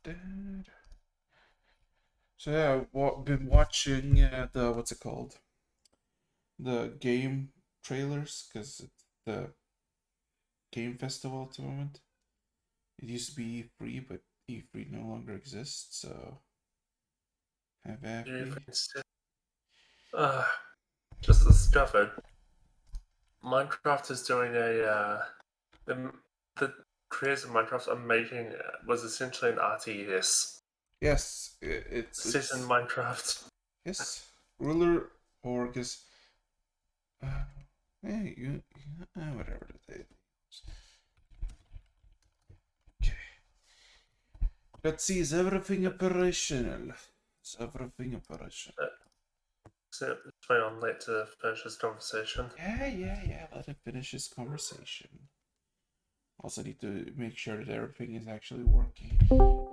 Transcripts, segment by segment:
So yeah, been watching the what's it called? The game trailers because it's the game festival at the moment. It used to be E3, but E3 no longer exists. So have You've happy. instead, uh, just discovered Minecraft is doing the creators of Minecraft are making was essentially an RTS Yes, set in it's Minecraft. yes ruler or because uh, hey whatever the day. Okay, let's see. Is everything operational? Is everything operational? Uh, so it's way on late to finish this conversation. Yeah. Let him finish his conversation. Also need to make sure that everything is actually working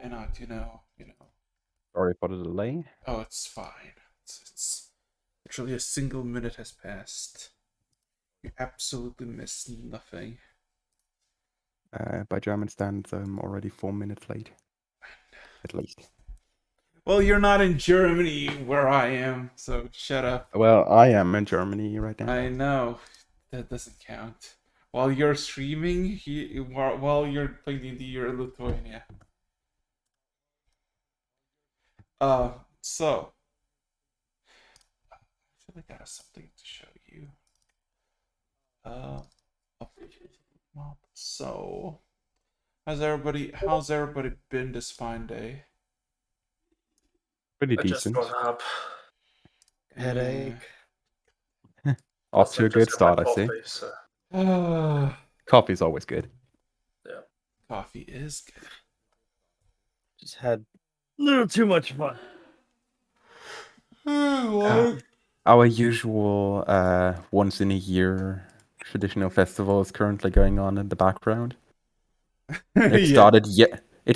and not, Sorry for the delay. oh, it's fine. It's literally a single minute has passed. You absolutely missed nothing. By German standards, I'm already 4 minutes late, at least. Well, you're not in Germany where I am, so shut up. Well, I am in Germany right now. I know that doesn't count. While you're streaming, while you're playing D&D, you're in Lithuania. So I feel like I have something to show you. Uh, so how's everybody been this fine day? Pretty I just got decent. up. Headache. Off Plus, to I a good just had my start, I see. coffee. So Coffee's always good. yeah, Coffee is good. Just had a little too much fun. Our usual once in a year traditional festival is currently going on in the background. It Yeah.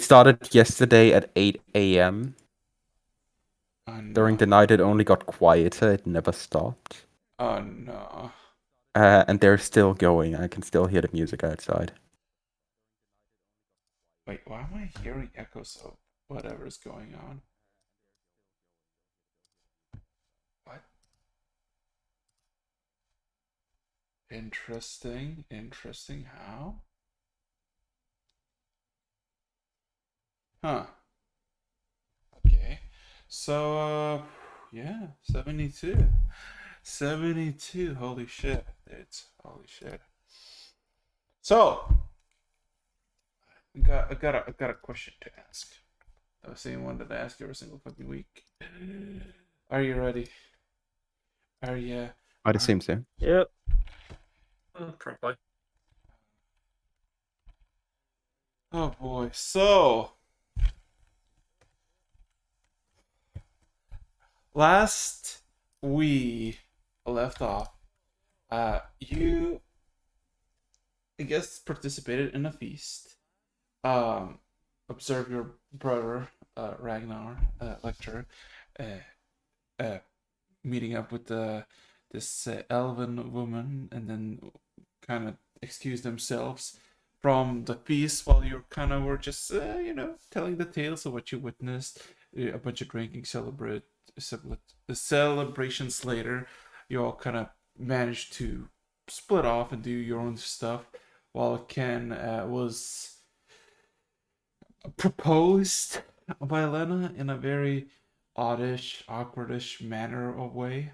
started yesterday at 8 a.m. Oh no. During the night, it only got quieter. It never stopped. Oh no. And they're still going. I can still hear the music outside. Wait, why am I hearing echoes of whatever's going on? What? Interesting. Interesting. How? Huh. Okay. So, yeah, 72. 72. Holy shit. It's holy shit. So, I got a question to ask. The same one that I ask every single fucking week. Are you ready? Are you? I'd assume so. Yep. probably. Oh boy. So, last we left off, you, I guess, participated in a feast. Observe your brother, Ragnar, lecturer, uh, meeting up with this elven woman, and then kind of excuse themselves from the feast while you kind of were just, telling the tales of what you witnessed. A bunch of drinking, celebrations later, you all kind of managed to split off and do your own stuff, while Ken was proposed by Lena in a very oddish, awkwardish manner of way.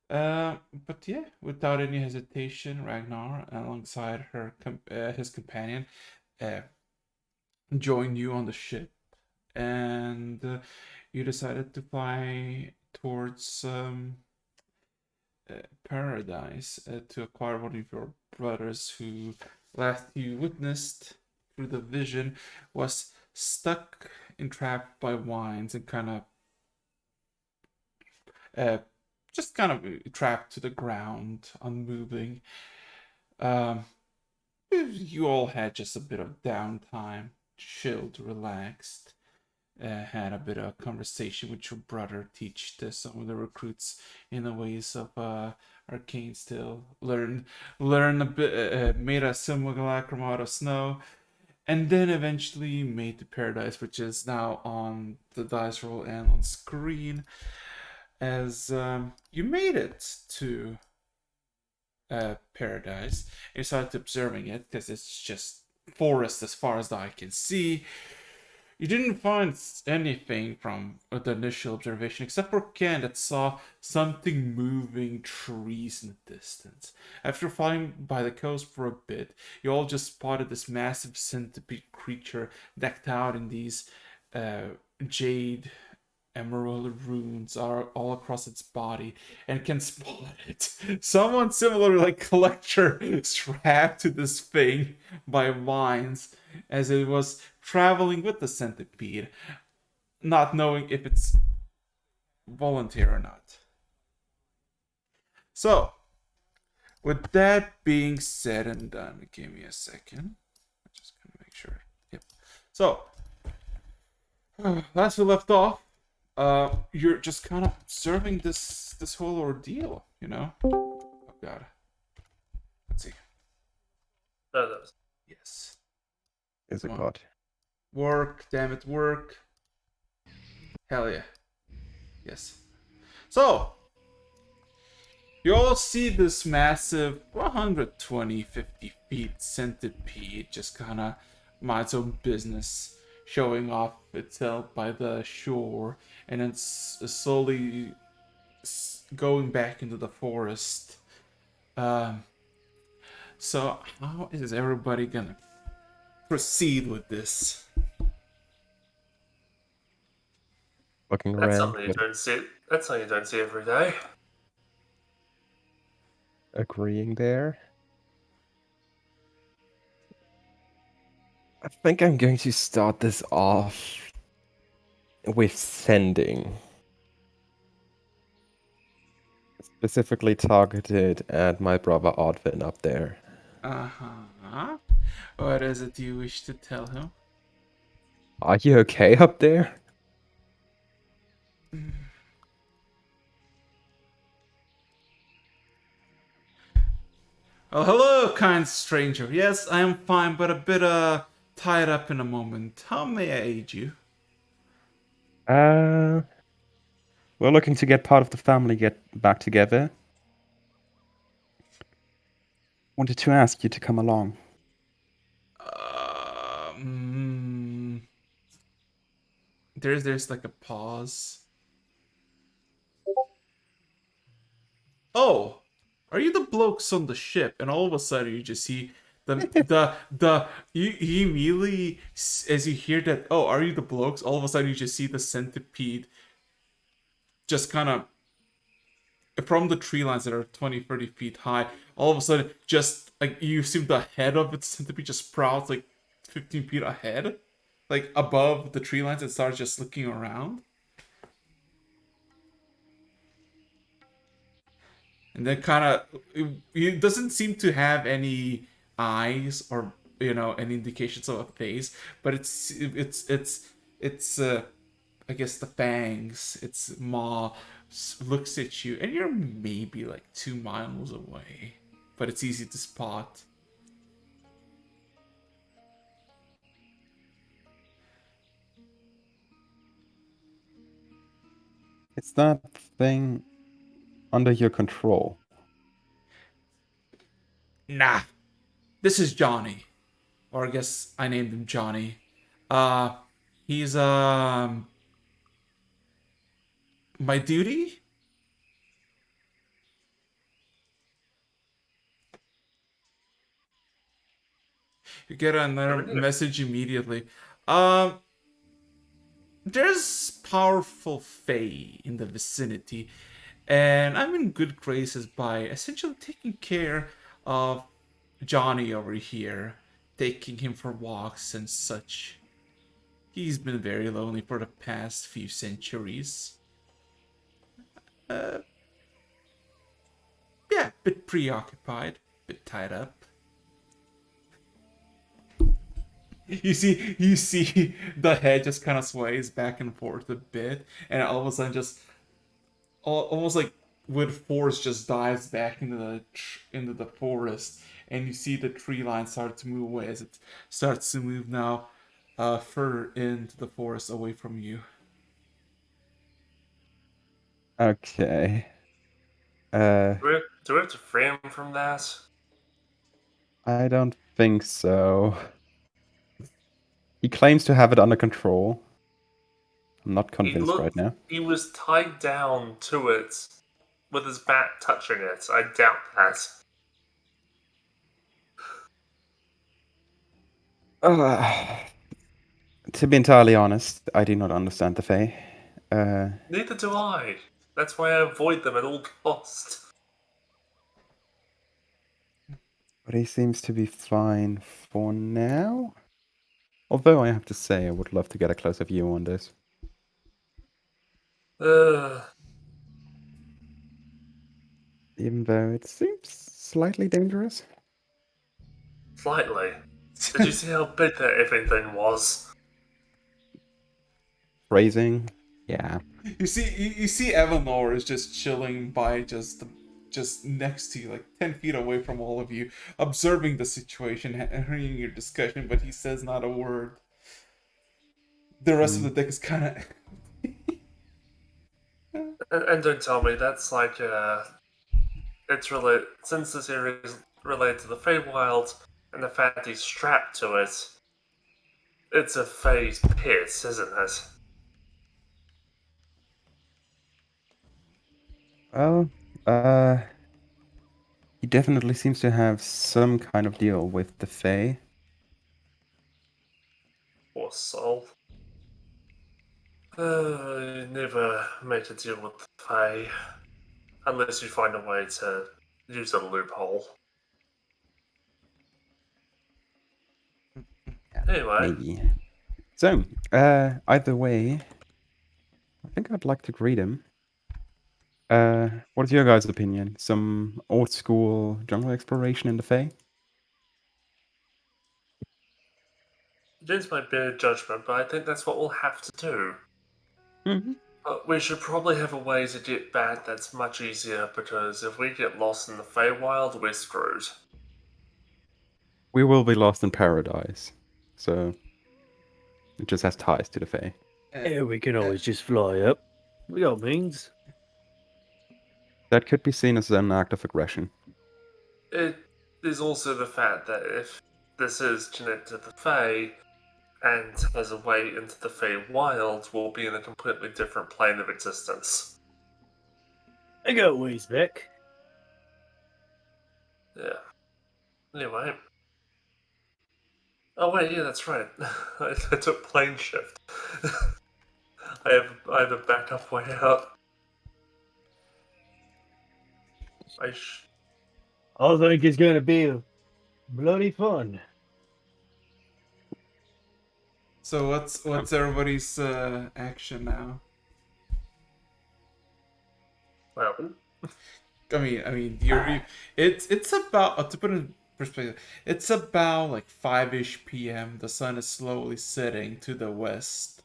But yeah, without any hesitation, Ragnar, alongside his companion, uh, joined you on the ship, and you decided to fly towards paradise to acquire one of your brothers who last you witnessed through the vision was stuck entrapped by wines and uh, just kind of trapped to the ground, unmoving. Um, you all had just a bit of downtime, chilled, relaxed. Had a bit of conversation with your brother, teach some of the recruits in the ways of arcane still. Learn a bit, made a simulacrum out of snow, And then eventually you made the paradise, which is now on the dice roll and on screen, as you made it to paradise. You started observing it because it's just forest as far as the eye can see. You didn't find anything from the initial observation except for Ken that saw something moving trees in the distance. After flying by the coast for a bit, you all just spotted this massive centipede creature decked out in these jade emerald runes are all across its body and can spot it. Someone similar like Collector strapped to this thing by vines as it was traveling with the centipede, not knowing if it's volunteer or not. So, with that being said and done, give me a second. I'm just gonna make sure. Yep. So, last we left off, you're just kind of observing this whole ordeal, you know? Oh god. Let's see. No, that was Yes. Is it Come on. God? Work, damn it, work. Hell yeah. Yes. So, you all see this massive 120, 50 feet centipede just kind of mind its own business, showing off itself by the shore, and it's slowly going back into the forest. So how is everybody gonna proceed with this? Looking that's around, something you don't see. That's something you don't see every day. agreeing there. I think I'm going to start this off with sending. Specifically targeted at my brother Rodwin up there. Uh-huh. What is it you wish to tell him? Are you okay up there? Oh, hello, kind stranger. Yes, I am fine, but a bit tied up in a moment. How may I aid you? We're looking to get part of the family get back together. Wanted to ask you to come along. Um, there's like a pause. Oh, are you the blokes on the ship? And all of a sudden you just see you immediately as you hear that. Oh, are you the blokes? All of a sudden you just see the centipede just kind of from the tree lines that are 20, 30 feet high. All of a sudden, just like you see the head of its centipede just sprouts like 15 feet ahead, like above the tree lines, and starts just looking around. And then kind of it doesn't seem to have any eyes or any indications of a face, but it's I guess the fangs, its maw looks at you, and you're maybe like 2 miles away, but it's easy to spot. Is that thing under your control? Nah, this is Johnny, or I guess I named him Johnny. Uh, he's my duty. You get another Every day. message immediately. Um, there's powerful fae in the vicinity, and I'm in good graces by essentially taking care of Johnny over here, taking him for walks and such. He's been very lonely for the past few centuries. Yeah, bit preoccupied, bit tied up. You see the head just kind of sways back and forth a bit, and all of a sudden just almost like with force just dives back into the forest, and you see the tree line start to move away as it starts to move now further into the forest away from you. Okay. Do we have to free him from that? I don't think so. He claims to have it under control. I'm not He convinced right looked. now. He was tied down to it with his back touching it. I doubt that. Uh, to be entirely honest, I do not understand the Fae. Neither do I. That's why I avoid them at all costs. But he seems to be fine for now. Although I have to say, I would love to get a closer view on this. Uh, Even though it seems slightly dangerous. slightly. Did you see how big that effing thing was? Phrasing, yeah. You see Evanor is just chilling by just next to you, like 10 feet away from all of you, observing the situation and hearing your discussion, but he says not a word. The rest of the deck is kind of. And don't tell me that's like it's related, since this area is related to the Feywild and the fact he's strapped to it. It's a Fey's pit, isn't it? Well, he definitely seems to have some kind of deal with the Fae. Poor soul. You never make a deal with the Fey unless you find a way to use a loophole. Anyway, Maybe. So, either way, I think I'd like to greet him. What's your guys' opinion? Some old school jungle exploration in the Fae? James might be a judgment, but I think that's what we'll have to do. Mm-hmm. But we should probably have a way to get back that's much easier because if we get lost in the Feywild, we're screwed. We will be lost in paradise, so it just has ties to the Fae. Yeah, we can always just fly up. We got means. That could be seen as an act of aggression. It is also the fact that if this is connected to the Fey and has a way into the Feywild, we'll be in a completely different plane of existence. I got ways back. Yeah. Anyway. Oh wait, yeah, that's right. I took plane shift. I have a backup way out. I think it's gonna be bloody fun. So what's everybody's action now? Well, it's about to put in perspective. It's about like 5-ish p.m. The sun is slowly setting to the west.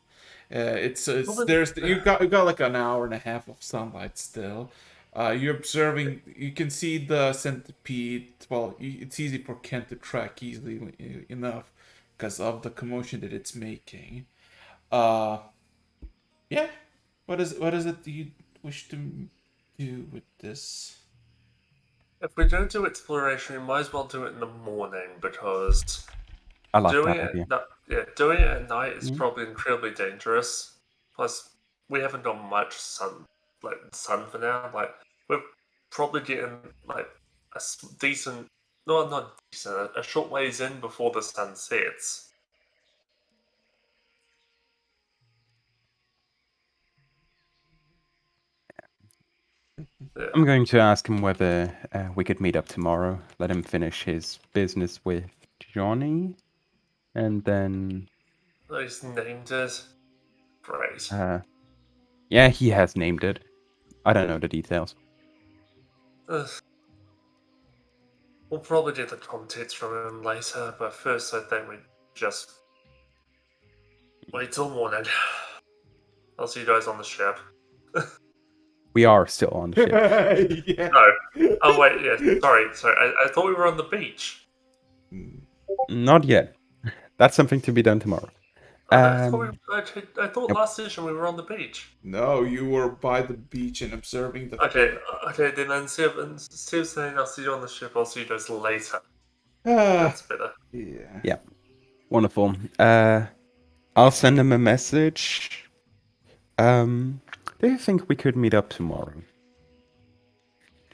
It's Well, there's you got like an hour and a half of sunlight still. You're observing. You can see the centipede. Well, it's easy for Kent to track easily enough because of the commotion that it's making. Uh, yeah. What is it that you wish to do with this? if we're going to do exploration, we might as well do it in the morning because I like doing that it, idea. doing it at night is Mhm. probably incredibly dangerous. Plus, we haven't got much sun for now. Like, we're probably getting like decent, no, not decent, a short ways in before the sun sets. Yeah. I'm going to ask him whether we could meet up tomorrow. Let him finish his business with Johnny, and then I just named it. Great. yeah, he has named it. I don't know the details. Ugh. We'll probably get the context from him later, but first I think we just wait till morning. I'll see you guys on the ship. We are still on the ship. Yeah. No. Oh wait, yeah. Sorry. I thought we were on the beach. Not yet. That's something to be done tomorrow. I thought Yep. last session we were on the beach. No, you were by the beach and observing the Okay, then instead of saying I'll see you on the ship, I'll see you guys later. That's better. Yeah. Yeah. Wonderful. I'll send him a message. Do you think we could meet up tomorrow?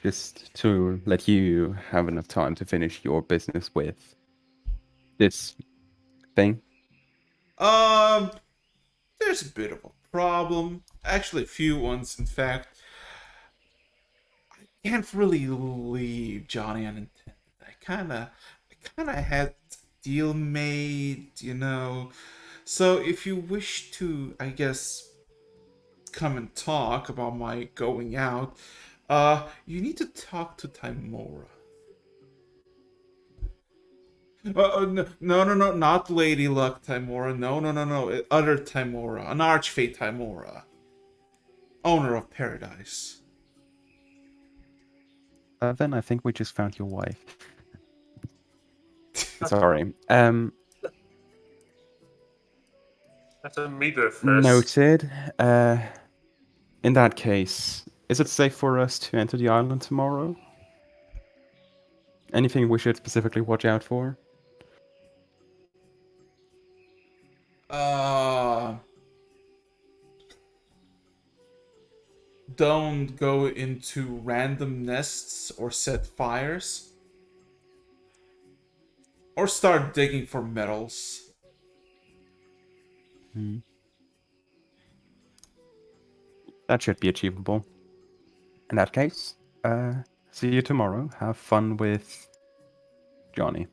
Just to let you have enough time to finish your business with this thing. There's a bit of a problem. Actually, a few ones, in fact. I can't really leave Johnny unintended. I kinda had a deal made, you know. So if you wish to, I guess, come and talk about my going out, you need to talk to Timora. No, not Lady Luck Timora. No. Other Timora. An Archfey Timora. Owner of Paradise. Then I think we just found your wife. Sorry. Have to meet her first. Noted. In that case, is it safe for us to enter the island tomorrow? Anything we should specifically watch out for? Don't go into random nests or set fires. Or start digging for metals. That should be achievable. In that case, see you tomorrow. Have fun with Johnny.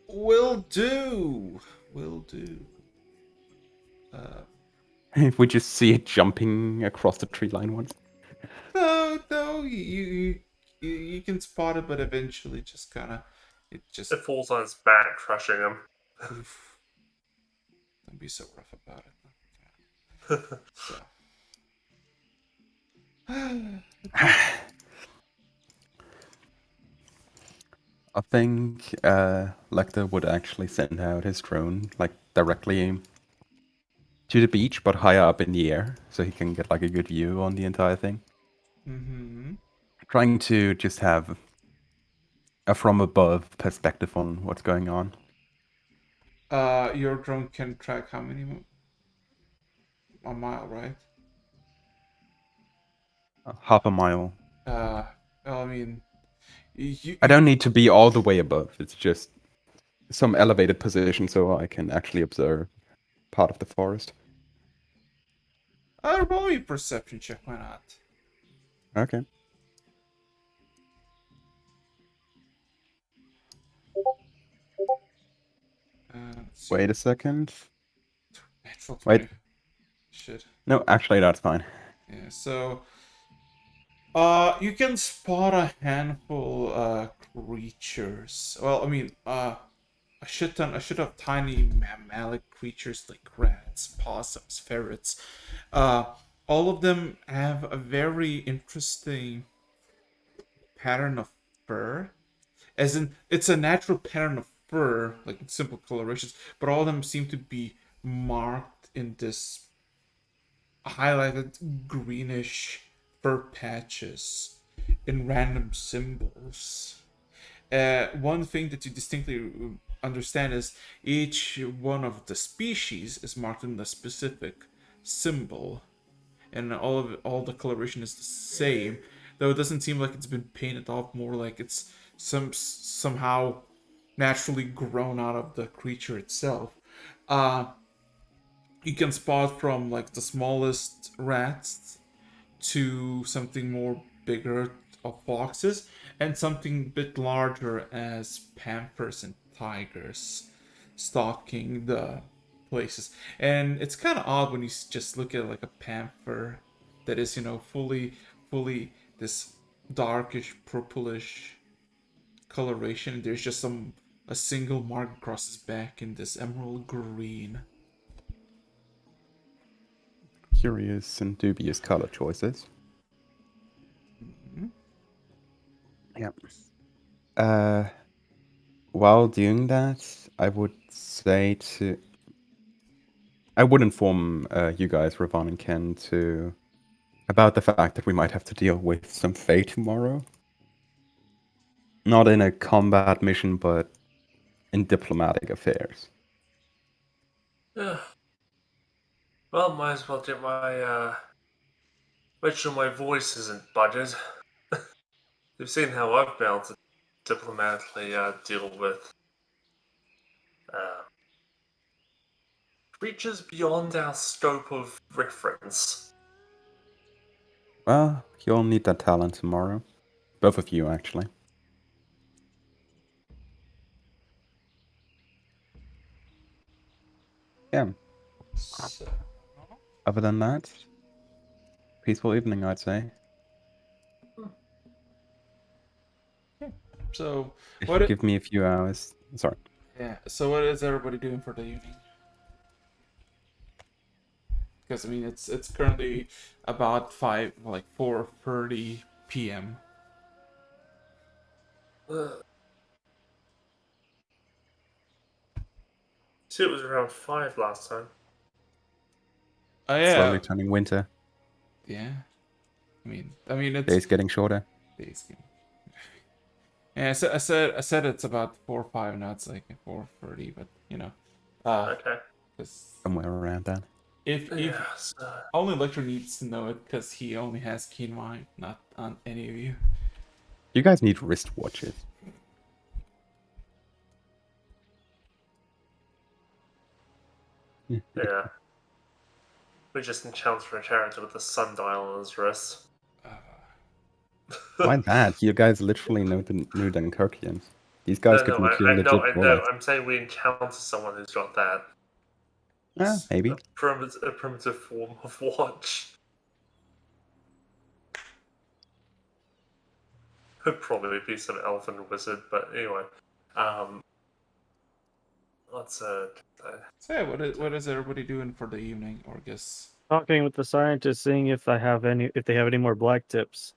Will do. Will do. If we just see it jumping across the tree line once. No, you can spot it, but eventually just it falls on its back, crushing him. oof. Don't be so rough about it. So. I think Lecter would actually send out his drone like directly to the beach, but higher up in the air, so he can get like a good view on the entire thing. Mm-hmm. Trying to just have a from above perspective on what's going on. Your drone can track how many? A mile, right? Half a mile. Well, I mean, I don't need to be all the way above. It's just some elevated position so I can actually observe part of the forest. roll me a perception check. Why not? Okay. Let's see. Wait a second. Natural 20. Wait. Shit. No, actually, that's fine. Yeah. So, you can spot a handful creatures. Well, I mean, a shit of tiny mammalic creatures like rats, possums, ferrets. All of them have a very interesting pattern of fur. As in, it's a natural pattern of fur, like simple colorations, but all of them seem to be marked in this highlighted greenish fur patches in random symbols. One thing that you distinctly understand is each one of the species is marked in a specific symbol, and all the coloration is the same. Though it doesn't seem like it's been painted off, more like it's somehow naturally grown out of the creature itself. You can spot from like the smallest rats to something more bigger of foxes, and something a bit larger as panthers and tigers stalking the places. And it's kind of odd when you just look at like a panther that is, fully this darkish purplish coloration. There's just a single mark across his back in this emerald green. curious and dubious color choices. Mhm. Yeah. While doing that, I would say to... I would inform you guys, Ravon and Ken, about the fact that we might have to deal with some Fae tomorrow. Not in a combat mission, but in diplomatic affairs. Yeah. Well, might as well get my make sure my voice isn't budgeted. You've seen how I've been able to diplomatically deal with uh, creatures beyond our scope of reference. Well, you'll need that talent tomorrow. Both of you, actually. Yeah. So, Other than that, peaceful evening, I'd say. so If what? you give me a few hours. Sorry. Yeah. So what is everybody doing for the evening? Because I mean, it's currently about 4:30 p.m. See, it was around 5 last time. Oh yeah, Slowly turning winter. yeah. I mean, it's Days getting shorter. days game. Yeah, I said it's about 4 or 5 now. It's like 4:30, but Okay. 'cause Somewhere around that. if Yes. only Lecter needs to know it because he only has keen mind, not on any of you. You guys need wristwatches. Yeah. We just encountered a character with a sundial on his wrist. Why that? You guys literally know the new Dunkirkians. These guys could make you I know, legit I know. bullets. I'm saying we encounter someone who's got that. Maybe. A primitive form of watch. Could probably be some elfin wizard, but anyway. Let's So yeah, what is everybody doing for the evening? Or guess Talking with the scientists, seeing if they have any more black tips.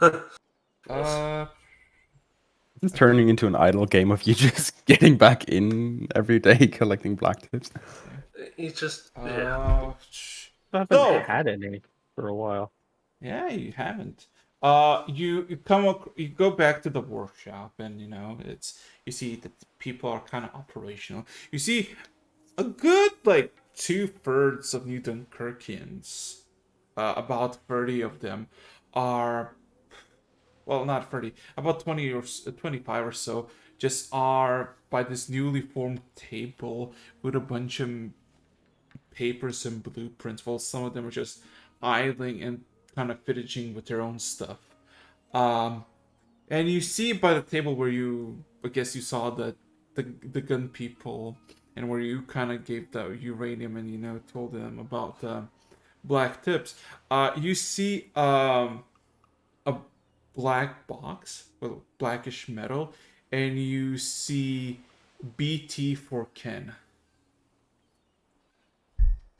uh This is turning into an idle game of you just getting back in every day collecting black tips. he just I haven't So had any for a while. yeah, you haven't. You go back to the workshop, and you see that the people are kind of operational. You see a good like 2/3 of New Dunkirkians, about 30 of them are, well, not 30, about 25 or so, just are by this newly formed table with a bunch of papers and blueprints, while some of them are just idling and kind of fidgeting with their own stuff. Um, and you see by the table where I guess you saw the gun people, and where you kind of gave the uranium and told them about the black tips. You see a black box with blackish metal, and you see BT for Ken,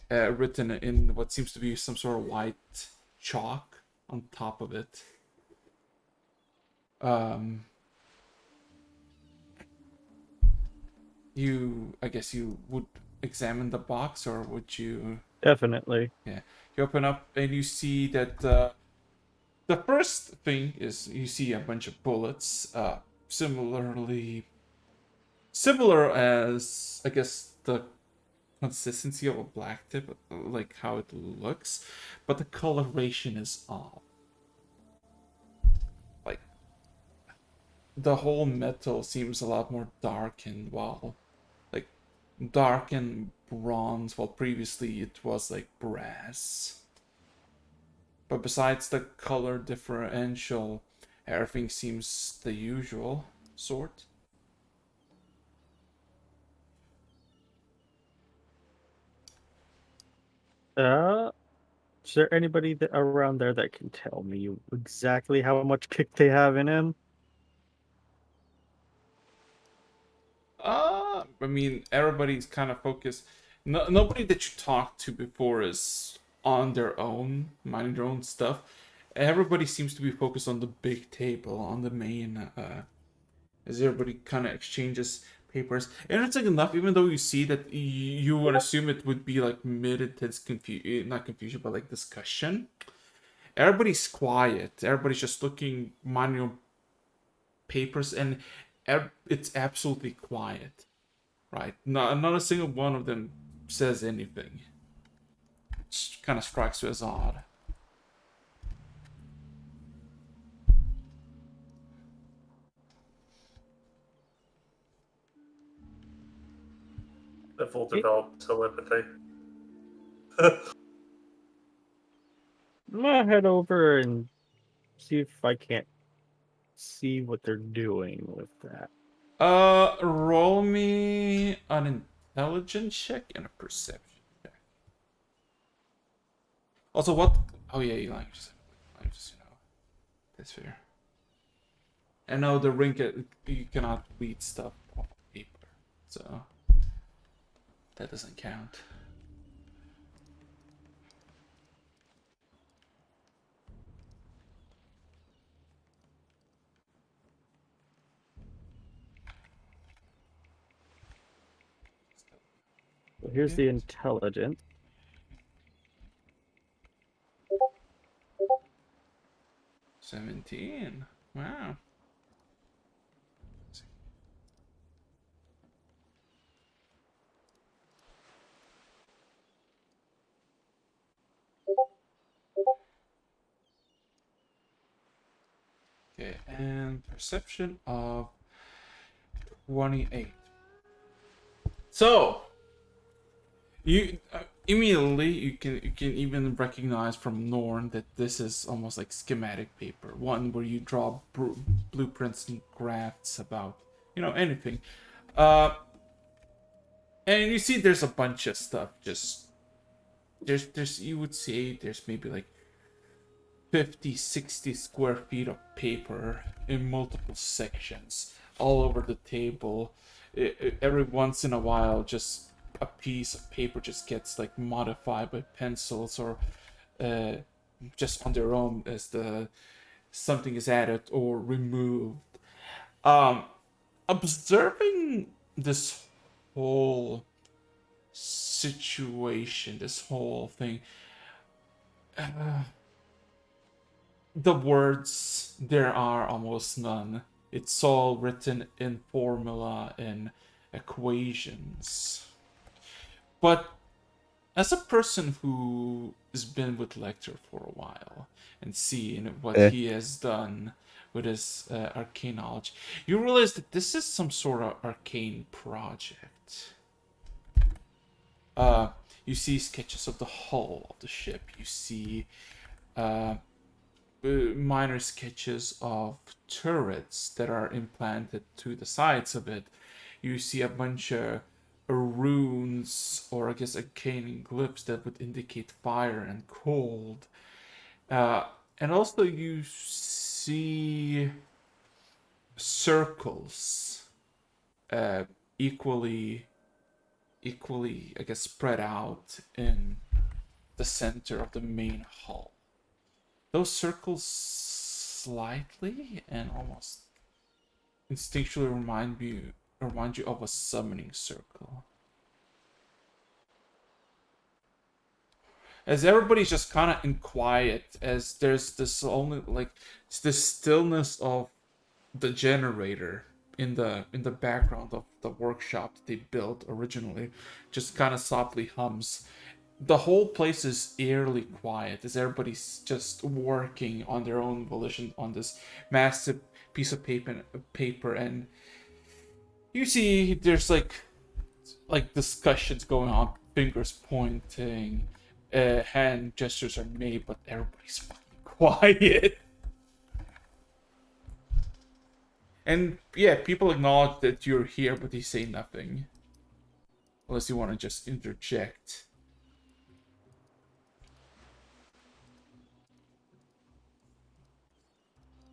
written in what seems to be some sort of white chalk on top of it. I guess you would examine the box, or would you? Definitely. Yeah, you open up and you see that the first thing is you see a bunch of bullets, similar as, I guess, the consistency of a black tip, like how it looks, but the coloration is off. Like the whole metal seems a lot more darkened, like dark and bronze, while previously it was like brass. But besides the color differential, everything seems the usual sort. Is there anybody around there that can tell me exactly how much kick they have in him? I mean, everybody's kind of focused. No, nobody that you talked to before is on their own, minding their own stuff. Everybody seems to be focused on the big table, on the main, as everybody kind of exchanges papers. Interesting enough, even though you see that you would assume it would be like mid-intense not confusion, but like discussion. Everybody's quiet. Everybody's just looking, minding your papers, and it's absolutely quiet. Right? Not a single one of them says anything. It kind of strikes you as odd. They've all developed telepathy. I'm gonna head over and see if I can't see what they're doing with that. Roll me an intelligence check and a perception check. Also, what? Oh yeah, you languages, that's fair. And now the ring, you cannot read stuff off paper, so that doesn't count. So here's the intelligence. 17. Wow. Okay, and perception of 28. So you immediately you can even recognize from Norn that this is almost like schematic paper, one where you draw blueprints and graphs about anything. And you see there's a bunch of stuff. Just there's you would say there's maybe like 50, 60 square feet of paper in multiple sections all over the table. Every once in a while, just a piece of paper just gets like modified by pencils or just on their own as something is added or removed. Observing this whole situation, this whole thing, the words, there are almost none. It's all written in formula and equations. But as a person who has been with Lecter for a while and seen what he has done with his arcane knowledge, you realize that this is some sort of arcane project. You see sketches of the hull of the ship. You see minor sketches of turrets that are implanted to the sides of it. You see a bunch of runes, or I guess arcane glyphs that would indicate fire and cold. And also you see circles, equally, I guess, spread out in the center of the main hull. Those circles slightly and almost instinctually remind you of a summoning circle. As everybody's just kind of in quiet, as there's this only like this stillness of the generator in the background of the workshop that they built originally, just kind of softly hums. The whole place is eerily quiet as everybody's just working on their own volition on this massive piece of paper, and you see there's like discussions going on, fingers pointing, hand gestures are made, but everybody's fucking quiet. And yeah, people acknowledge that you're here, but they say nothing. Unless you want to just interject.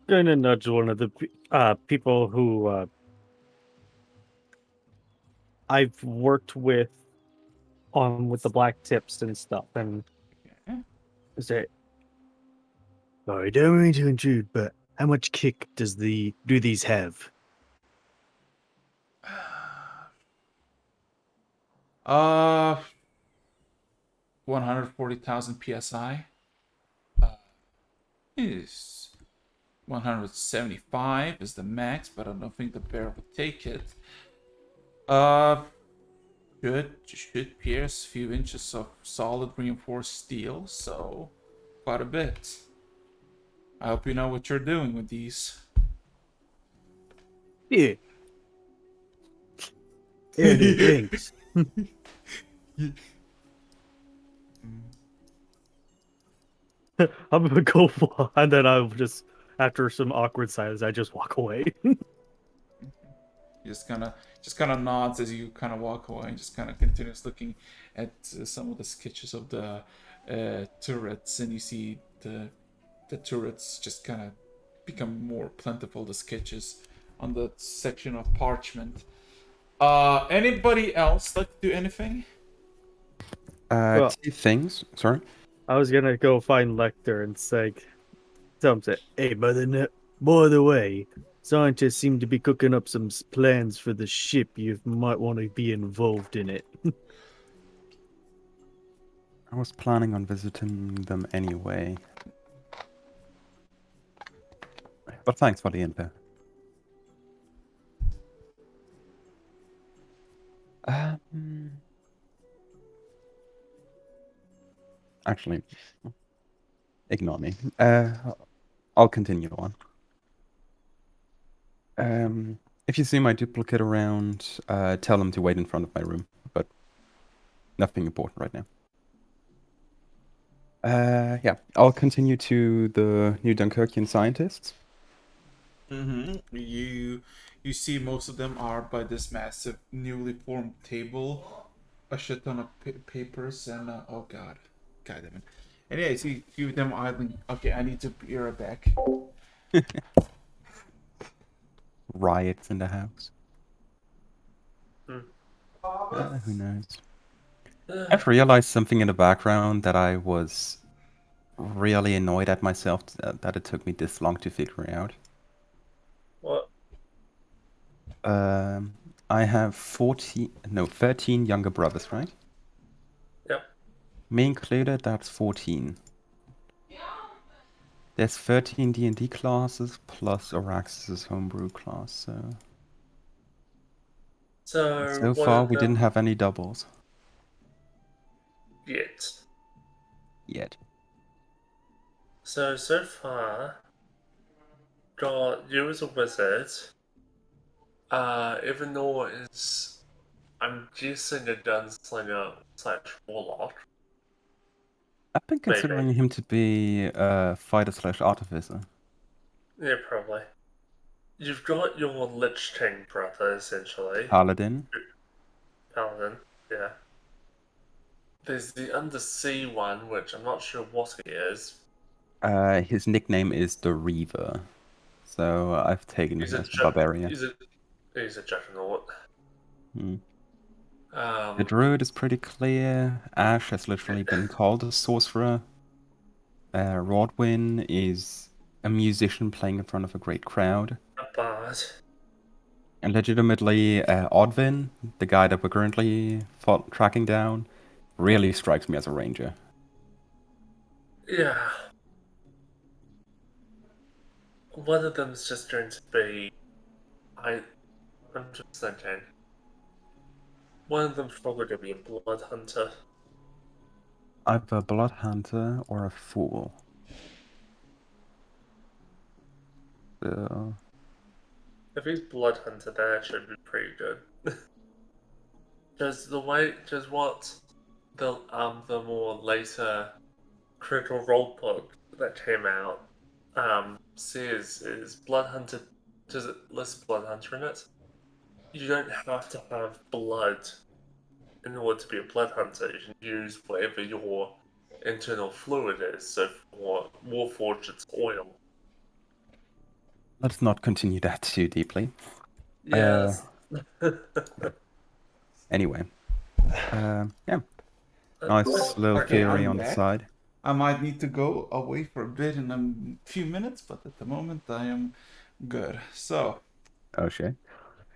Gonna nudge one of the people who I've worked with the black tips and stuff, and Is that? Sorry, don't mean to intrude, but how much kick do these have? 140,000 psi. Is 175 is the max, but I don't think the bear would take it. Uh, should pierce a few inches of solid reinforced steel, so quite a bit. I hope you know what you're doing with these. Yeah. Yeah, no, thanks. I'm gonna go and then I'll just, after some awkward silence, I just walk away. Just kind of nods as you kind of walk away and just kind of continues looking at some of the sketches of the turrets, and you see the turrets just kind of become more plentiful, the sketches on the section of parchment. Anybody else like to do anything? Well- Two things. Sorry. I was gonna go find Lecter and say, tell him, say, hey, by the way, scientists seem to be cooking up some plans for the ship. You might want to be involved in it. I was planning on visiting them anyway. But thanks for the info. Actually, ignore me. I'll continue on. If you see my duplicate around, tell them to wait in front of my room. But nothing important right now. Yeah, I'll continue to the New Dunkirkian scientists. You see most of them are by this massive newly formed table, a shit ton of papers, and oh god damn it. Anyway, see a few of them idling. Okay, I need to be right back. Riots in the house. Hmm. Who knows? I've realized something in the background that I was really annoyed at myself that it took me this long to figure out. What? I have 13 younger brothers, right? Yep. Me included, that's 14. There's 13 D&D classes plus Araxis' homebrew class, so one far of we didn't them- have any doubles yet. yet. So far, got you as a wizard. Evanor is, I'm guessing, a gunslinger / warlock. I've been considering Maybe. him to be a fighter/artificer. Yeah, probably. You've got your Lich King brother, essentially. Paladin. Paladin, yeah. There's the Undersea one, which I'm not sure what he is. His nickname is the Reaver, so I've taken him as a barbarian. He's a Juggernaut. Hmm. The druid is pretty clear. Ash has literally been called a sorcerer. Rodwin is a musician playing in front of a great crowd. A bard. And legitimately, Odvin, the guy that we're currently tracking down, really strikes me as a ranger. Yeah. One of them's just going to be... I'm just thinking. One of them's probably going to be a blood hunter. Either a blood hunter or a fool. So... If he's blood hunter, that should be pretty good. Just what the more later Critical Role book that came out says is blood hunter. Does it list blood hunter in it? You don't have to have blood in order to be a blood hunter. You can use whatever your internal fluid is. So for Warforged, it's oil. Let's not continue that too deeply. Yes. Anyway. Yeah. Nice little Okay, theory I'm on the back. side. I might need to go away for a bit in a few minutes, but at the moment I am good. So, Oh shit.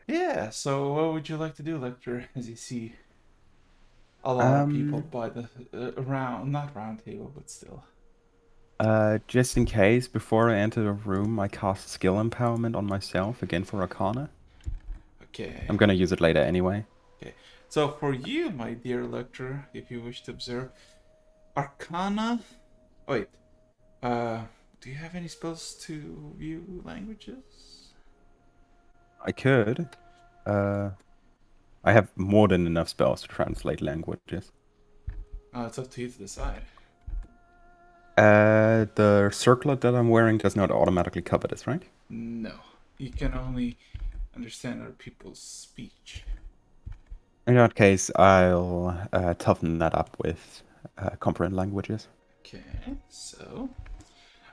yeah, so what would you like to do, Lecter, as you see a lot of people by the round, not round table, but still. Just in case, before I enter the room, I cast skill empowerment on myself again for Arcana. Okay. I'm gonna use it later anyway. Okay. So for you, my dear Lecter, if you wish to observe, Arcana. Wait. Do you have any spells to view languages? I could. I have more than enough spells to translate languages. It's up to you to decide. The circlet that I'm wearing does not automatically cover this, right? No, you can only understand other people's speech. In that case, I'll toughen that up with comprehend languages. Okay, so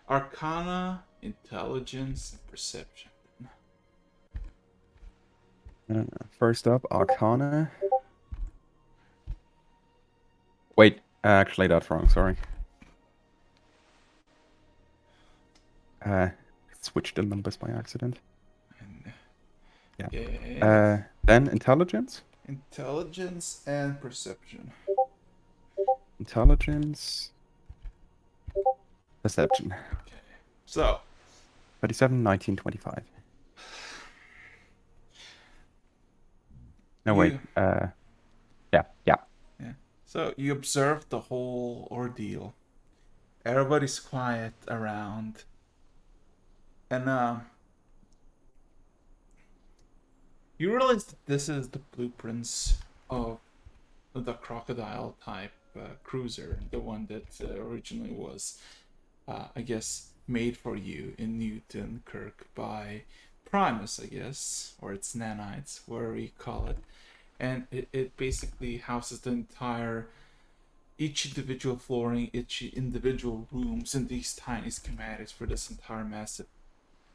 Arcana, Intelligence, and Perception. First up, Arcana. Wait, actually that's wrong, sorry. Switched the numbers by accident. And, Yeah. okay. Then Intelligence. Intelligence and Perception. Intelligence. Perception. Okay, so 37, 19, 25. No, wait. You- Yeah. Yeah. So you observe the whole ordeal. Everybody's quiet around. And you realize that this is the blueprints of the crocodile type cruiser, the one that originally was, I guess, made for you in Newton Kirk by Primus, I guess, or its nanites, whatever you call it. And it basically houses the entire, each individual flooring, each individual rooms, and these tiny schematics for this entire massive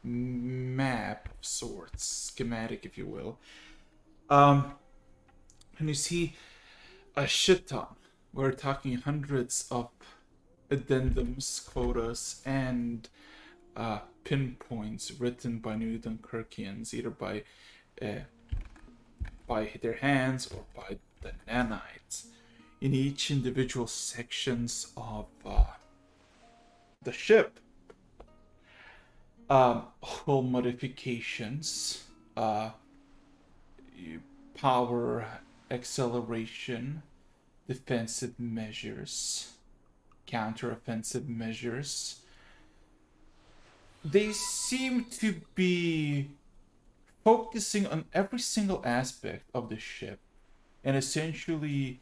map of sorts, schematic, if you will. And you see a shit ton. We're talking hundreds of addendums, quotas, and pinpoints written by Newton Kirkians, either by their hands or by the nanites, in each individual sections of the ship. Hull modifications, power acceleration, defensive measures, counter-offensive measures. They seem to be focusing on every single aspect of the ship and essentially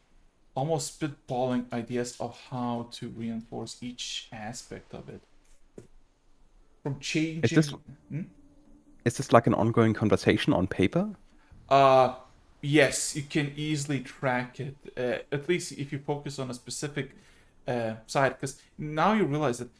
almost spitballing ideas of how to reinforce each aspect of it. From changing. Is this like an ongoing conversation on paper? Yes, you can easily track it. At least if you focus on a specific side, because now you realize that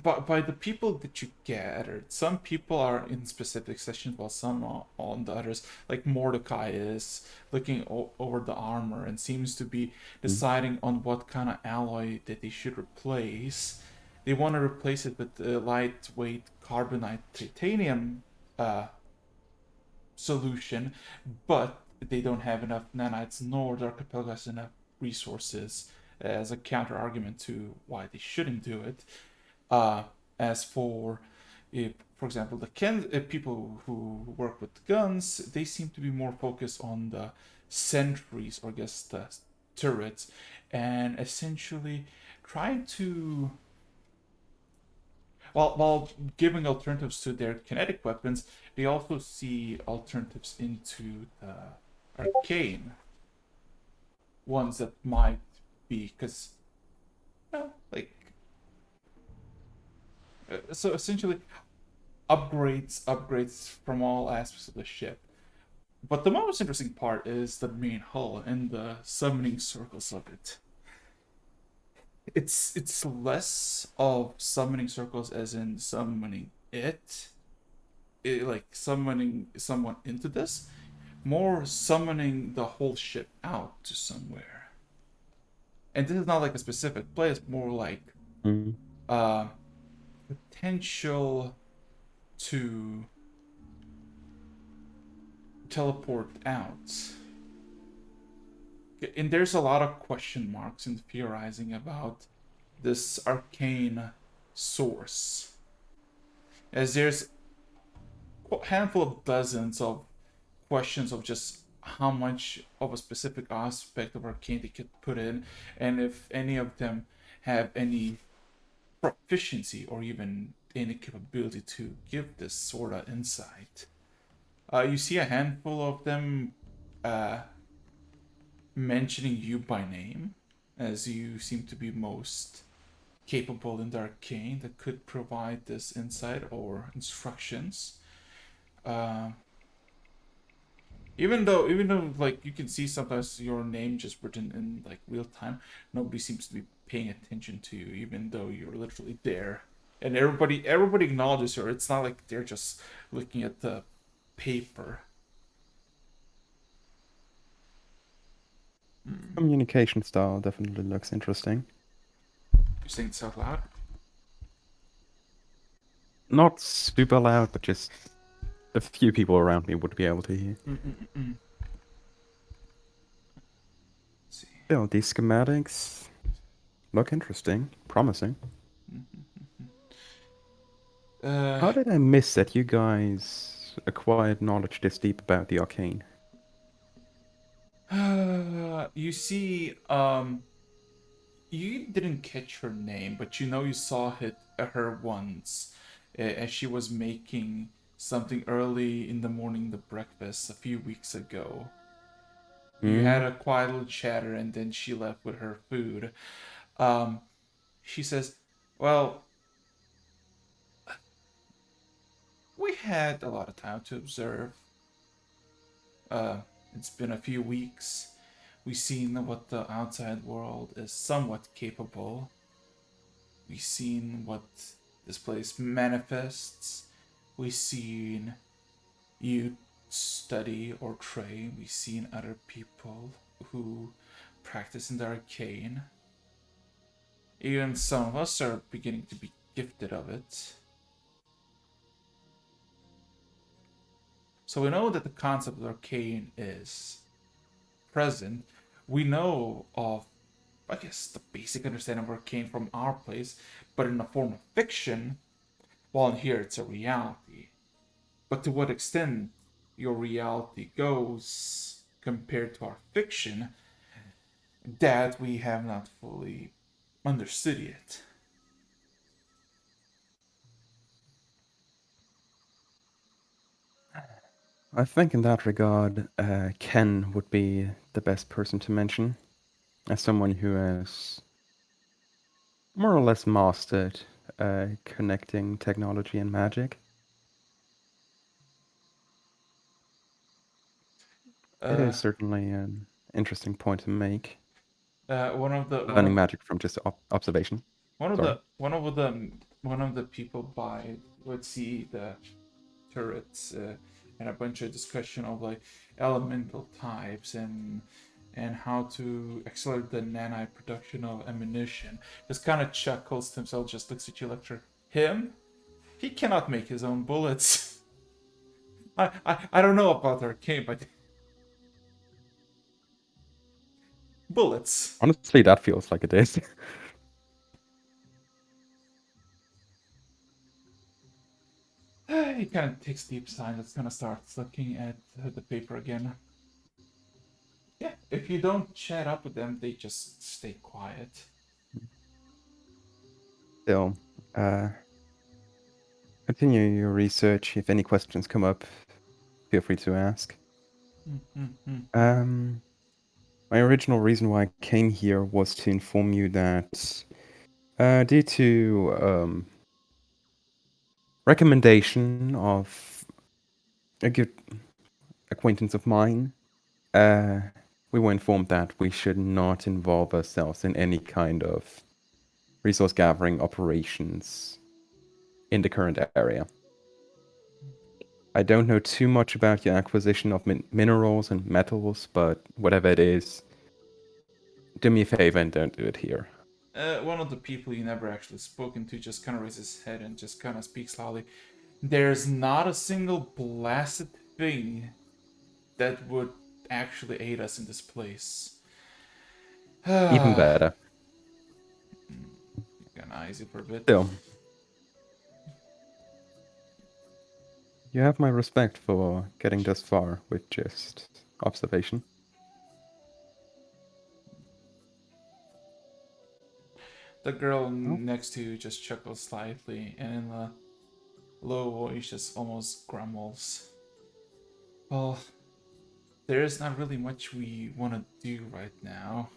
by the people that you gathered, some people are in specific sessions while some are on the others. Like Mordecai is looking over the armor and seems to be deciding on what kind of alloy that they should replace. They want to replace it with a lightweight carbonite titanium solution, but they don't have enough nanites, nor the Archipelago has enough resources as a counter argument to why they shouldn't do it. As for example, the people who work with guns, they seem to be more focused on the sentries, or I guess the turrets, and essentially trying to, while giving alternatives to their kinetic weapons, they also see alternatives into the arcane ones that might be, because, like, so essentially upgrades from all aspects of the ship. But the most interesting part is the main hull and the summoning circles of it. It's less of summoning circles as in summoning like summoning someone into this, more summoning the whole ship out to somewhere. And this is not like a specific place, more like Mm. potential to teleport out. And there's a lot of question marks and theorizing about this arcane source, as there's a handful of dozens of questions of just how much of a specific aspect of arcane they could put in, and if any of them have any proficiency or even any capability to give this sort of insight. You see a handful of them mentioning you by name, as you seem to be most capable in the arcane that could provide this insight or instructions. Uh, even though like you can see sometimes your name just written in like real time, nobody seems to be paying attention to you, even though you're literally there. And everybody acknowledges her. It's not like they're just looking at the paper. Communication style definitely looks interesting. You saying this out loud? Not super loud, but just a few people around me would be able to hear. Let's see. Still, these schematics look interesting, promising. How did I miss that you guys acquired knowledge this deep about the arcane? You see, you didn't catch her name, but you know you saw her once, as she was making something early in the morning, the breakfast a few weeks ago. You had a quiet little chatter, and then she left with her food. She says, "Well, we had a lot of time to observe. It's been a few weeks. We've seen what the outside world is somewhat capable. We've seen what this place manifests. We've seen you study or train. We've seen other people who practice in the arcane. Even some of us are beginning to be gifted of it. So we know that the concept of arcane is present. We know of, I guess, the basic understanding of arcane from our place, but in the form of fiction, while in here it's a reality. But to what extent your reality goes compared to our fiction, that we have not fully understood yet. I think in that regard, Ken would be the best person to mention, as someone who has more or less mastered connecting technology and magic. It is certainly an interesting point to make. One of the Learning magic from just observation. one of Sorry. the one of the people by would see the turrets and a bunch of discussion of like elemental types and how to accelerate the nanite production of ammunition. Just kind of chuckles to himself, just looks at you, lecture. Him? He cannot make his own bullets. I don't know about arcane, but bullets. Honestly, that feels like it is. He kind of takes deep sigh. That's gonna start looking at the paper again. Yeah, if you don't chat up with them, they just stay quiet. Still, continue your research. If any questions come up, feel free to ask. My original reason why I came here was to inform you that, due to recommendation of a good acquaintance of mine, we were informed that we should not involve ourselves in any kind of resource gathering operations in the current area. I don't know too much about your acquisition of minerals and metals, but whatever it is, Do me a favor and don't do it here. One of the people you never actually spoken to just kind of raises his head and just kind of speaks loudly. There's not a single blasted thing that would actually aid us in this place. Even better. Gonna eyes you for a bit. Still, you have my respect for getting this far with just observation. The girl next to you just chuckles slightly and in a low voice just almost grumbles. Well, there's not really much we want to do right now.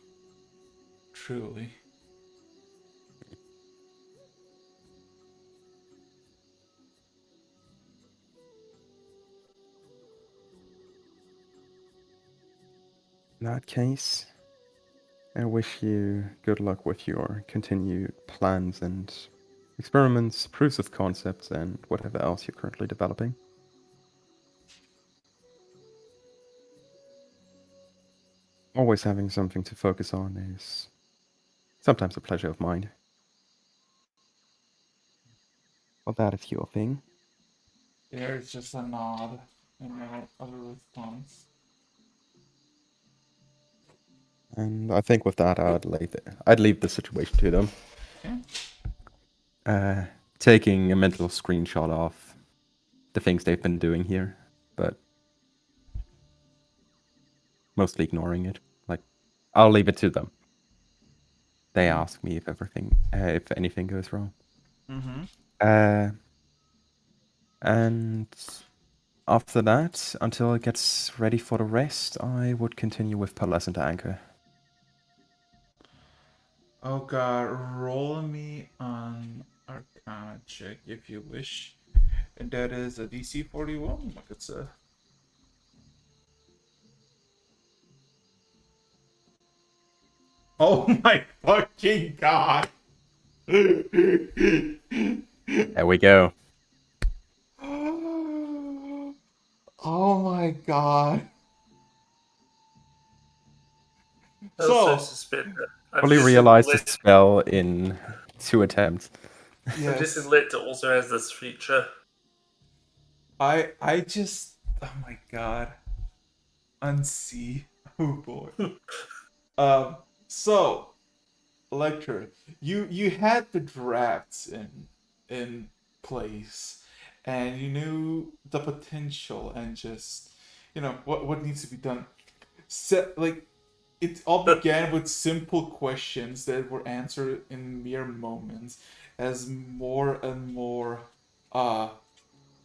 Truly. In that case, I wish you good luck with your continued plans and experiments, proofs of concepts, and whatever else you're currently developing. Always having something to focus on is sometimes a pleasure of mine. Well, that is your thing. There's just a nod and no other response. And I think with that, I'd leave the situation to them. Okay. Taking a mental screenshot of the things they've been doing here, but mostly ignoring it. Like, I'll leave it to them. They ask me if anything goes wrong. Mm-hmm. And after that, until it gets ready for the rest, I would continue with Pearlescent Anchor. Oh god, roll me on Arcana check if you wish. And that is a DC 41. Like it's a. Oh my fucking god! There we go. Oh my god. I also So, suspect that Fully realized the spell in 2 attempts. I'm guessing yes. Lecter also has this feature. I just. Oh my god. Unsee. Oh boy. So, Lecter, you had the drafts in place, and you knew the potential and just what needs to be done. Like it all began with simple questions that were answered in mere moments, as more and more uh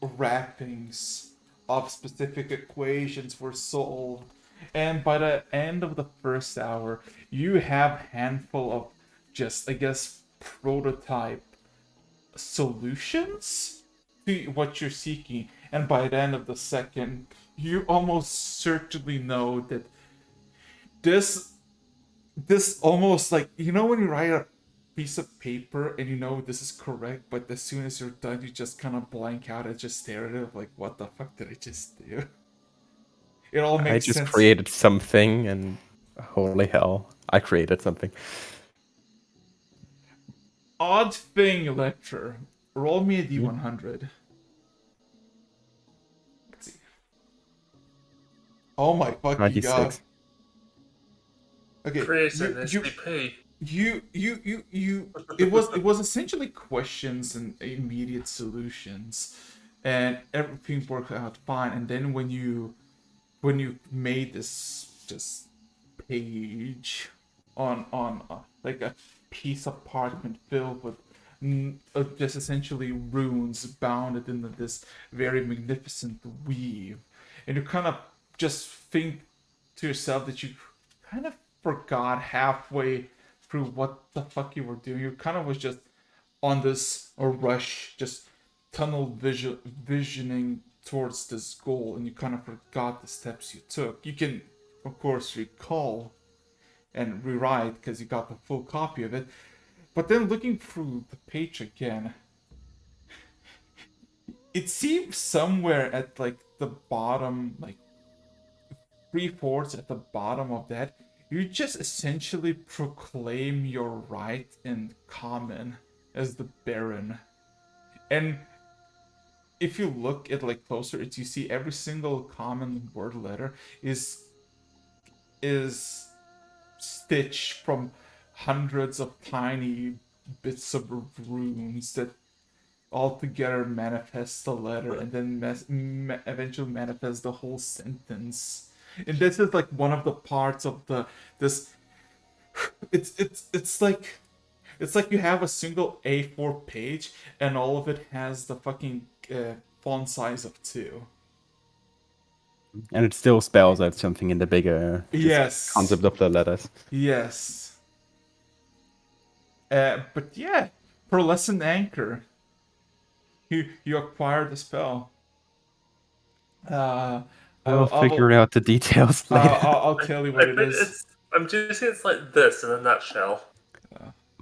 wrappings of specific equations were solved. And by the end of the first hour, you have a handful of just, I guess, prototype solutions to what you're seeking. And by the end of the second, you almost certainly know that this almost like when you write a piece of paper and you know this is correct, but as soon as you're done, you just kind of blank out and just stare at it like, what the fuck did I just do? It all I makes just sense. created something, and holy hell, I created something. Odd thing, lecture. Roll me a D100. Let's see. Oh my fucking god. 96. Okay, Create an SCP. it was essentially questions and immediate solutions, and everything worked out fine. And then when you made this just page on like a piece of parchment filled with just essentially runes bounded into this very magnificent weave, and you kind of just think to yourself that you kind of forgot halfway through what the fuck you were doing. You kind of was just on this rush, just visioning towards this goal, and you kind of forgot the steps you took. You can, of course, recall and rewrite because you got the full copy of it, but then looking through the page again, it seems somewhere at like the bottom, like 3/4 at the bottom of that, you just essentially proclaim your right in common as the Baron. And if you look at like closer, it's you see every single common word letter is stitched from hundreds of tiny bits of runes that all together manifest the letter and then eventually manifest the whole sentence. And this is like one of the parts of this. It's like you have a single A4 page and all of it has the fucking font size of 2. And it still spells out something in the bigger just Yes. concept of the letters. Yes. But yeah, Pearlescent Anchor. You acquired the spell. We'll figure out the details later. I'll tell you what it is. I'm guessing it's like this in a nutshell.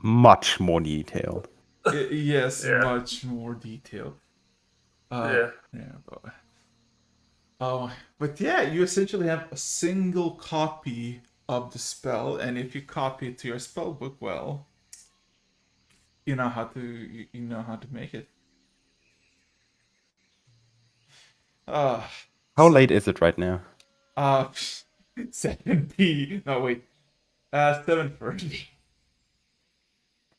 Much more detailed. Yes, Yeah. much more detailed. Yeah. But yeah, you essentially have a single copy of the spell, and if you copy it to your spell book, well, you know how to make it. How late is it right now? 7 p. No wait, 7:30.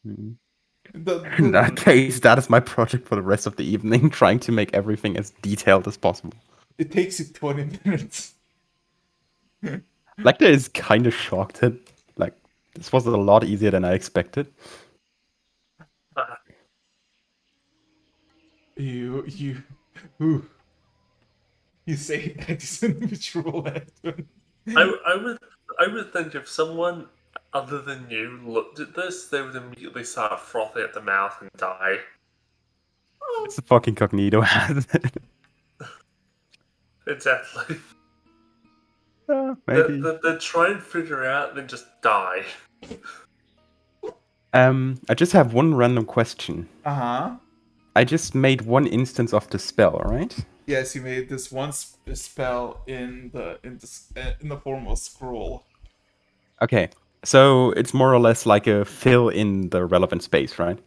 In that case, that is my project for the rest of the evening, trying to make everything as detailed as possible. It takes you 20 minutes. Lecter is kind of shocked that, like, this was a lot easier than I expected. You say that is an individual Edwin. I would think if someone other than you looked at this, they would immediately start frothing at the mouth and die. It's a fucking Cognito has it. Exactly. Maybe. They try and figure out, then just die. I just have one random question. Uh-huh. I just made one instance of the spell, right? Yes, you made this one spell in the form of scroll. Okay, so it's more or less like a fill in the relevant space, right?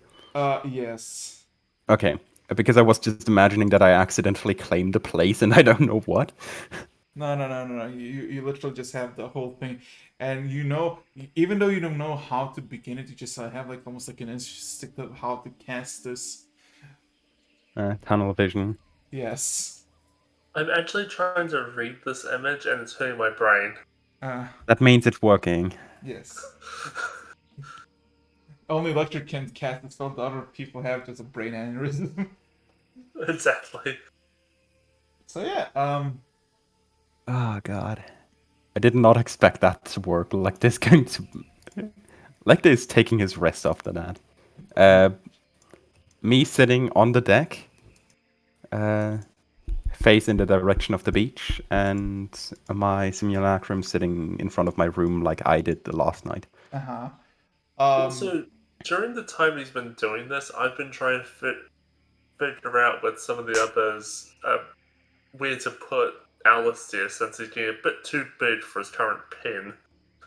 Yes. Okay, because I was just imagining that I accidentally claimed a place and I don't know what. No. You literally just have the whole thing, and even though you don't know how to begin it, you just have like almost like an instinct of how to cast this. Tunnel vision. Yes. I'm actually trying to read this image and it's hurting my brain. That means it's working. Yes. Only Lecter can cast the spell. The other people have just a brain aneurysm. Exactly. So yeah. Oh god. I did not expect that to work like this going to... Like this taking his rest after that. Me sitting on the deck, face in the direction of the beach, and my simulacrum sitting in front of my room like I did the last night. Also, during the time he's been doing this, I've been trying to figure out with some of the others where to put Alistair, since he's getting a bit too big for his current pin.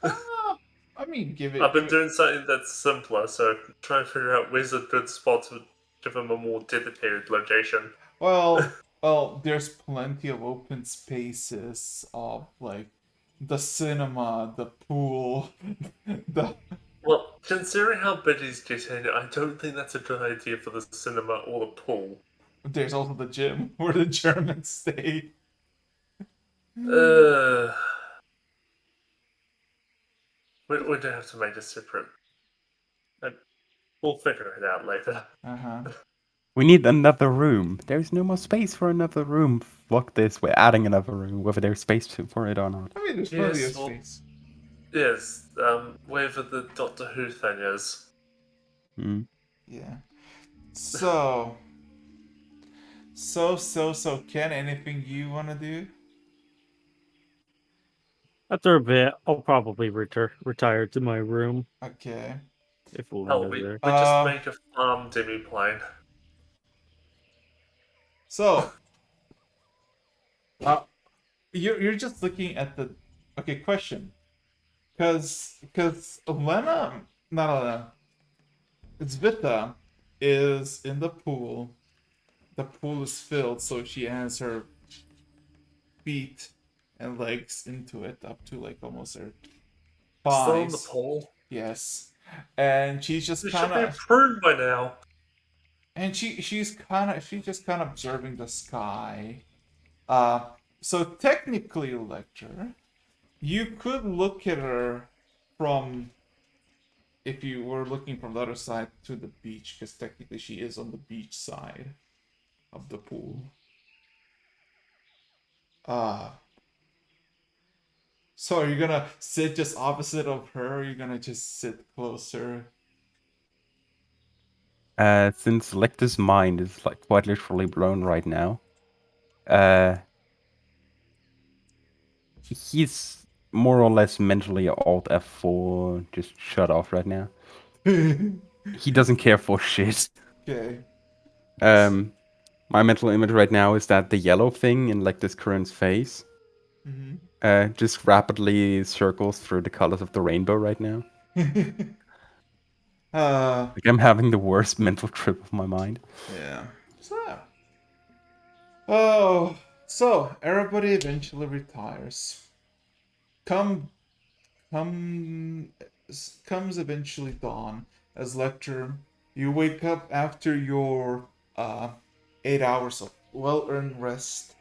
I mean, I've been doing something that's simpler, so trying to figure out where's a good spot to give him a more dedicated location. Well, there's plenty of open spaces of like the cinema, the pool, the. Well, considering how big he's getting, I don't think that's a good idea for the cinema or the pool. There's also the gym where the Germans stay. We do have to make a separate. We'll figure it out later. We need another room. There's no more space for another room. Fuck this, we're adding another room, whether there's space for it or not. I mean, there's plenty of space. Yes, wherever the Doctor Who thing is. Yeah. So, Ken, anything you want to do? After a bit, I'll probably retire to my room. Okay. If we'll Hell, go we there. just make a farm demi-plane. So, you're just looking at the. Okay, question. Because Lena, not Lena, it's Vita is in the pool. The pool is filled, so she has her feet and legs into it, up to like almost her Still in the thighs. pool. Yes, and she's just You kind should be of, pruned by now. and she's just kind of observing the sky. So technically, Lecter, you could look at her from if you were looking from the other side to the beach, because technically she is on the beach side of the pool. Uh so are you gonna sit just opposite of her, or are you gonna just sit closer? Since Lecter's mind is like quite literally blown right now, uh, he's more or less mentally alt F4, just shut off right now. He doesn't care for shit. Okay. My mental image right now is that the yellow thing in Lecter's current face just rapidly circles through the colors of the rainbow right now. uh Like I'm having the worst mental trip of my mind. yeah. So oh, so everybody eventually retires. Come come comes eventually dawn as Lecter. You wake up after your 8 hours of well-earned rest,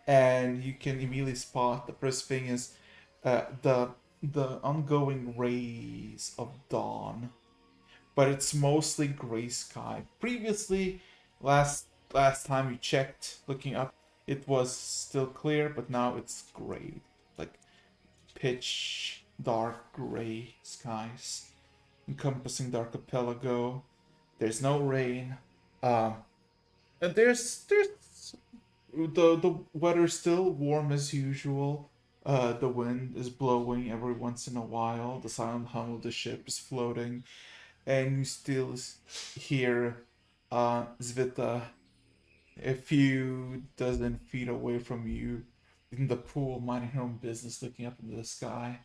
and you can immediately spot the first thing is the ongoing rays of dawn, but it's mostly gray sky. Previously, last time you checked, looking up, it was still clear, but now it's gray, like pitch dark gray skies encompassing the archipelago. There's no rain. And there's the weather's still warm as usual. The wind is blowing every once in a while. The silent hum of the ship is floating, and you still hear Zvita a few dozen feet away from you in the pool, minding her own business, looking up into the sky.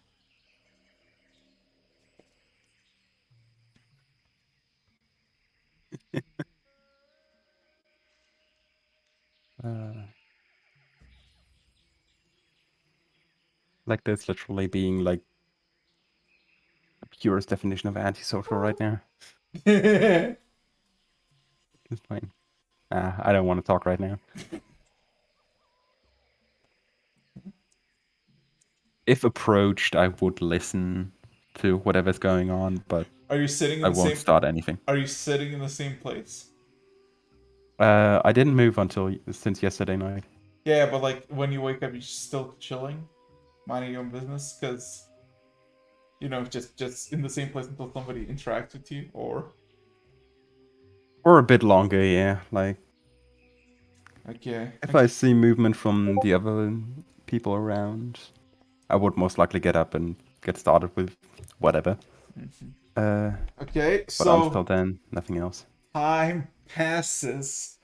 Like that's literally being like the purest definition of antisocial right now. It's fine. I don't want to talk right now. If approached, I would listen to whatever's going on, but Are you sitting in I the won't same? start anything. Are you sitting in the same place? I didn't move until since yesterday night. Yeah, but like when you wake up, you're still chilling, minding your own business, because just in the same place until somebody interacts with you, or Or a bit longer, yeah. Like okay, if I see movement from the other people around, I would most likely get up and get started with whatever. okay. But So until then, nothing else. time passes.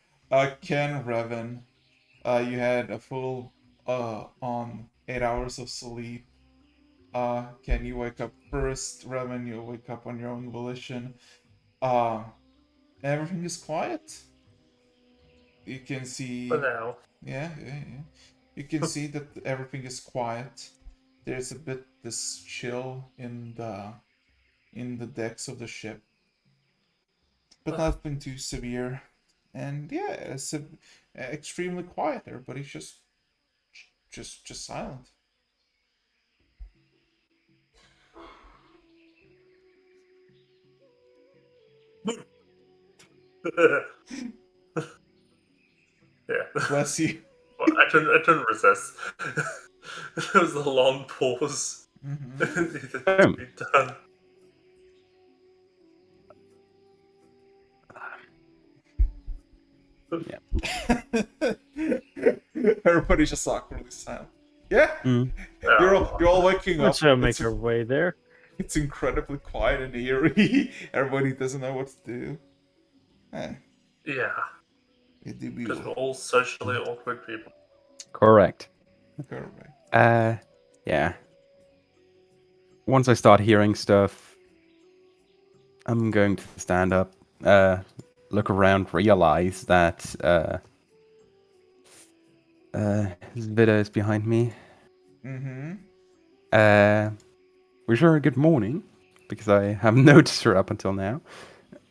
Ken Revan, you had a full on 8 hours of sleep. Ken, you wake up first. Revan, you wake up on your own volition. Uh, everything is quiet. You can For see, now. yeah. You can see that everything is quiet. There's a bit this chill in the decks of the ship, but nothing too severe. And yeah, it's extremely quiet. Everybody's just silent. Yeah. Bless you. Well, I couldn't resist. There was a long pause. Mhm. Needed to be done. Yeah. Everybody's just awkwardly silent. Yeah, Mm. you're all waking Let's up. make our way there. It's incredibly quiet and eerie. Everybody doesn't know what to do. Eh, Yeah. it do be Because we're all socially awkward people. Correct. correct. Yeah. once I start hearing stuff, I'm going to stand up, look around, realize that Zvida is behind me. Mm-hmm. Wish her a good morning, because I haven't noticed her up until now.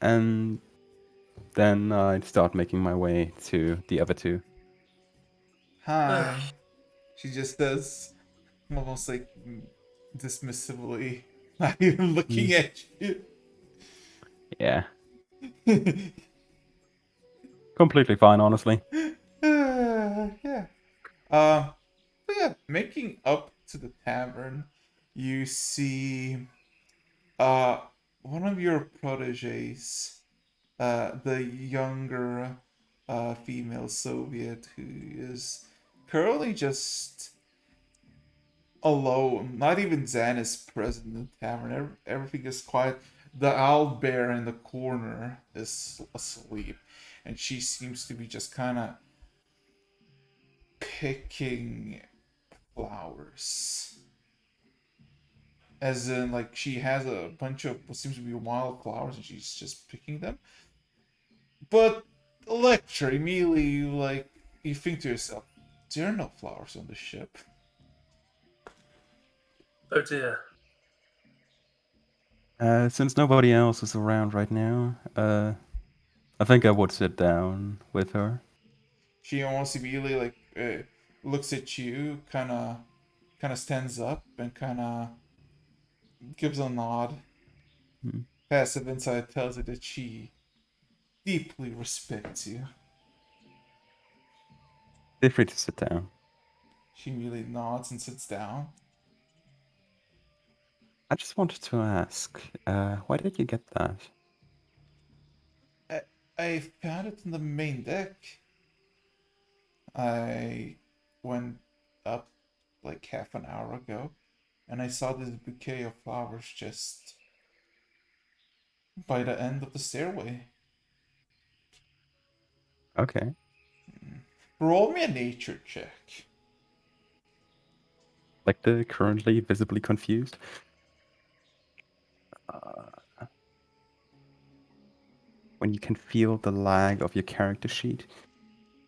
And then I'd start making my way to the other two. Hi. She just does almost like dismissively, not even looking at you. Yeah, completely fine, honestly. Yeah. But yeah, making up to the tavern, you see uh one of your proteges, the younger female Soviet who is currently just alone. Not even Zan is present in the tavern. Everything is quiet. The owl bear in the corner is asleep, and she seems to be just kind of picking flowers. As in, like, she has a bunch of what seems to be wild flowers, and she's just picking them. But Electra, immediately, you think to yourself, there are no flowers on the ship. Oh dear. Since nobody else is around right now, I think I would sit down with her. She almost immediately looks at you, kind of stands up and kind of gives a nod. Hmm. Passive insight tells her that she deeply respects you. Feel free to sit down. She immediately nods and sits down. I just wanted to ask, why did you get that? I, I found it in the main deck. I went up like half an hour ago, and I saw this bouquet of flowers just by the end of the stairway. Okay. Roll me a nature check. Like the currently visibly confused. When you can feel the lag of your character sheet.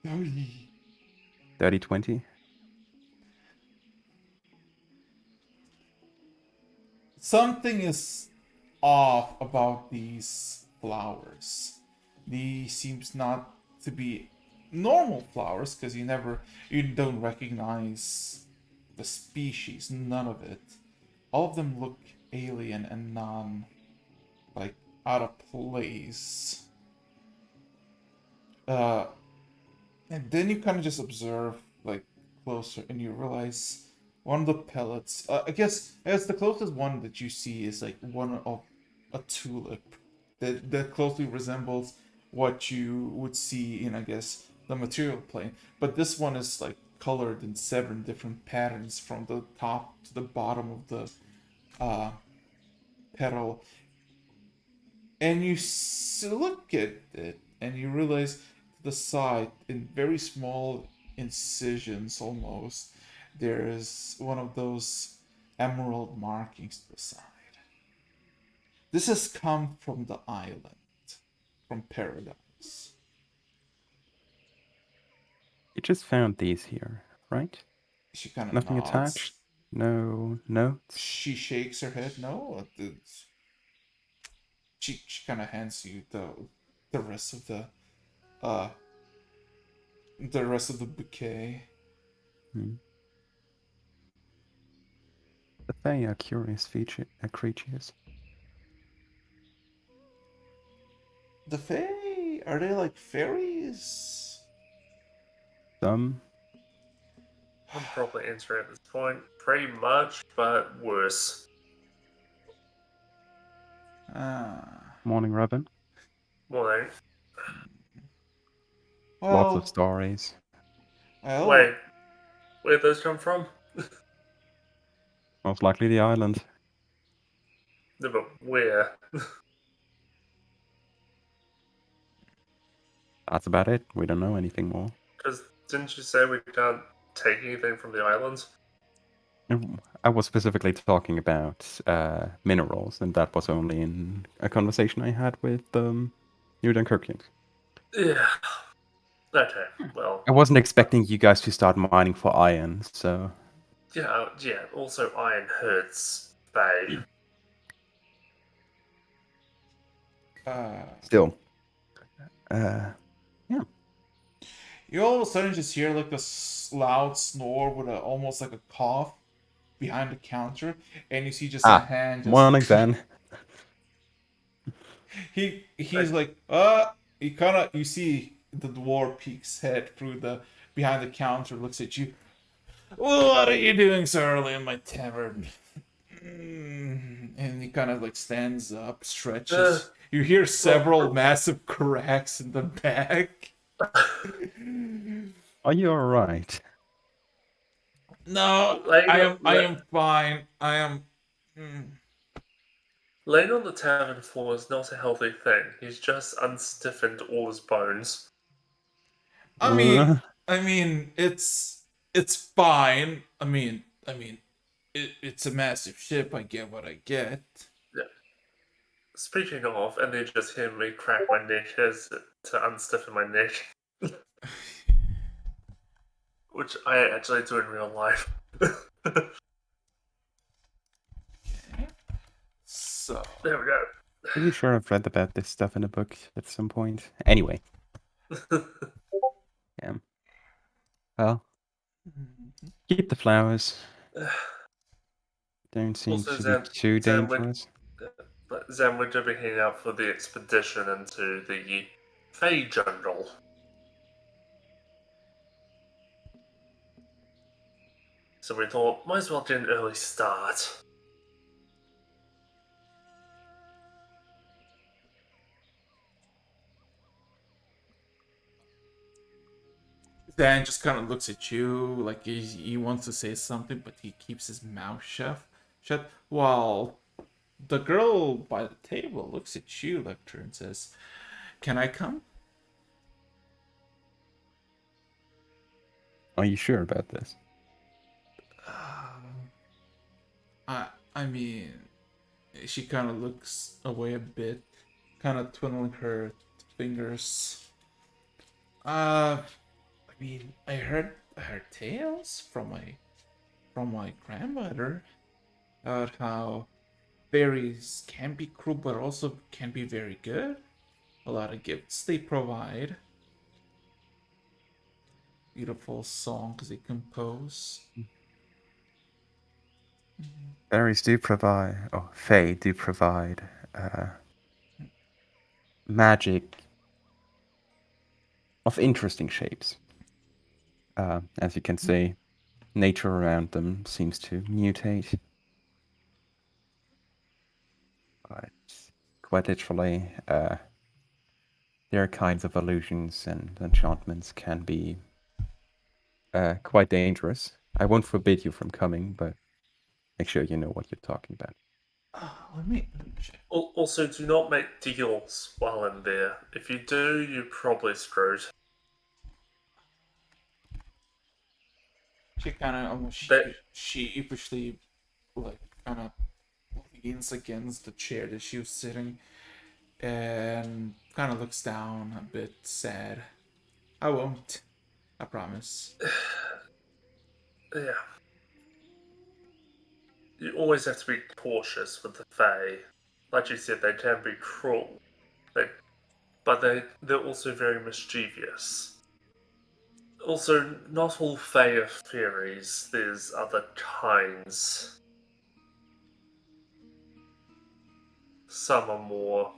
30-20. Something is off about these flowers. These seems not to be normal flowers because you don't recognize the species, none of it. All of them look alien and non like out of place. Uh, and then you kind of just observe like closer, and you realize one of the pellets. I guess the closest one that you see is like one of a tulip that closely resembles what you would see in, I guess, the material plane. But this one is like colored in 7 different patterns from the top to the bottom of the uh, petal, and you look at it and you realize to the side, in very small incisions almost, there's one of those emerald markings to the side. This has come from the island, from paradise. You just found these here, right? She kind of Nothing nods. attached? No notes? She shakes her head. No, she kind of hands you the rest of uh the rest of the bouquet. Hmm. The Fae are curious creatures. The Fae, are they like fairies? Some, I'm probably answering at this point. Pretty much, but worse. Ah. morning Robin. More Lots of Well, stories. well, Wait, where'd those come from? Most likely the island. No, but where? That's about it. We don't know anything more. Because didn't you say we can't take anything from the islands? I was specifically talking about minerals, and that was only in a conversation I had with New Dunkirkians. Yeah. Okay. Well. I wasn't expecting you guys to start mining for iron, so Yeah. Yeah. Also, iron hurts. Bay. Uh, still, yeah. you all of a sudden just hear like a loud snore with almost like a cough behind the counter, and you see just a hand just Morning, Dan. he's like he kind of, you see the dwarf peeks head through the behind the counter, looks at you. What are you doing so early in my tavern? And he kind of like stands up, stretches. You hear several massive cracks in the back. Are you alright? No, I am fine. I am. Laying on the tavern floor is not a healthy thing. He's just unstiffened all his bones. I mean, it's fine. It's a massive ship. I get what I get. Yeah. Speaking of, and they just hear me crack my neck as to unstiffen my neck. Which I actually do in real life. So There we go. Pretty sure I've read about this stuff in a book at some point. Anyway. Yeah. Well, keep the flowers. Don't seem Also, to be too dangerous. Zan, we're heading out for the expedition into the Fey jungle. So we thought, might as well get an early start. Dan just kind of looks at you like he wants to say something, but he keeps his mouth shut. While the girl by the table looks at you, Lecter, and says, "Can I come?" Are you sure about this? I mean, she kind of looks away a bit, kind of twiddling her fingers. I heard tales from my grandmother about how fairies can be cruel, but also can be very good. A lot of gifts they provide. Beautiful songs they compose. Fairies do provide, or Fae do provide, magic of interesting shapes. As you can see, nature around them seems to mutate. But quite literally, their kinds of illusions and enchantments can be quite dangerous. I won't forbid you from coming, but make sure you know what you're talking about. Let me check. Also, do not make deals while in there. If you do, you're probably screwed. She kind of almost But sheepishly, like, kind of leans against the chair that she was sitting, and kind of looks down a bit sad. I won't. I promise. yeah, you always have to be cautious with the Fae. Like you said, they can be cruel, but they're also very mischievous. Also, not all Fae are fairies. There's other kinds. Some are more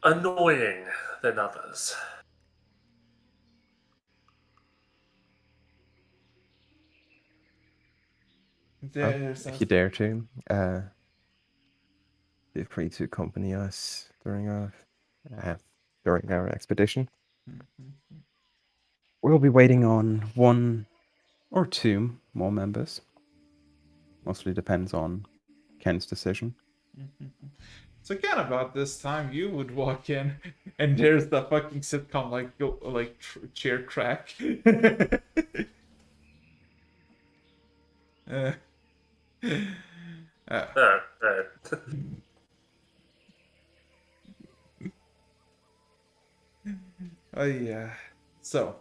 annoying than others. Well, There's if a you dare to, feel free to accompany us uh, during our expedition. We'll be waiting on one or two more members. Mostly depends on Ken's decision. So again, about this time, you would walk in, and there's the fucking sitcom chair crack. Uh, No, no. oh yeah. So,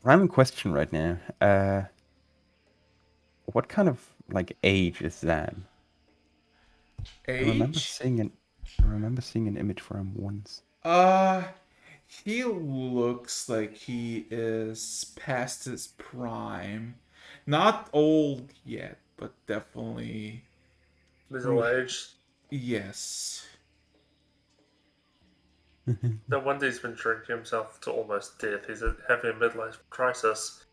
Random question right now. What kind of like age is that? I remember age? seeing an I remember seeing an image for him once. Uh, he looks like he is past his prime. Not old yet, but definitely. Middle age. Yes. No wonder he's been drinking himself to almost death. He's having a midlife crisis.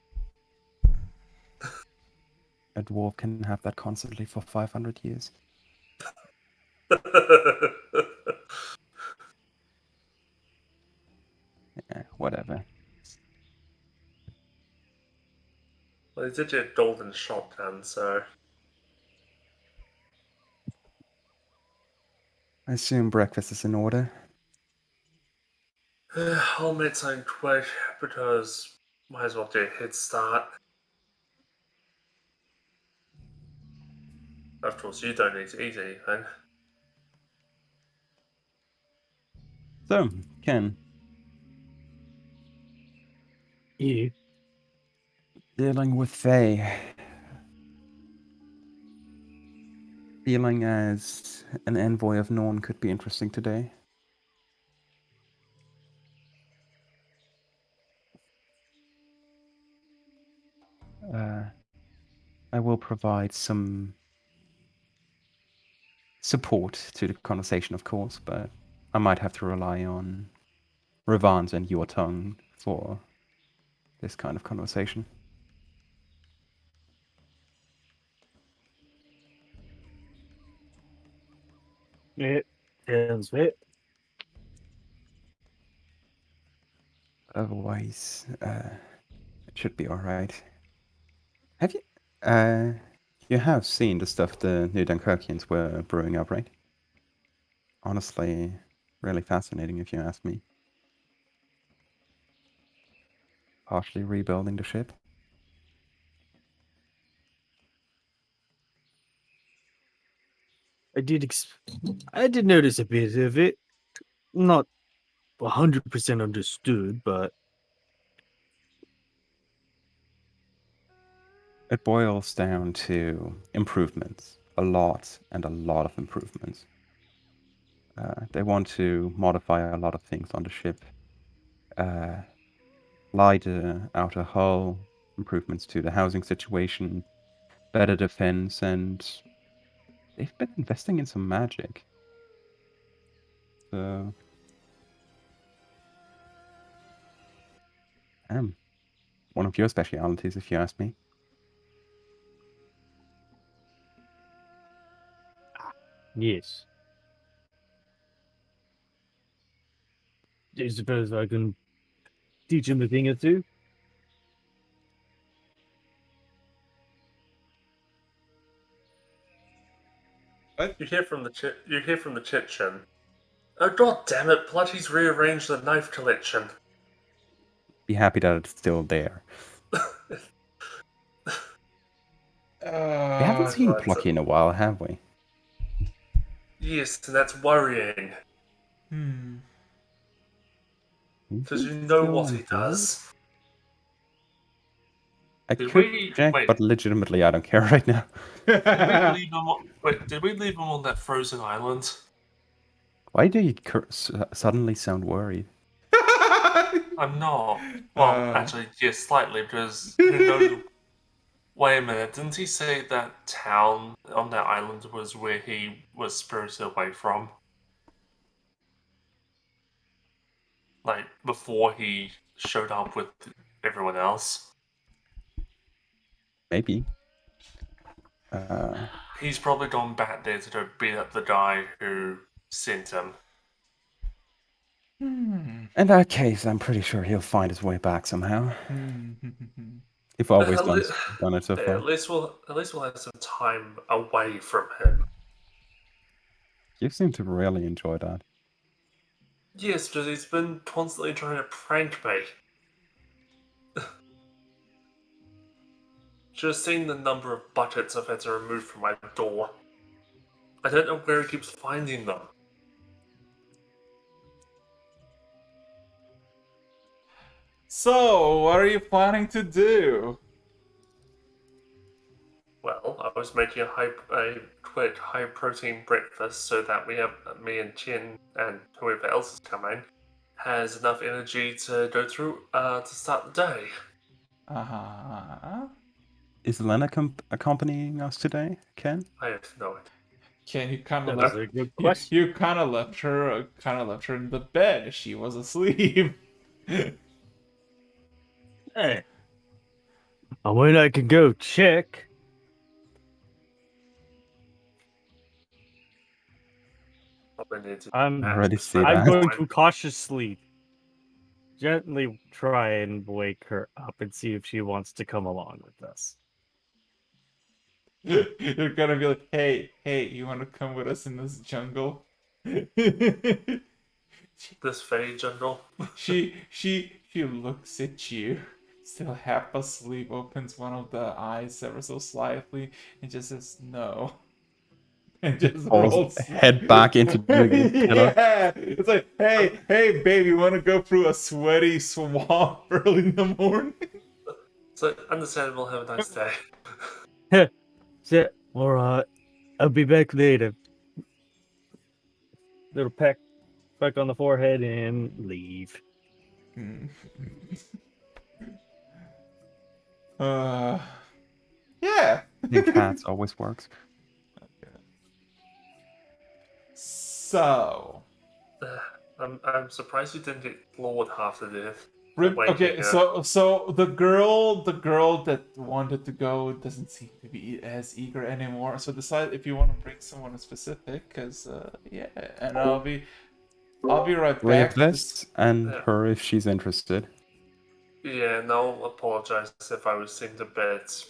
A dwarf can have that constantly for 500 years. Yeah, whatever. Well, he did get a golden shotgun, so I assume breakfast is in order. I'll make something quick because might as well get a head start. Of course, you don't need to eat anything. So, Ken, You. dealing with Faye. Feeling as an envoy of Norn could be interesting today. I will provide some support to the conversation, of course, but I might have to rely on Ravans and your tongue for this kind of conversation. Yeah. Sounds fit. Otherwise, it should be all right. Have you? Uh, you have seen the stuff the New Dunkirkians were brewing up, right? Honestly, really fascinating, if you ask me. Partially rebuilding the ship. I did notice a bit of it. Not 100% understood, but It boils down to improvements. A lot and a lot of improvements. They want to modify a lot of things on the ship. Lighter outer hull, improvements to the housing situation, better defense, and they've been investing in some magic. So, one of your specialities, if you ask me. yes. Do you suppose I can teach him a thing or two? What? You hear from the kitchen. Oh god damn it! Bloody's rearranged the knife collection. Be happy that it's still there. We haven't seen Right. Plucky in a while, have we? Yes, and that's worrying Hmm. Is because he you know still what on he board? does. I Did could we check, wait? but legitimately, I don't care right now. Did we leave him? Wait, did we leave him on that frozen island? Why do you suddenly sound worried? I'm not. Well, uh, actually, yes, slightly because who knows? Wait a minute, didn't he say that town on that island was where he was spirited away from? Like, before he showed up with everyone else? Maybe. Uh, He's probably gone back there to go beat up the guy who sent him. hmm. in that case, I'm pretty sure he'll find his way back somehow. Hmm. You've always At, le- done it so far. at least we'll have some time away from him. You seem to really enjoy that. Yes, because he's been constantly trying to prank me. Just seeing the number of buckets I've had to remove from my door. I don't know where he keeps finding them. So, what are you planning to do? Well, I was making a quick high protein breakfast so that we have me and Chin and whoever else is coming has enough energy to go through to start the day. Uh-huh. Is Lena accompanying us today, Ken? I have no idea. Ken, you kind of That is left. a good You, question. you kind of left her in the bed. She was asleep. Hey. I mean, I can go check. Probably need to. I'm Already see I'm that. going to cautiously, gently try and wake her up and see if she wants to come along with us. You're gonna be like, hey, you want to come with us in this jungle? This Fey jungle. She looks at you, still half asleep, opens one of the eyes ever so slightly, and just says no. And just Falls rolls head back into the pillow. Yeah, it's like, hey, baby, want to go through a sweaty swamp early in the morning? So understandable. Have a nice day. Yeah, all right. I'll be back later. Little peck on the forehead and leave. uh, yeah. In cats always works. So, I'm surprised you didn't get floored half to death. Waking okay, her. so the girl that wanted to go doesn't seem to be as eager anymore. So decide if you want to bring someone specific, because yeah, and I'll be right We have back. this and Yeah. her if she's interested. Yeah, and I'll apologize if I was seen a bit.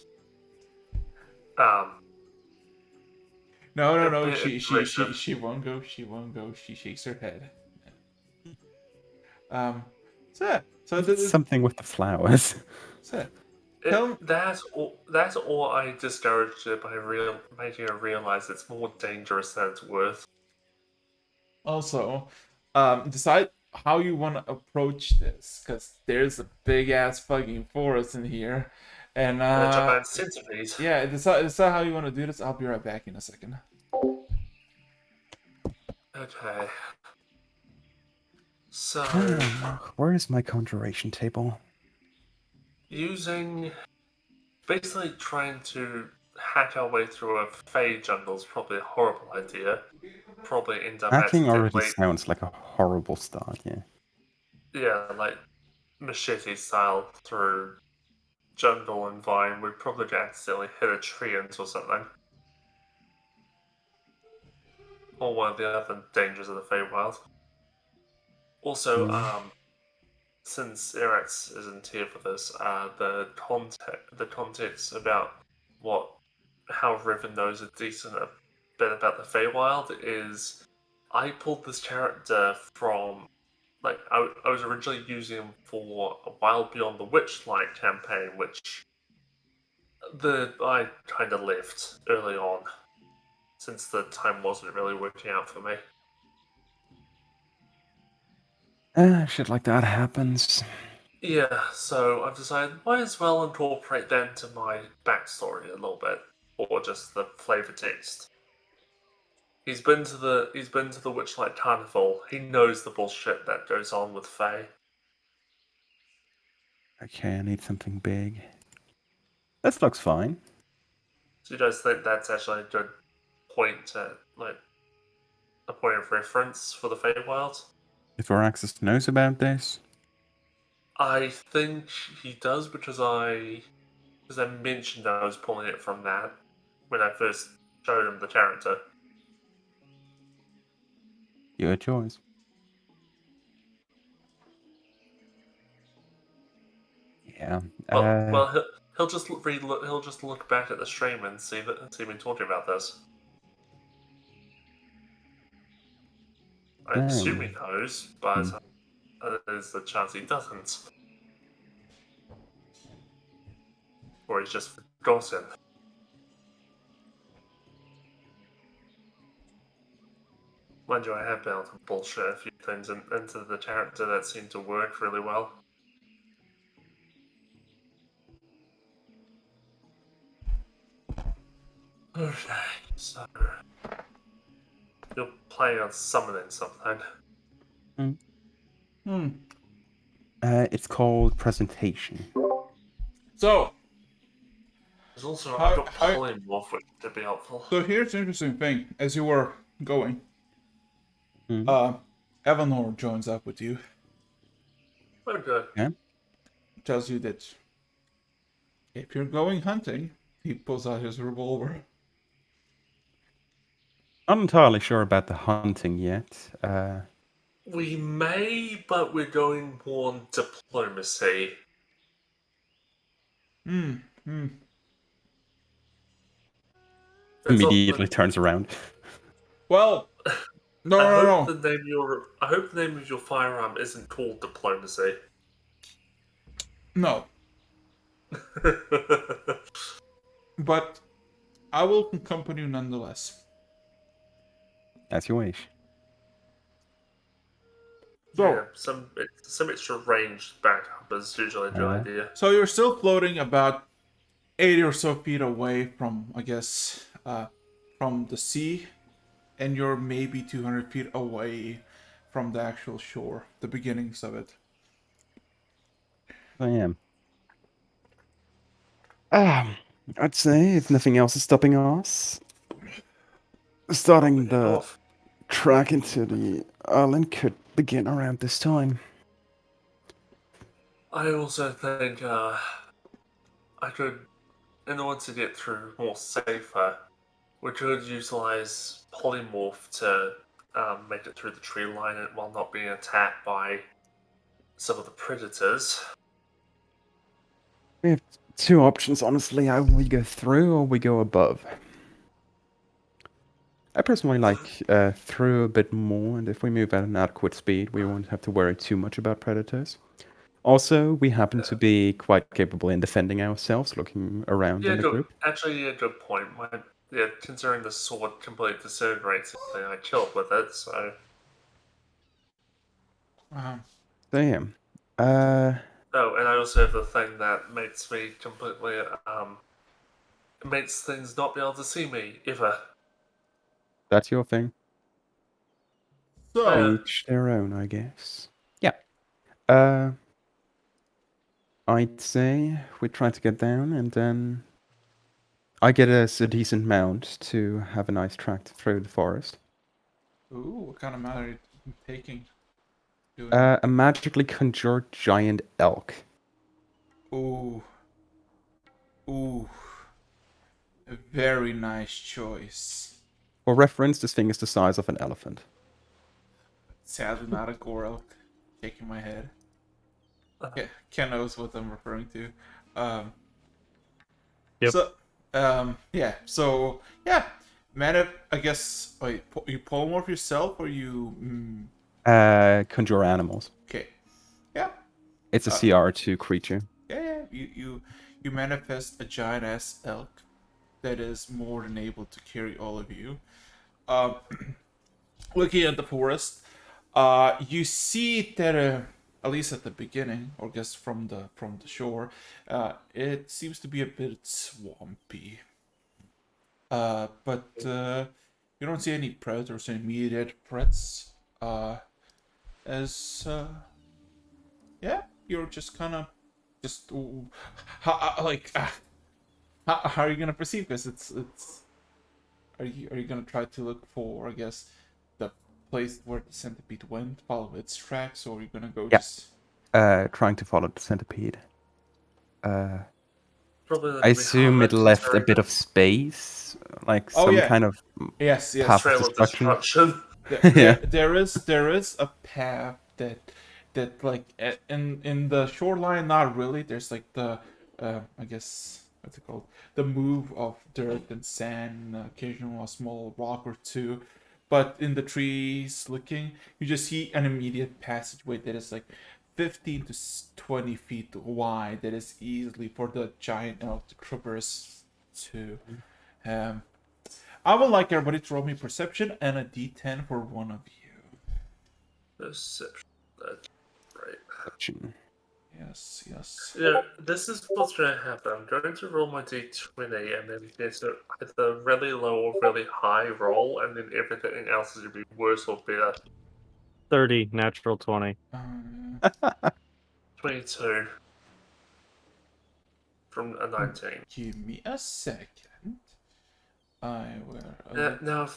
No, a bit aggressive. she won't go. She won't go. She shakes her head. Um, so yeah, so Something with the flowers. so tell That's all I discouraged it by making her realize it's more dangerous than it's worth. also, decide how you want to approach this, because there's a big ass fucking forest in here, and And a giant centipede. yeah, decide how you want to do this. I'll be right back in a second. Okay. So, Where is my conjuration table? basically trying to hack our way through a Fey jungle is probably a horrible idea. Probably end up Hacking already accidentally, sounds like a horrible start, yeah. yeah, like machete style through jungle and vine. We'd probably accidentally hit a tree into or something. Or one of the other dangers of the Feywild. Also, since Erax isn't here for this, the context about how Riven knows a bit about the Feywild is I pulled this character from I was originally using him for a Wild Beyond the Witchlight campaign, which I kind of left early on since the time wasn't really working out for me. Shit like that happens. Yeah, so I've decided might as well incorporate that into my backstory a little bit, or just the flavor text. He's been to the Witchlight Carnival. He knows the bullshit that goes on with Fae. Okay, I need something big. This looks fine. So you guys think that's actually a good point a point of reference for the Feywild? If Araxis knows about this, I think he does because I mentioned I was pulling it from that when I first showed him the character. your choice. Yeah. Well, he'll just he'll just look back at the stream and see me talking about this. I assume he knows, but there's the chance he doesn't. or he's just forgotten. Mind you, I have been able to bullshit a few things into the character that seem to work really well. Okay, so you'll play on summoning something. Hmm. It's called presentation. So, There's also How- I've got how- polymorph, which could be helpful. so here's the interesting thing. As you were going, Mhm. Evanor joins up with you. Okay. Yeah. Tells you that if you're going hunting, he pulls out his revolver. Not entirely sure about the hunting yet. We may, but we're going more on diplomacy. Hmm. It's not Immediately turns around. Well, no, I no, hope no. I hope the name of your firearm isn't called diplomacy. No. But I will accompany you nonetheless. As you wish. So, Yeah, some extra range backup is usually the idea. so you're still floating about 80 or so feet away from, I guess, from the sea, and you're maybe 200 feet away from the actual shore, the beginnings of it. I am. I'd say if nothing else is stopping us, starting the Off. track into the island could begin around this time. I also think I could, in order to get through more safer, we could utilize polymorph to make it through the tree line while not being attacked by some of the predators. We have two options, honestly. Either we go through or we go above. I personally like through a bit more, and if we move at an adequate speed, we won't have to worry too much about predators. Also, we happen to be quite capable in defending ourselves, looking around Yeah, in the group. good point. Considering the sword completely disintegrates anything I killed with it, so So yeah. Uh, oh, and I also have the thing that makes me completely makes things not be able to see me ever. that's your thing. So, Each their own, I guess. Yeah. Uh, I'd say we try to get down, and then I get us a decent mount to have a nice track through the forest. ooh, what kind of matter are you taking? Doing? A magically conjured giant elk. Ooh, ooh, a very nice choice. For reference, this thing is the size of an elephant. Sadly, not a Gorok. Shaking my head. Ken knows what I'm referring to. Yep. So, yeah. So, yeah. Man, I guess. Wait, you polymorph yourself or you? Conjure animals. Okay. Yeah. It's a CR2 creature. Yeah. You manifest a giant ass elk that is more than able to carry all of you. Looking at the forest, you see that at least at the beginning, or I guess from the shore, it seems to be a bit swampy. But you don't see any predators, any immediate threats. As yeah, you're just kind of just how are you gonna proceed? Because it's are you gonna try to look for, I guess, the place where the centipede went, follow its tracks, or are you gonna go Yeah. just? Trying to follow the centipede. Probably not I gonna be assume hard, it left a considering bit of space, like Oh, some yeah. kind of Yes, path trail of of destruction. destruction. Yeah. There is a path that like in the shoreline, not really. There's like the I guess what's it called, the move of dirt and sand, and occasional a small rock or two. But in the trees looking, you just see an immediate passageway that is like 15 to 20 feet wide that is easily for the giant elk to traverse to. I would like everybody to roll me perception and a d10 for one of you. Perception. That's right. Perception. Yes. Yeah, this is what's going to happen. I'm going to roll my d20 and then there's either really low or really high roll, and then everything else is going to be worse or better. 30, natural 20. 22 from a 19. Give me a second. I will. Now,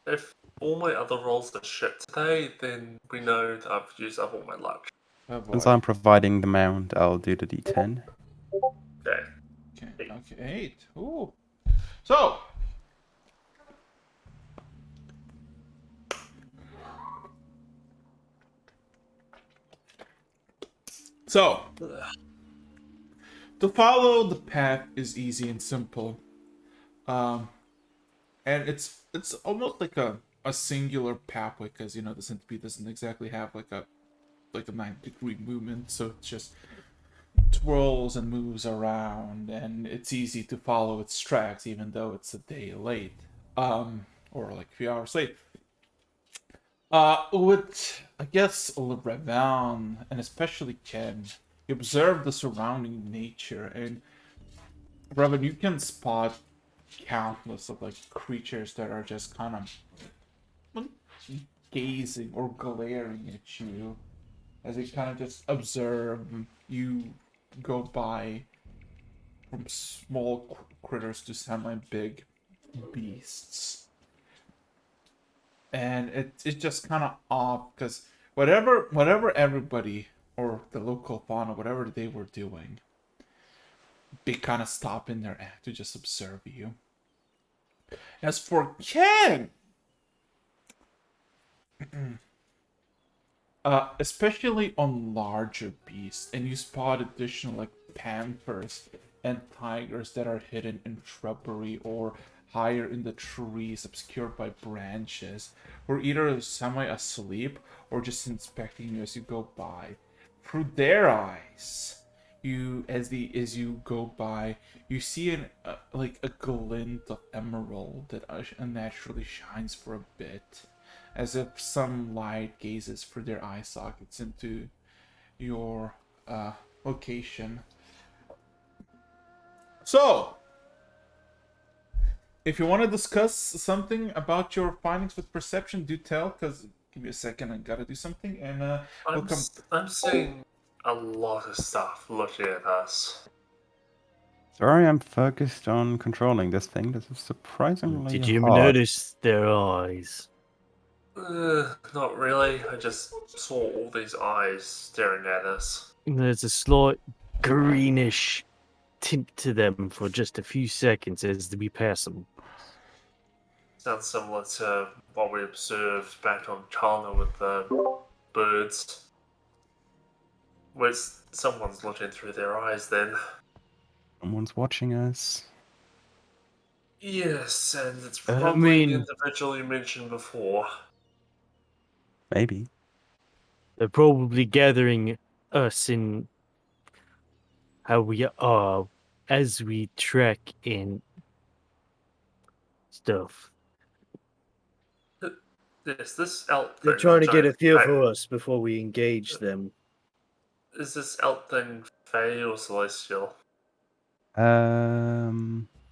if all my other rolls are shit today, then we know that I've used up all my luck. Oh boy. Since I'm providing the mount, I'll do the d10. Okay. Okay, 8. Ooh. So. To follow the path is easy and simple. And it's almost like a singular pathway, because the centipede doesn't exactly have like a 90-degree movement, so it just twirls and moves around, and it's easy to follow its tracks even though it's a day late, or like a few hours late. With, I guess, Ravan and especially Ken, you observe the surrounding nature, and Ravan, you can spot countless of like creatures that are just kind of gazing or glaring at you as you kind of just observe you go by, from small critters to semi-big beasts. And it's just kind of off, because whatever everybody or the local fauna, whatever they were doing, they kind of stop in their act to just observe you. As for Ken, especially on larger beasts, and you spot additional like panthers and tigers that are hidden in shrubbery or higher in the trees, obscured by branches, or either semi-asleep or just inspecting you as you go by. Through their eyes, as you go by, you see like a glint of emerald that unnaturally shines for a bit, as if some light gazes through their eye sockets into your location. So, if you want to discuss something about your findings with perception, do tell, because give me a second, I gotta do something, and we'll come. I'm seeing a lot of stuff looking at us. Sorry, I'm focused on controlling this thing. This is surprisingly Did you hard. notice their eyes? Not really. I just saw all these eyes staring at us. There's a slight greenish tint to them for just a few seconds as we pass them. Sounds similar to what we observed back on China with the birds. Where someone's looking through their eyes then. Someone's watching us. Yes, and it's I probably the mean- individual you mentioned before. Maybe. They're probably gathering us in how we are as we trek in stuff. Yes, this elk They're thing, trying to get a giant feel fey- for us before we engage them. Is this elk thing Fey or Celestial?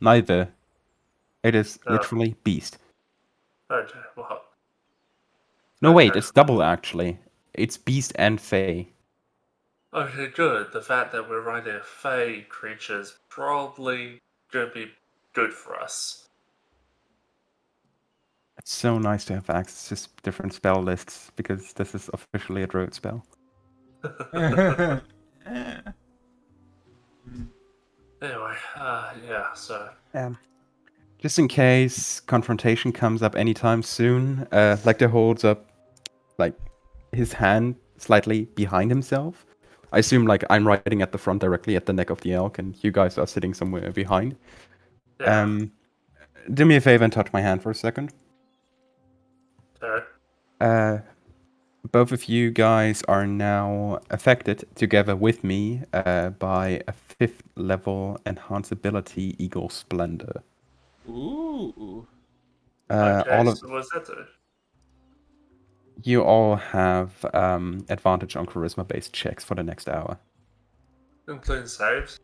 Neither. It is Oh. literally beast. Okay, well, No, wait, Okay. it's double actually. It's beast and fey. okay, good. The fact that we're riding a Fey creature is probably going to be good for us. It's so nice to have access to different spell lists, because this is officially a druid spell. Anyway, yeah, so... Just in case confrontation comes up anytime soon, Lecter holds up like his hand slightly behind himself. I assume like I'm riding at the front directly at the neck of the elk, and you guys are sitting somewhere behind. Yeah, Do me a favor and touch my hand for a second. okay. both of you guys are now affected together with me by a 5th level enhanced ability, Eagle Splendor. Ooh. Okay, All of so what does that do? you all have advantage on charisma-based checks for the next hour. Including saves?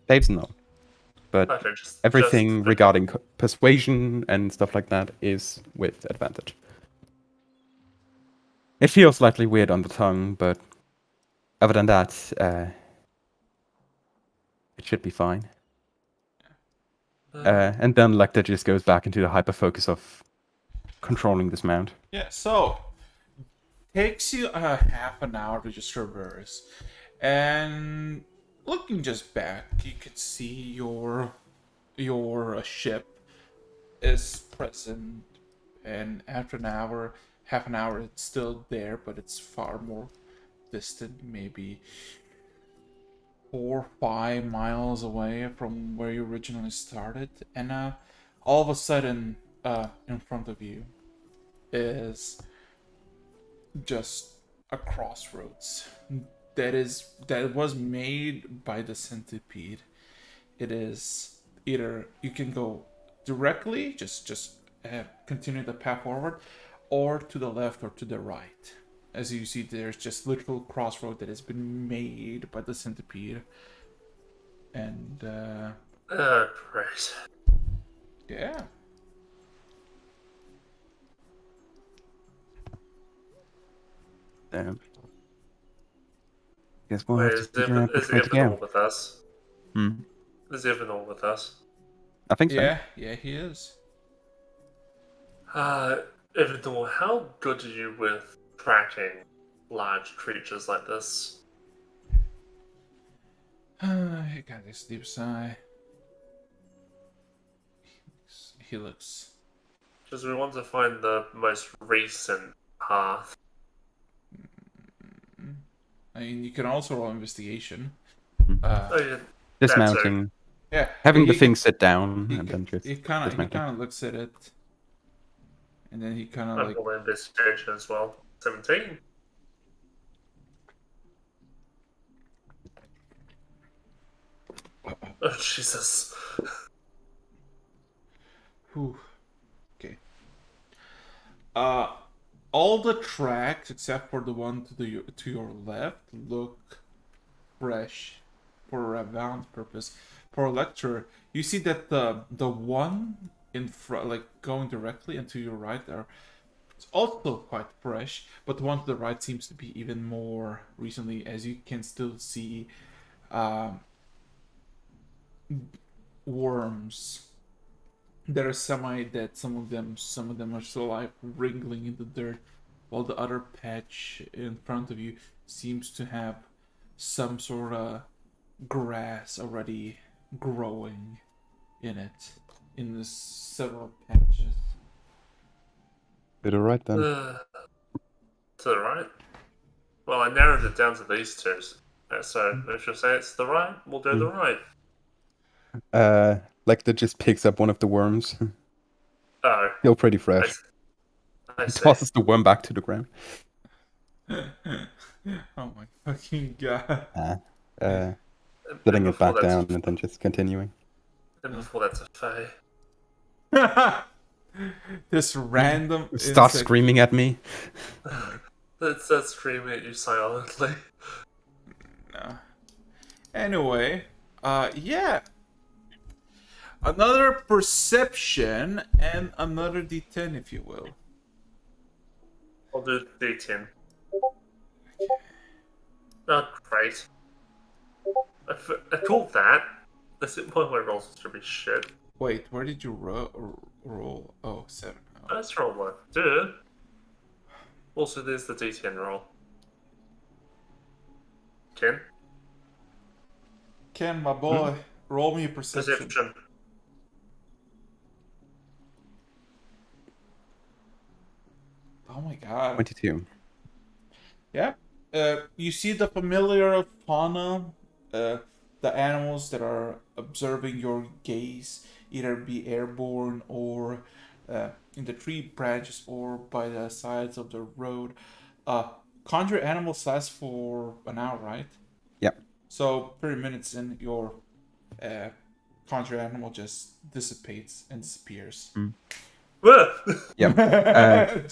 Saves no, but Okay, just everything regarding persuasion and stuff like that is with advantage. It feels slightly weird on the tongue, but other than that, it should be fine. And then Lecter just goes back into the hyper focus of controlling this mount. Yeah, so takes you a half an hour to just traverse, and looking just back, you could see your ship is present, and after an hour, half an hour, it's still there, but it's far more distant, maybe 4 or 5 miles away from where you originally started, and all of a sudden, in front of you is just a crossroads that was made by the centipede. It is either you can go directly, just continue the path forward, or to the left or to the right. As you see, there's just literal crossroad that has been made by the centipede, and great. yeah. Guess we'll Wait, have to figure out which way to Evan all go. with us? Hmm. Is Evan all with us? I think so. Yeah, he is. Evan, how good are you with tracking large creatures like this? He got this deep sigh. He looks. Because we want to find the most recent path. I mean, you can also roll investigation. Oh yeah, Dismounting, Yeah, having the he thing sit down, He, and then just he kind dismounting. of looks at it, and then he kind of I've like. got investigation as well. 17. Oh Jesus. Whew. Okay. All the tracks except for the one to your left look fresh for a round purpose. For a lecture, you see that the one in front, like going directly and to your right, are it's also quite fresh, but the one to the right seems to be even more recently, as you can still see worms that are semi-dead. Some of them are still alive, wriggling in the dirt, while the other patch in front of you seems to have some sort of grass already growing in it, in the several patches. Bit alright then. To the right? Well, I narrowed it down to these two. So if you say it's the right, we'll go the right. Lecter just picks up one of the worms. Oh, Still pretty I, fresh. I He see. tosses the worm back to the ground. Oh my fucking god. And Setting it before back that's down and then just continuing. and before that's a fae. This random Start insect. screaming at me. That's screaming at you silently. No. Anyway, yeah. Another perception and another D10, if you will. I'll do D10. Oh, great. I called that. That's it. Point my rolls should be shit. Wait, where did you roll? Oh, 7. Oh. Let's roll one. Dude. Also, there's the D10 roll. 10. Ken, my boy, roll me a perception. Perception. Oh my god. 22. Yeah. You see the familiar fauna, the animals that are observing your gaze, either be airborne or in the tree branches or by the sides of the road. Conjure animals last for an hour, right? Yep. So 30 minutes in, your conjure animal just dissipates and disappears. Yep.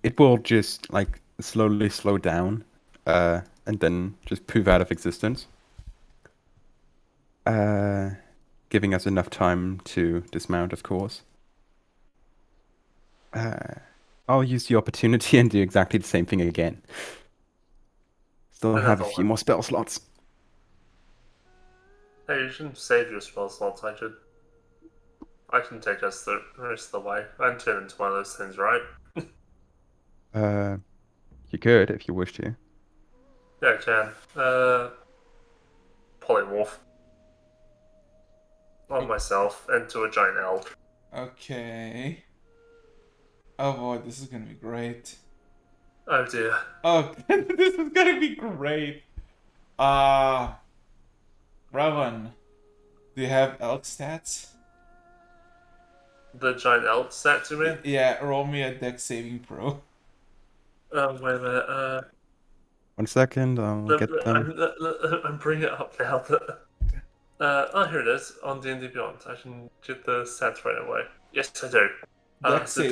It will just like slowly slow down, and then just poof out of existence. Giving us enough time to dismount, of course. I'll use the opportunity and do exactly the same thing again. Still have a Another few one. more spell slots. Hey, you shouldn't save your spell slots. I can take us the rest of the way. I can turn into one of those things, right? You could if you wish to. Yeah, I can. Polymorph on myself into a giant elk. Okay. Oh boy, this is gonna be great. Oh dear. Oh, this is gonna be great. Rowan, do you have elk stats? The giant elk stat to me? Yeah, roll me a dex saving pro. Wait a minute. 1 second, I'll get them. I'm bringing it up now. Here it is on D&D Beyond. I can get the stats right away. Yes, I do. Dex So save.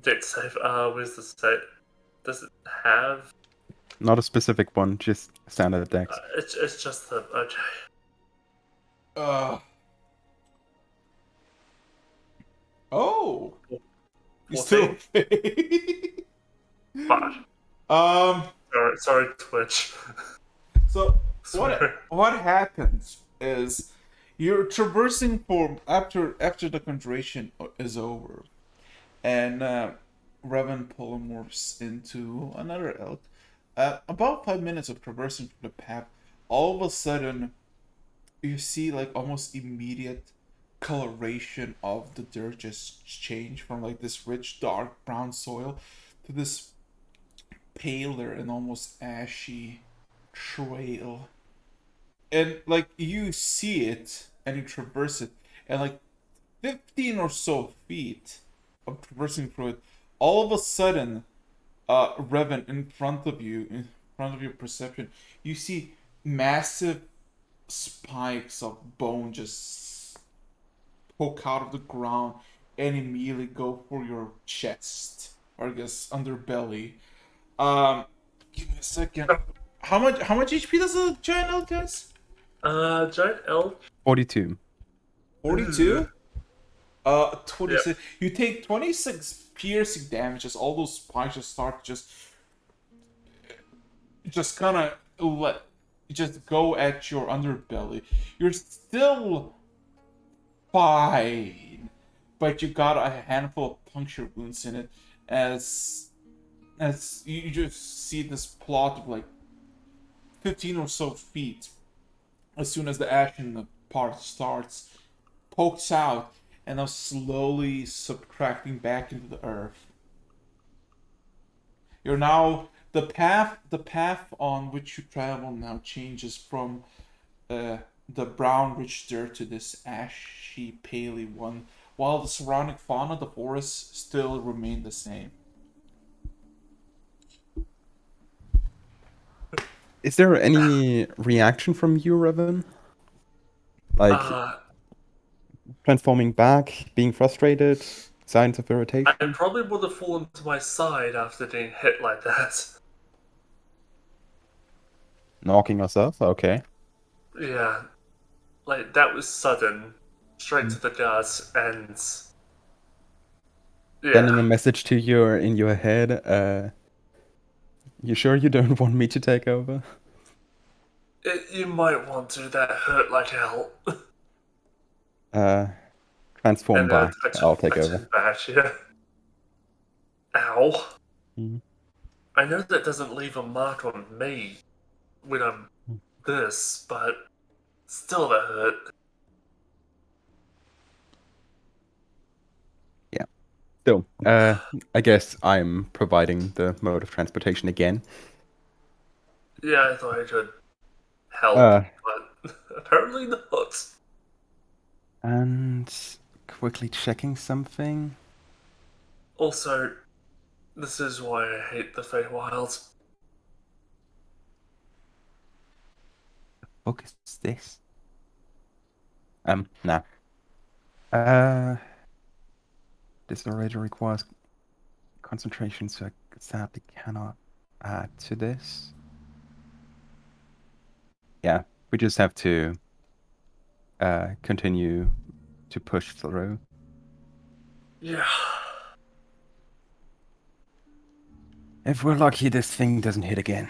dex save. Where's the state? Does it have? Not a specific one, just standard dex. It's just the okay. Oh, you 14? still But sorry, Twitch. So Sorry. what happens is you're traversing for after the conjuration is over, and Revan polymorphs into another elk. About 5 minutes of traversing the path, all of a sudden you see like almost immediate coloration of the dirt just change from like this rich dark brown soil to this paler and almost ashy trail. And like you see it and you traverse it, and like 15 or so feet of traversing through it, all of a sudden, Revan, in front of your perception, you see massive spikes of bone just poke out of the ground and immediately go for your chest, or I guess underbelly. Give me a second. How much HP does a giant elk has? Giant elk. 42. 42? 26. Yep. You take 26 piercing damage as all those spikes just start just kind of let just go at your underbelly. You're still fine, but you got a handful of puncture wounds in it as you just see this plot of like 15 or so feet. As soon as the action part starts, pokes out and now slowly subtracting back into the earth. You're now the path on which you travel now changes from the brown rich dirt to this ashy paly one, while the surrounding fauna of the forest still remain the same. Is there any reaction from you, Revan? Like transforming back, being frustrated, signs of I irritation? probably would have fallen to my side after being hit like that. Knocking us off? Okay. Yeah, like that was sudden, straight to the gut, and Sending a yeah, message to you in your head. You sure you don't want me to take over? you might want to. That hurt like hell. Transform And back. I'll take I over. turned back, yeah. Ow. Mhm. I know that doesn't leave a mark on me when I'm this, but still that hurt. Yeah. Still, I guess I'm providing the mode of transportation again. Yeah, I thought I could help, Uh, but apparently not. and quickly checking something. Also, This is why I hate the Feywild. What is this? Nah. This already requires concentration, so I sadly cannot add to this. Yeah, we just have to continue to push through. Yeah. If we're lucky, this thing doesn't hit again.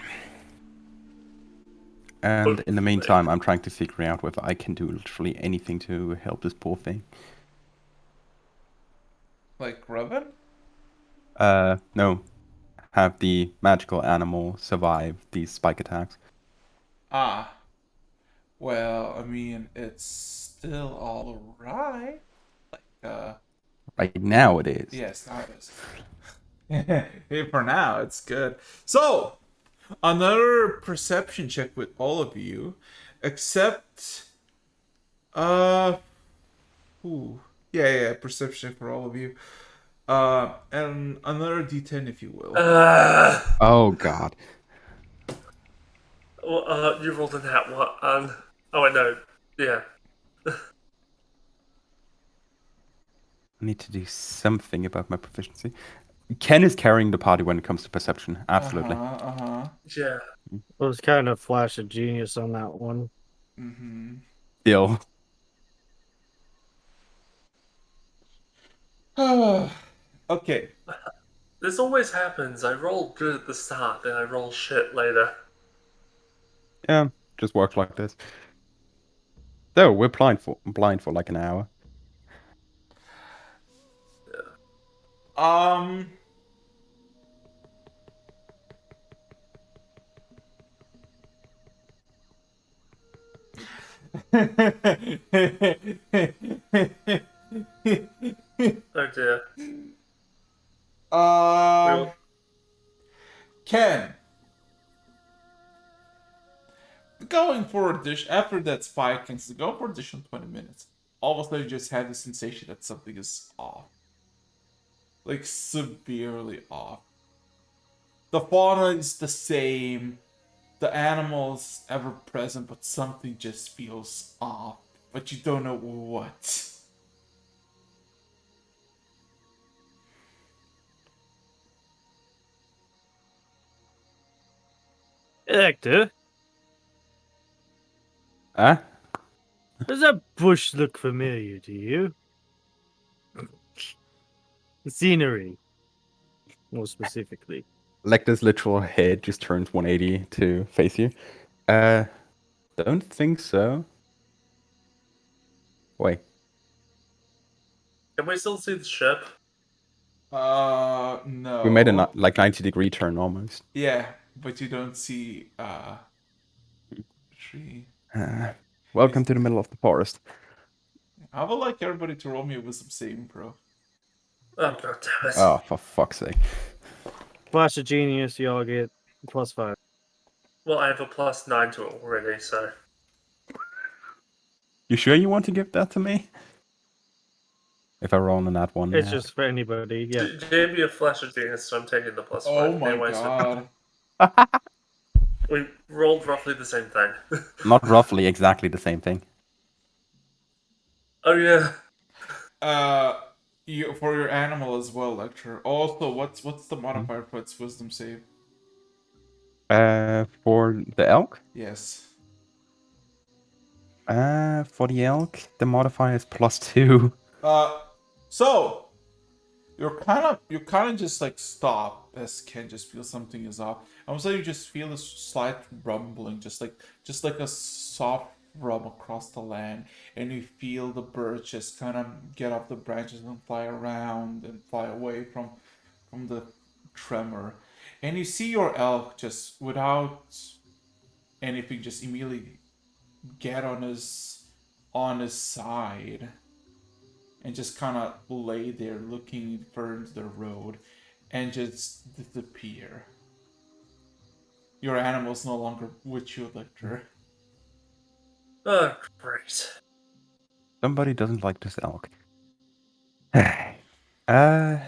And in the meantime, I'm trying to figure out whether I can do literally anything to help this poor thing. Like Rodwin? No. Have the magical animal survive these spike attacks. Ah. Well, I mean, it's still all right. Like, Right now it is. yes, now it is. Hey, for now, it's good. So, another perception check with all of you, except, ooh, yeah, perception check for all of you. And another D10, if you will. Oh god. Well, you rolled a nat one. Oh, wait, no. Yeah. I need to do something about my proficiency. Ken is carrying the party when it comes to perception. Absolutely. Yeah. It was kind of flash of genius on that one. Still. Okay. This always happens. I roll good at the start, then I roll shit later. Yeah, just works like this. So we're blind for like an hour. Um. Oh dear. um. Ken. Going for a dish after that spike and go for a dish in 20 minutes. All of a sudden, you just have the sensation that something is off. Like, severely off. The fauna is the same, the animals ever present, but something just feels off. But you don't know what. Hector, Huh? does that bush look familiar to you? The scenery, more specifically. Lecter's literal head just turns 180 to face you. Don't think so. Wait. Can we still see the ship? No. We made a 90-degree turn almost. Yeah, but you don't see, tree. Welcome to the middle of the forest. I would like everybody to roll me a wisdom saving throw. Oh, god damn it. Oh, for fuck's sake. Flash of genius, y'all get +5. Well, I have a +9 to it already, so. You sure you want to give that to me? If I roll on that one. It's just for anybody, yeah. Gave me a flash of genius, so I'm taking the +5. Oh my Anyway, god. we rolled roughly the same thing. Not roughly exactly the same thing. Oh yeah. You for your animal as well, lecturer. Also, what's the modifier for its wisdom save? For the elk? Yes. For the elk, the modifier is +2. So you kind of just like stop as Ken just feels something is off. Also, you just feel a slight rumbling, just like a soft rum across the land, and you feel the birds just kind of get off the branches and fly around and fly away from the tremor, and you see your elk just without anything just immediately get on his side and just kind of lay there looking further into the road and just disappear. Your animal's no longer with you, Lecter. Oh, great. Somebody doesn't like this elk. uh,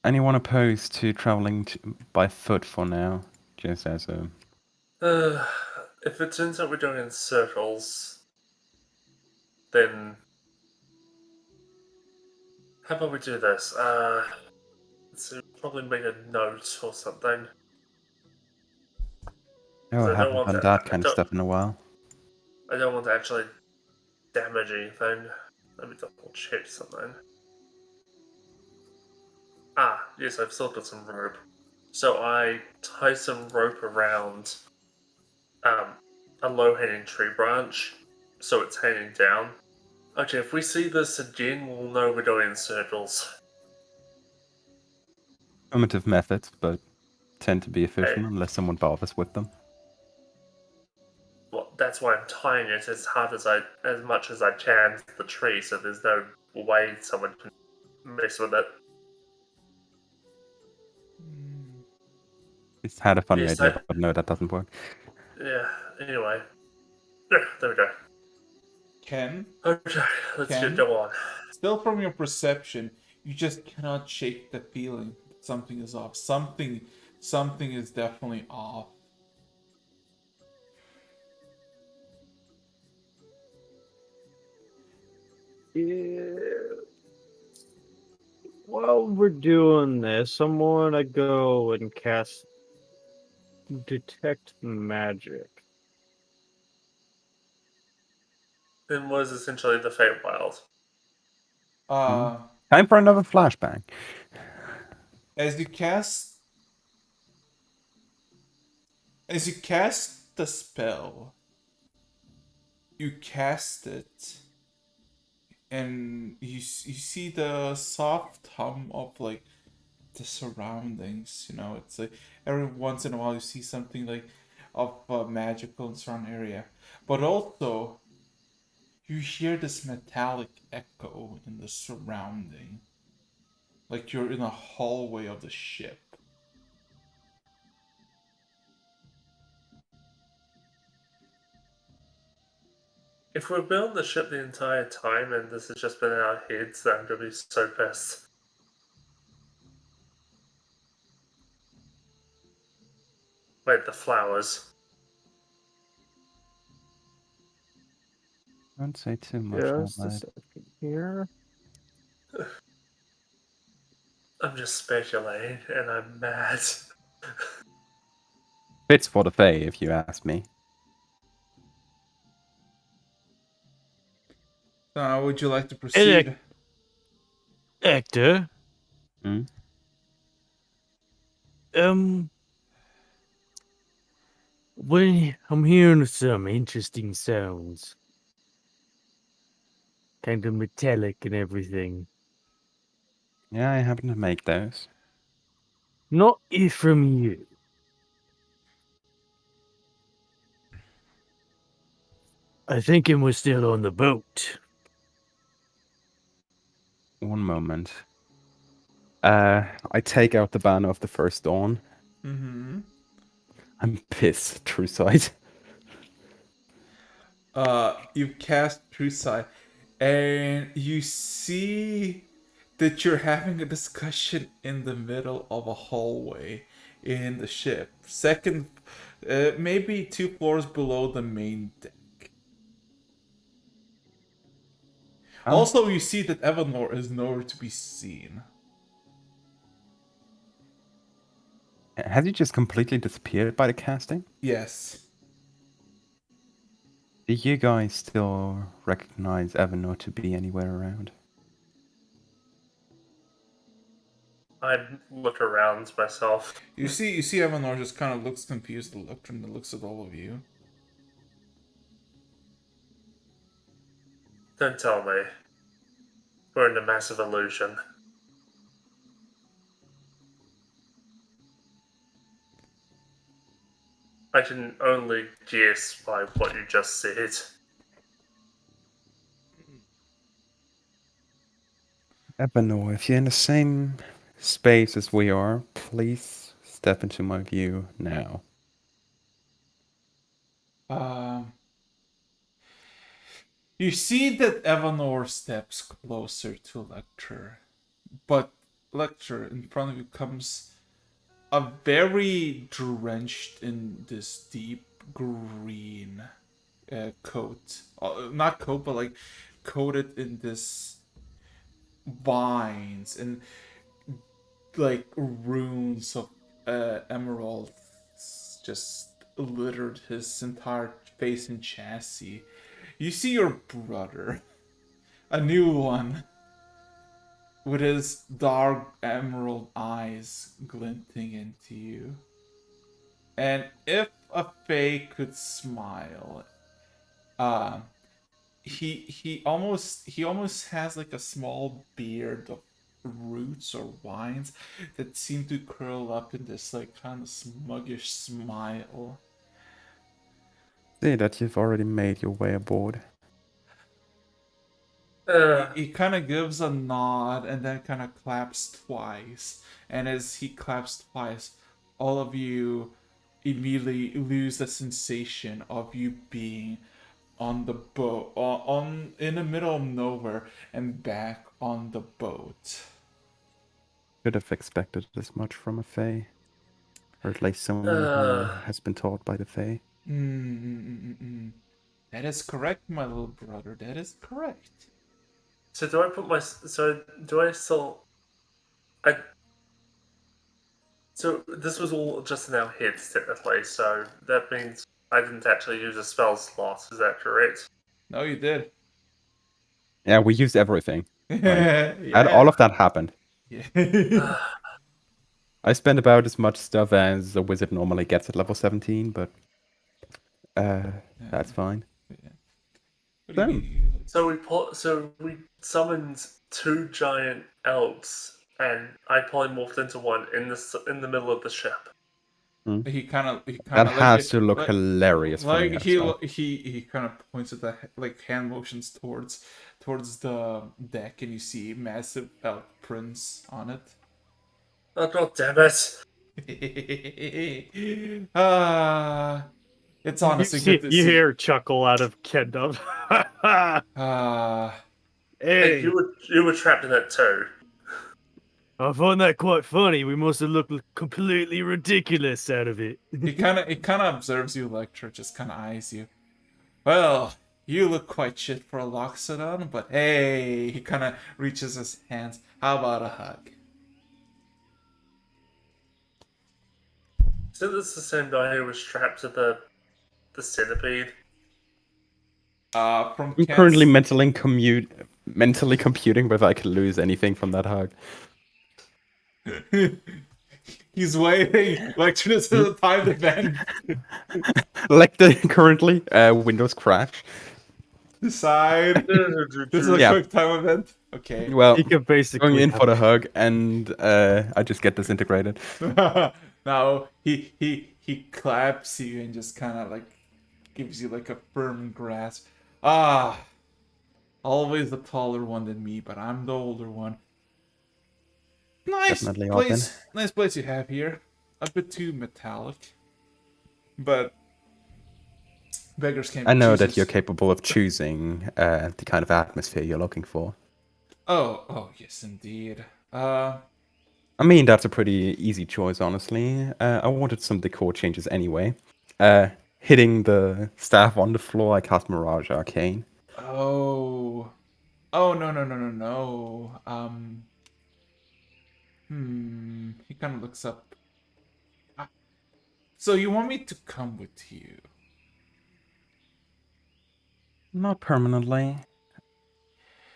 anyone opposed to traveling by foot for now? Just as a... If it turns out we're going in circles, then how about we do this? Let's see, probably make a note or something. Oh, I I don't haven't want done to. that kind of stuff in a while. I don't want to actually damage anything. Let me double check something. Ah, yes, I've still got some rope. So I tie some rope around a low-hanging tree branch, so it's hanging down. Okay, if we see this again, we'll know we're going in circles. Primitive methods, but tend to be efficient Hey. unless someone bothers with them. Well, that's why I'm tying it as much as I can to the tree, so there's no way someone can mess with it. Just had a funny Yes, idea, but no, that doesn't work. yeah. Anyway, there we go. Ken, Okay, let's Ken? get go on. Still from your perception, you just cannot shake the feeling that something is off. Something is definitely off. Yeah. While we're doing this, I'm gonna go and cast Detect Magic. It was essentially the Feywild. Time for another flashbang. As you cast the spell, you cast it, and you see the soft hum of like the surroundings. You know, it's like every once in a while you see something like of magical in surround area, but also you hear this metallic echo in the surrounding, like you're in a hallway of the ship. If we've been on the ship the entire time and this has just been in our heads, then I'm gonna be so pissed. Wait, the flowers. Don't say too much out Just a loud. second here. I'm just speculating and I'm mad. Fits for the Fae, if you ask me. So how would you like to proceed? Hector, Hmm? when I'm hearing some interesting sounds, kind of metallic and everything. Yeah, I happen to make those. Not if from you. I think we're still on the boat. One moment. I take out the banner of the first dawn. Mm-hmm. I'm pissed, true sight. You cast True Sight, and you see that you're having a discussion in the middle of a hallway in the ship. Second, maybe 2 floors below the main deck. Also, you see that Evanor is nowhere to be seen. Has he just completely disappeared by the casting? Yes. Do you guys still recognize Evanor to be anywhere around? I'd look around myself. You see Evanor just kind of looks confused, and looks at all of you. Don't tell me. We're in a massive illusion. I can only guess by what you just said. Evanor, if you're in the same space as we are, please step into my view now. You see that Evanor steps closer to Lecter, but Lecter, in front of you comes a very drenched in this deep green coat. Not coat, but like coated in this vines and like runes of emeralds just littered his entire face and chassis. You see your brother, a new one, with his dark emerald eyes glinting into you. And if a fae could smile, uh, he almost has like a small beard of roots or vines that seem to curl up in this like kind of smuggish smile. See that you've already made your way aboard. He kind of gives a nod and then kind of claps twice. And as he claps twice, all of you immediately lose the sensation of you being on the boat, on in the middle of nowhere, and back on the boat. Could have expected as much from a Fae. Or at least someone who has been taught by the Fae. That is correct, my little brother. That is correct. So do I put my? So do I still? So this was all just in our heads technically. So that means I didn't actually use a spell slot. Is that correct? No, you did. Yeah, we used everything. Yeah. And all of that happened. Yeah. I spent about as much stuff as a wizard normally gets at level 17, but that's fine. What do you- So we summoned 2 giant elves, and I polymorphed into one in the middle of the ship. He kind of That like, has to look hilarious from like the outside. he kind of points at the like hand motions towards the deck, and you see massive elk prints on it. Oh god damn it! It's honestly good to You see. hear a chuckle out of Kendall. Hey, Hey, you were trapped in it too. I find that quite funny. We must have looked completely ridiculous out of it. He kind of observes you, Lecter, just kind of eyes you. Well, you look quite shit for a Loxodon, but hey, he kind of reaches his hands. How about a hug? Isn't this the same guy who was trapped to the centipede? From I'm currently mentally computing whether I can lose anything from that hug. He's waiting. Lecter is the time event. Like currently, Windows crash. Decide. This is a Yeah. quick time event. Okay. Well, He can basically going in have for the hug, and I just get disintegrated. Now he claps you and just kind of like gives you like a firm grasp. Always the taller one than me, but I'm the older one. Nice Definitely place. Nice place you have here. A bit too metallic, but beggars can't be I know that choosers. you're capable of choosing the kind of atmosphere you're looking for. Oh yes, indeed. I mean, that's a pretty easy choice, honestly. I wanted some decor changes anyway. Hitting the staff on the floor, I cast Mirage Arcane. Oh no. He kind of looks up. So you want me to come with you? Not permanently.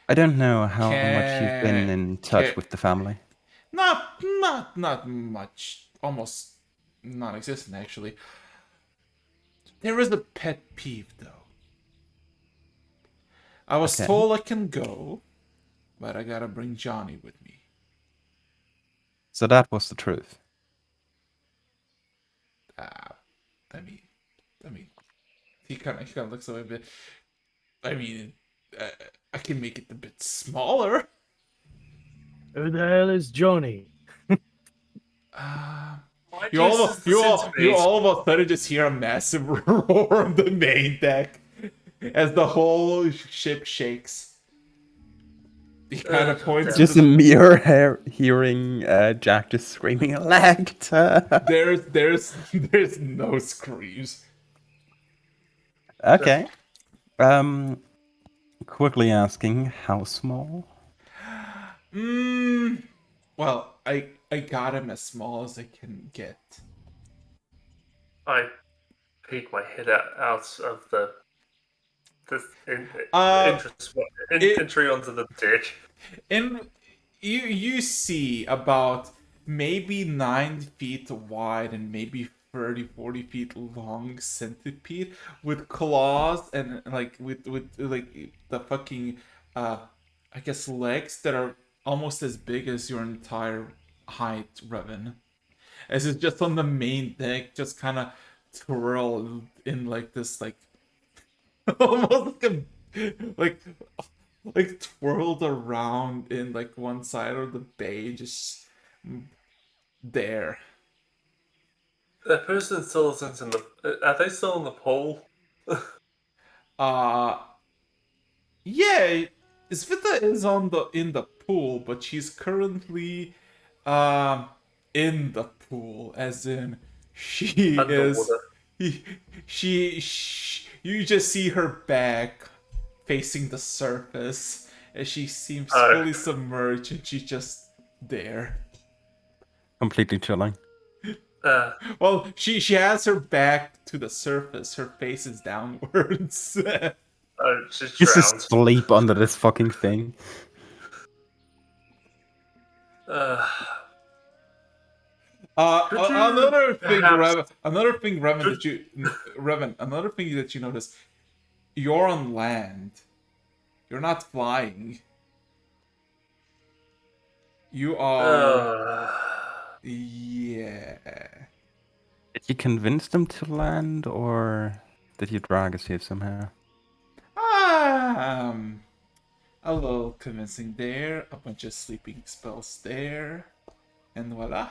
I don't know how much you've been in touch with the family. Not much. Almost non-existent, actually. There is a pet peeve, though. I was Okay. told I can go, but I gotta bring Johnny with me. So that was the truth. I mean, he kind of looks a little bit. I mean, I can make it a bit smaller. Who the hell is Johnny? You all of a sudden just hear a massive roar on the main deck as the whole ship shakes. He kind of points. Just a mere hearing Jack just screaming, Electa! There's no screams. Okay. Quickly asking, how small? Well, I got him as small as I can get. I peek my head out of the Uh, it, entry onto the deck. And you see about maybe 9 feet wide and maybe 30-40 feet long centipede with claws and like with like the fucking I guess legs that are almost as big as your entire height, Revan. As it's just on the main deck, just kind of twirl in like this like almost like like twirled around in like one side of the bay, just there. The person still isn't in the. Are they still in the pool? Uh yeah, Svita is on the in the pool, but she's currently um in the pool, as in she is Underwater. you just see her back facing the surface as she seems Oh. fully submerged and she's just there. Completely chilling. Well, she has her back to the surface. Her face is downwards. Oh, she's He's drowned. just asleep under this fucking thing. Could you Another thing, perhaps- Revan, another thing that you notice. You're on land. You're not flying. You are. Yeah. Did you convince them to land, or did you drag us here somehow? A little convincing there. A bunch of sleeping spells there. And voila.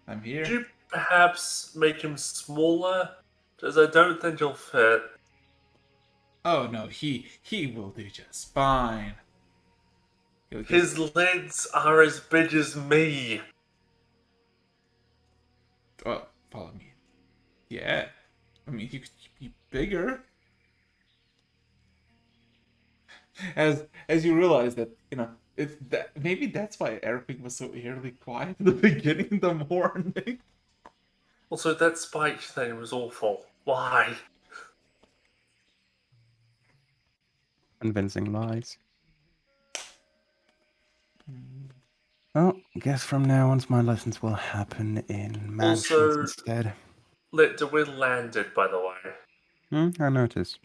I'm here. Could you perhaps make him smaller? Because I don't think he'll fit. Oh no, he will do just fine. His legs are as big as me. Oh, follow me. Yeah, I mean he could be bigger. As you realize that it's that maybe that's why everything was so eerily quiet in the beginning of the morning. Also, that spike thing was awful. Why? Convincing lies. Well, guess from now on my lessons will happen in mansions Also- instead. The wind landed, by the way. I noticed.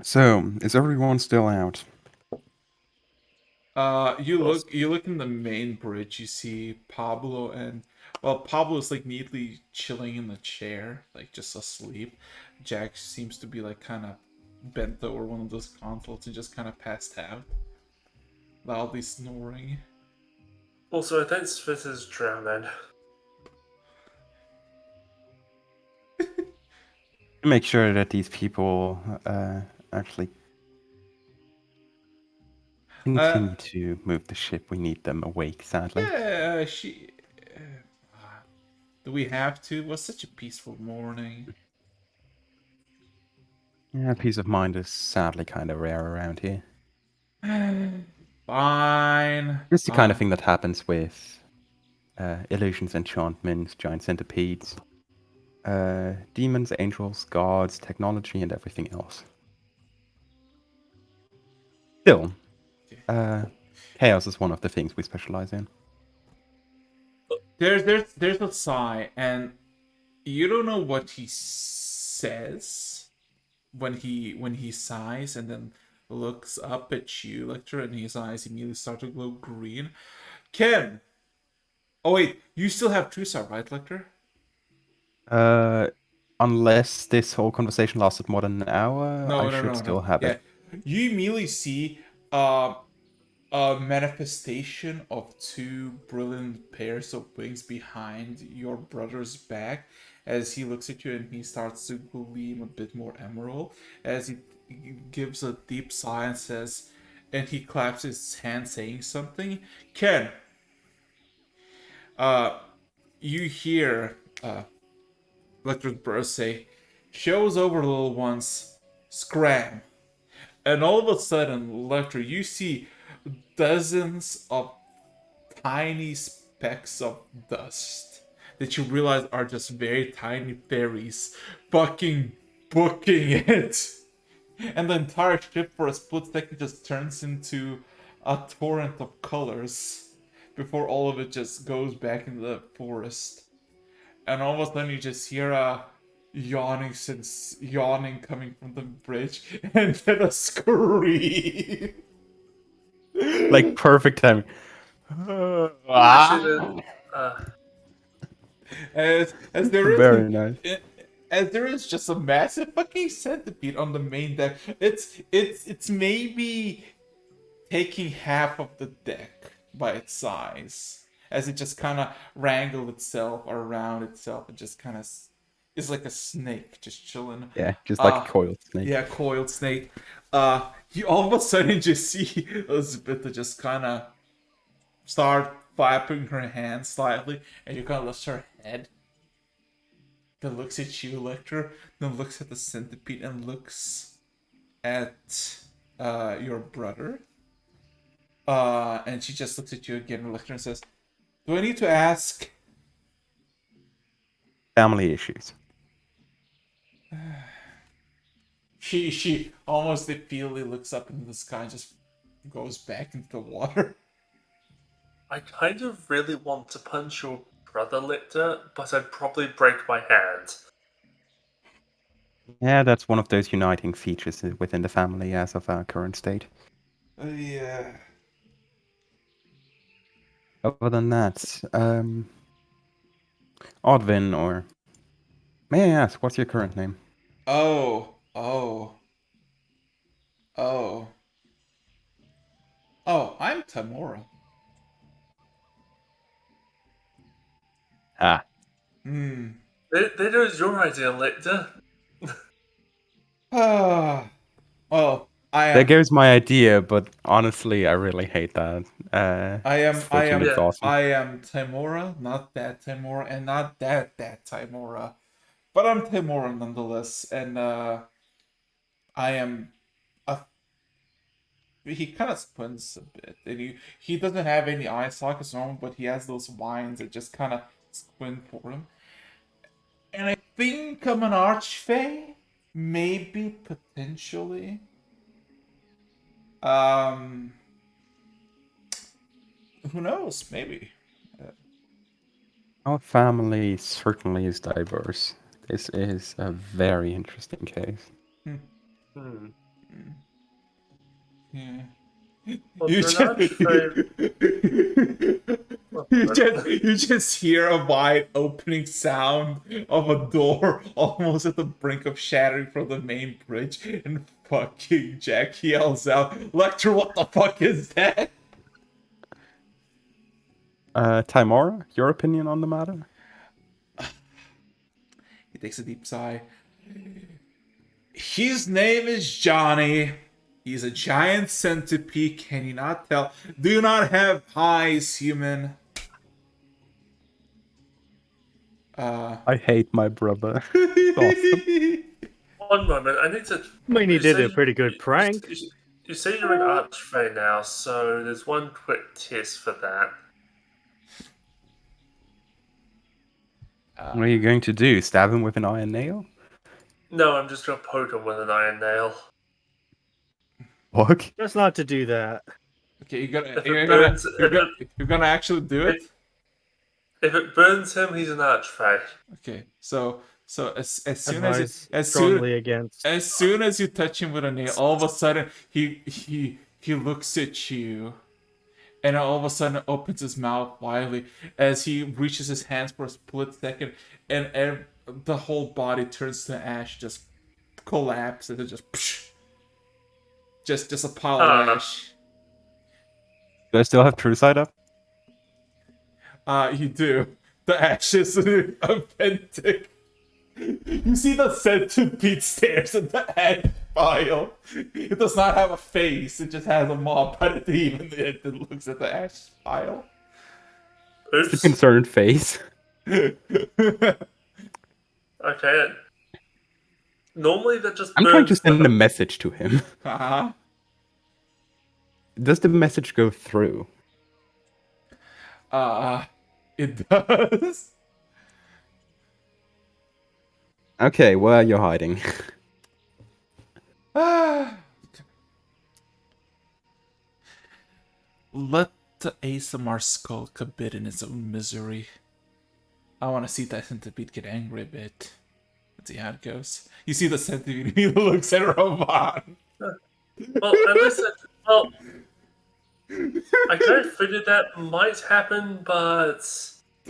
So, is everyone still out? You look in the main bridge. You see Pablo and Pablo's like neatly chilling in the chair, like just asleep. Jack seems to be like kind of bent over one of those consoles and just kind of passed out, loudly snoring. Also, I think Svit is drowning. Make sure that these people actually continue to move the ship. We need them awake, sadly. Yeah, do we have to? It was such a peaceful morning. Yeah, peace of mind is sadly kind of rare around here. Fine. It's the kind of thing that happens with illusions, enchantments, giant centipedes, demons, angels, gods, technology, and everything else. Still, chaos is one of the things we specialize in. There's a sigh, and you don't know what he says when he sighs, and then looks up at you, Lecter, and his eyes immediately start to glow green. Ken. Oh wait, you still have Trusar, right, Lecter? Unless this whole conversation lasted more than an hour, I should still have Yeah, it. you immediately see a manifestation of two brilliant pairs of wings behind your brother's back as he looks at you and he starts to gleam a bit more emerald as he gives a deep sigh and says, and he claps his hand saying something. Ken, you hear Lecter's burst say, "Shows over, little ones, scram." And all of a sudden, Lecter, you see dozens of tiny specks of dust that you realize are just very tiny fairies fucking booking it. And the entire ship for a split second just turns into a torrent of colors before all of it just goes back into the forest. And all of a sudden you just hear a yawning coming from the bridge and then a scream. Like perfect timing. Actually, As there is Very nice. as there is just a massive fucking centipede on the main deck. It's maybe taking half of the deck by its size, as it just kind of wrangled itself around itself and just kind of is like a snake just chilling. Yeah, just like a coiled snake. Yeah, coiled snake. You all of a sudden just see Elizabeth just kind of start flapping her hands slightly, and you kind of lift her head. Then looks at you, Lecter. Then looks at the centipede and looks at your brother. And she just looks at you again, Lecter, and says, "Do I need to ask?" Family issues. She almost immediately looks up into the sky and just goes back into the water. I kind of really want to punch your brother, Lictor, but I'd probably break my hand. Yeah, that's one of those uniting features within the family as of our current state. Yeah. Other than that, Rodwin, or may I ask, what's your current name? Oh. Oh, I'm Tamora. Ah, That was your idea, Lictor. Well, there goes my idea, but honestly, I really hate that. Yeah. Awesome. I am Timora, not that Timora, and not that Timora. But I'm Timora nonetheless, and I am he kind of squints a bit, and he doesn't have any eye sockets normal, but he has those lines that just kind of squint for him. And I think I'm an archfey, maybe potentially. Who knows? Maybe. Our family certainly is diverse. This is a very interesting case. Hmm. Yeah. Well, You for an just, you just hear a wide opening sound of a door almost at the brink of shattering from the main bridge, and fucking Jack yells out, "Lecter, what the fuck is that?" Timora, your opinion on the matter? He takes a deep sigh. His name is Johnny. He's a giant centipede. Can you not tell? Do not have eyes, human. I hate my brother. Awesome. One moment, I need to. I mean, he you did say- a pretty good prank. You say you're an archfey now, so there's one quick test for that. What are you going to do? Stab him with an iron nail? No, I'm just gonna poke him with an iron nail. Fuck. Just not to do that. Okay, If you're gonna actually do it. If it burns him, he's an archfey. Okay, so as soon Advise as strongly against. as soon as you touch him with a nail, all of a sudden he looks at you, and all of a sudden opens his mouth widely as he reaches his hands for a split second, and the whole body turns to ash, just collapses, and just a pile of ash. Do I still have True Sight up? You do. The ashes are authentic. You see the centipede stares at the head pile. It does not have a face. It just has a mop, but it looks at the ash pile. It's a Oops. concerned face. Okay. Normally that just I'm trying to burns send a message to him. Uh-huh. Does the message go through? It does. Okay, where are you hiding? Let the ASMR skulk a bit in its own misery. I want to see that centipede get angry a bit. Let's see how it goes. You see the centipede, he looks at Rovan. Well, at least I kind of figured that might happen, but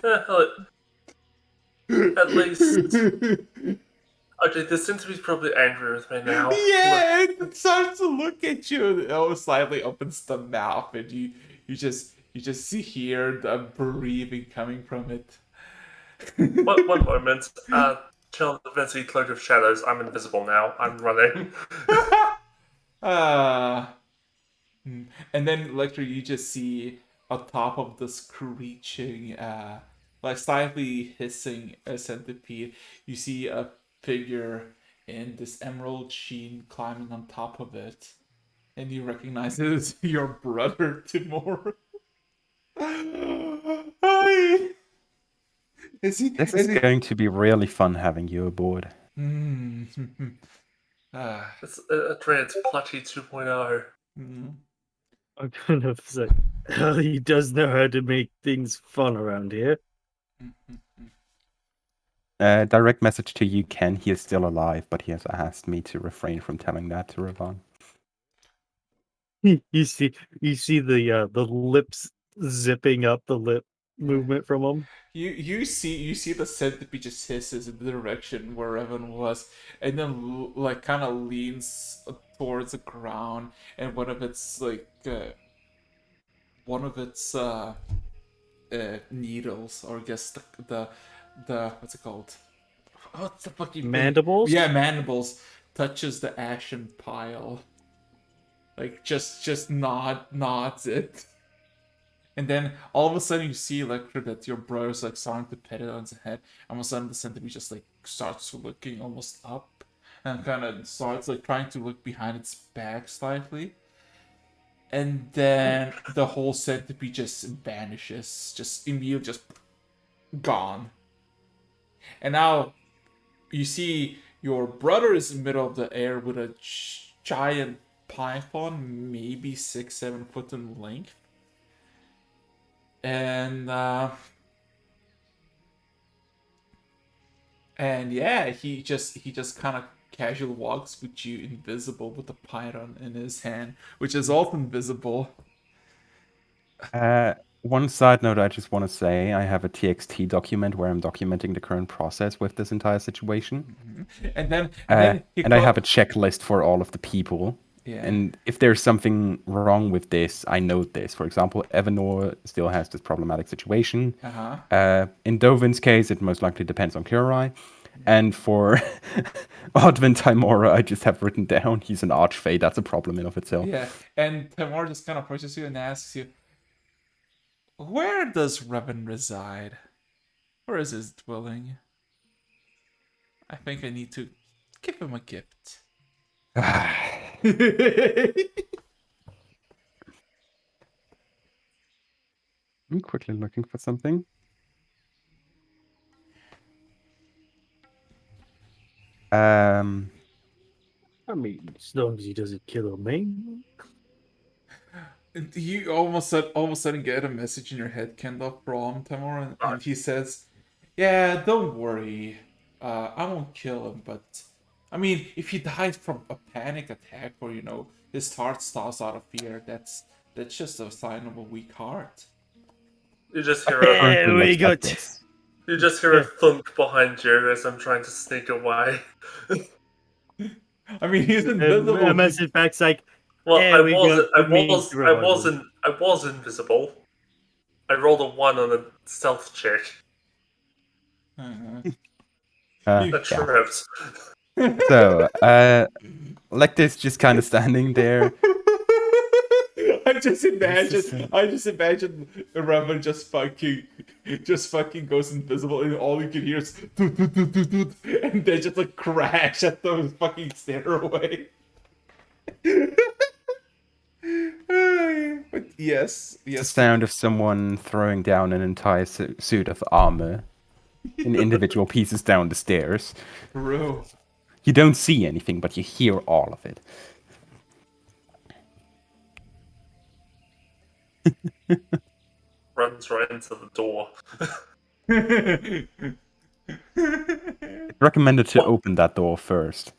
at least okay. The centipede's probably angry with me now. Yeah, it starts to look at you and it slightly opens the mouth and you just see hear the breathing coming from it. One moment. Chill the Vinci Cloak of Shadows. I'm invisible now. I'm running. And then later you just see on top of the screeching, like slightly hissing centipede, you see a figure in this emerald sheen climbing on top of it. And you recognize it as your brother, Timur. Hi. Is he? This is going to be really fun having you aboard. It's Adrian's Plucky 2.0. I'm kind of like, hell, he does know how to make things fun around here. Direct message to you, Ken. He is still alive, but he has asked me to refrain from telling that to Rovan. You see the lips zipping up, the lip movement from him. You see the centipede just hisses in the direction where Evan was, and then like kind of leans towards the ground, and one of its needles, or I guess the what's it called? What's the fucking thing? Mandibles? Yeah, mandibles touches the ashen pile. Like just nods it. And then all of a sudden you see like that your brother's like starting to pet it on his head. All of a sudden the centipede just like starts looking almost up and kind of starts like trying to look behind its back slightly. And then the whole centipede just vanishes, just immediately just gone. And now you see your brother is in the middle of the air with a giant python, maybe 6-7 foot in length. And yeah, he just kind of casual walks with you invisible with the python in his hand, which is also invisible. One side note I just want to say, I have a TXT document where I'm documenting the current process with this entire situation. And then I have a checklist for all of the people. Yeah. And if there's something wrong with this, I note this. For example, Evanor still has this problematic situation. In Dovin's case, it most likely depends on Kurai. And for Rodwin Timora, I just have written down he's an archfey. That's a problem in of itself. Yeah, and Timor just kind of approaches you and asks you, where does Revan reside? Where is his dwelling? I think I need to give him a gift. I'm quickly looking for something. I mean, as long as he doesn't kill me. You all of a sudden get a message in your head, Kendall, from Timor, and he says, yeah, don't worry. I won't kill him, but I mean, if he dies from a panic attack or, his heart stops out of fear, that's just a sign of a weak heart. You just hear There we go. You just hear a thunk behind you as I'm trying to sneak away. I mean, he's invisible. A message back's like, Well, there I we go. was invisible. I rolled a 1 on a stealth check. That tripped. So, Lecter's just kind of standing there. I just is, imagine Revan just fucking goes invisible, and all you can hear is doot, doot, doot, doot, doot, and they just like crash at the fucking stairway. But yes, the yes, sound of someone throwing down an entire suit of armor in individual pieces down the stairs. true. You don't see anything, but you hear all of it. Runs right into the door. It's recommended to open that door first.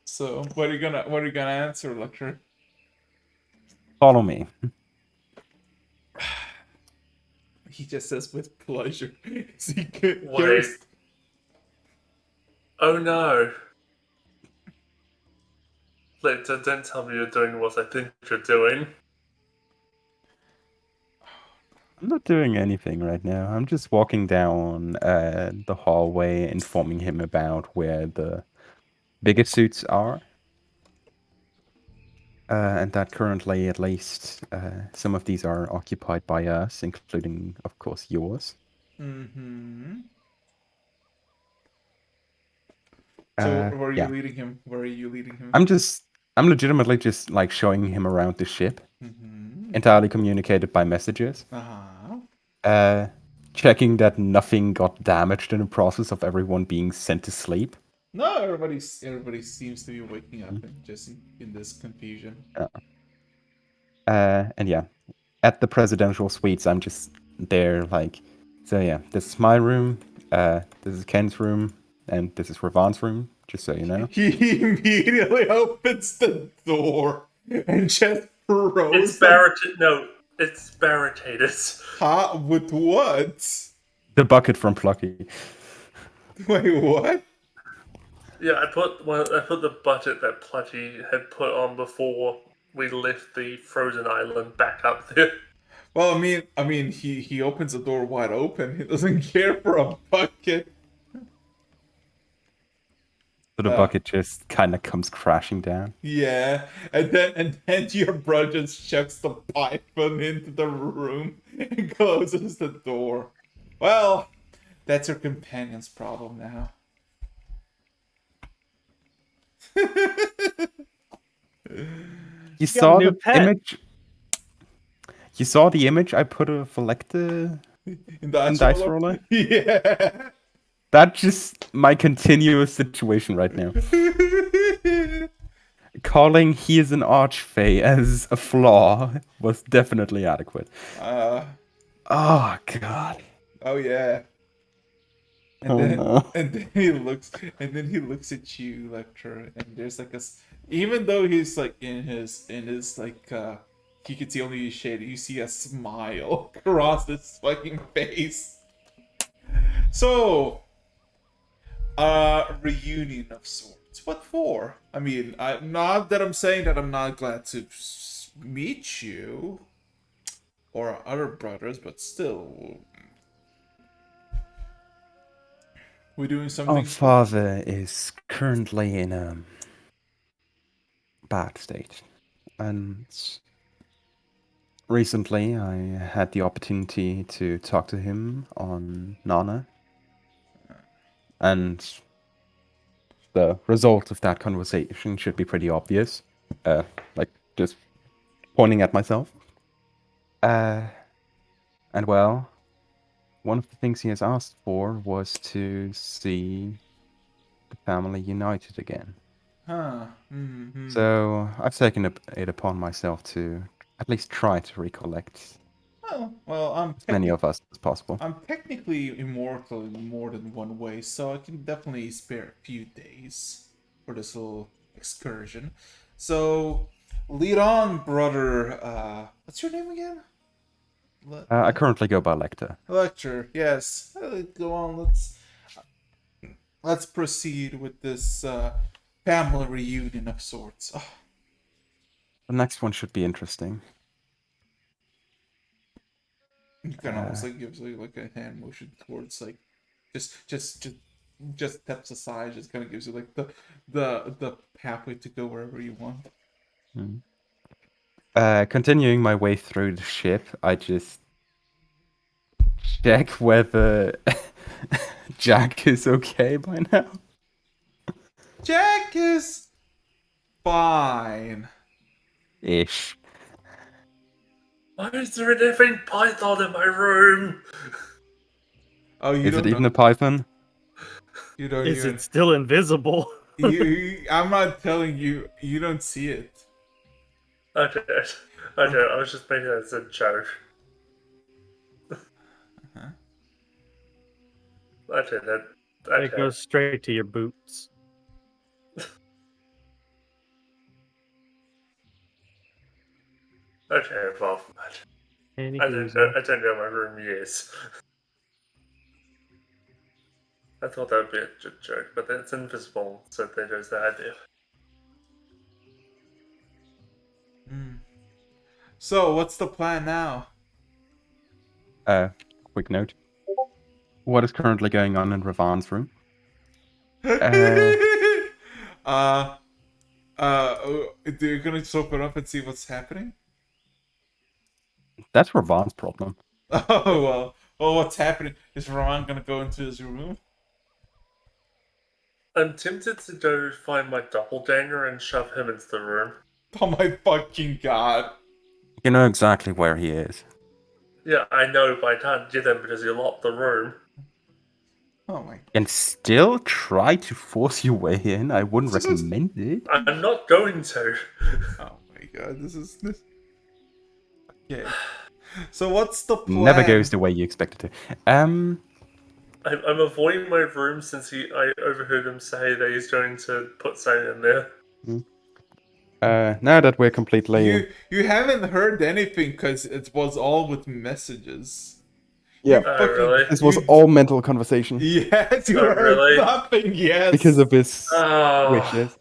So, what are you gonna answer, Lecter? Follow me. He just says with pleasure. See, curious. Wait. Oh no. Don't tell me you're doing what I think you're doing. I'm not doing anything right now. I'm just walking down the hallway, informing him about where the bigger suits are. And that currently, at least, some of these are occupied by us, including, of course, yours. Mm-hmm. So, where are you Yeah. leading him? Where are you leading him? I'm legitimately just like showing him around the ship, Mm-hmm. entirely communicated by messages. Uh-huh. Checking that nothing got damaged in the process of everyone being sent to sleep. No, everybody seems to be waking up and just in this confusion. And yeah, at the presidential suites, I'm just there, like, so yeah, this is my room, this is Ken's room, and this is Ravan's room, just so you know. He immediately opens the door and just throws It's barricaded. No, it's barricaded. Huh? With what? The bucket from Plucky. Wait, what? Yeah, I put the budget that Plutty had put on before we left the frozen island back up there. Well, I mean, he opens the door wide open. He doesn't care for a bucket. So the bucket just kind of comes crashing down. Yeah, and then your brother just chucks the python into the room and closes the door. Well, that's your companion's problem now. You got saw a new the pet. image? You saw the image I put of Lecter In the in Dice Roller? Yeah. That's just my continuous situation right now. Calling he is an archfey as a flaw was definitely adequate. Oh god. Oh yeah. And Oh then no. and then he looks at you, Lecter, and there's like even though he's like in his like you can see only his shade, you see a smile across his fucking face. So reunion of sorts. What for? I mean, not that I'm saying that I'm not glad to meet you or our other brothers, but still, we're doing Our something. father is currently in a bad state. And recently I had the opportunity to talk to him on Nana. And the result of that conversation should be pretty obvious. Like, just pointing at myself. And well, one of the things he has asked for was to see the family united again. Huh. Mm-hmm. So I've taken it upon myself to at least try to recollect Well, as many of us as possible. I'm technically immortal in more than one way, so I can definitely spare a few days for this little excursion. So, lead on, brother. What's your name again? I currently go by Lecter. Lecture. Yes. Go on. Let's proceed with this family reunion of sorts. Oh, The next one should be interesting. he kind of almost like gives like a hand motion towards like just just steps aside, just kind of gives you like the pathway to go wherever you want. Continuing my way through the ship, I just check whether Jack is okay by now. Jack is fine. Ish. Why is there an effing python in my room? Oh, you Is it don't even know. a python? You don't Is even. it still invisible? I'm not telling you. You don't see it. I did. I was just making that as a joke. Uh-huh. I did it. It goes straight to your boots. Okay, well, I Anywho, don't know my room years. I thought that would be a joke, but it's invisible, so there's the idea. So, what's the plan now? Quick note. What is currently going on in Ravan's room? You're gonna just open up and see what's happening? That's Ravan's problem. Oh well, what's happening? Is Roman gonna go into his room? I'm tempted to go find my doppelganger and shove him into the room. Oh my fucking god! You know exactly where he is. Yeah, I know, but I can't get him because you locked the room. Oh my! And still try to force your way in. I wouldn't recommend it. I'm not going to. Oh my god! This. Okay. So what's the plan? Never goes the way you expect it to. I'm avoiding my room since I overheard him say that he's going to put something in there. Now that we're completely... You haven't heard anything because it was all with messages. Yeah. Oh, really? This was all mental conversation. Yes, you Oh, heard really? nothing. Yes. Because of his Oh. wishes.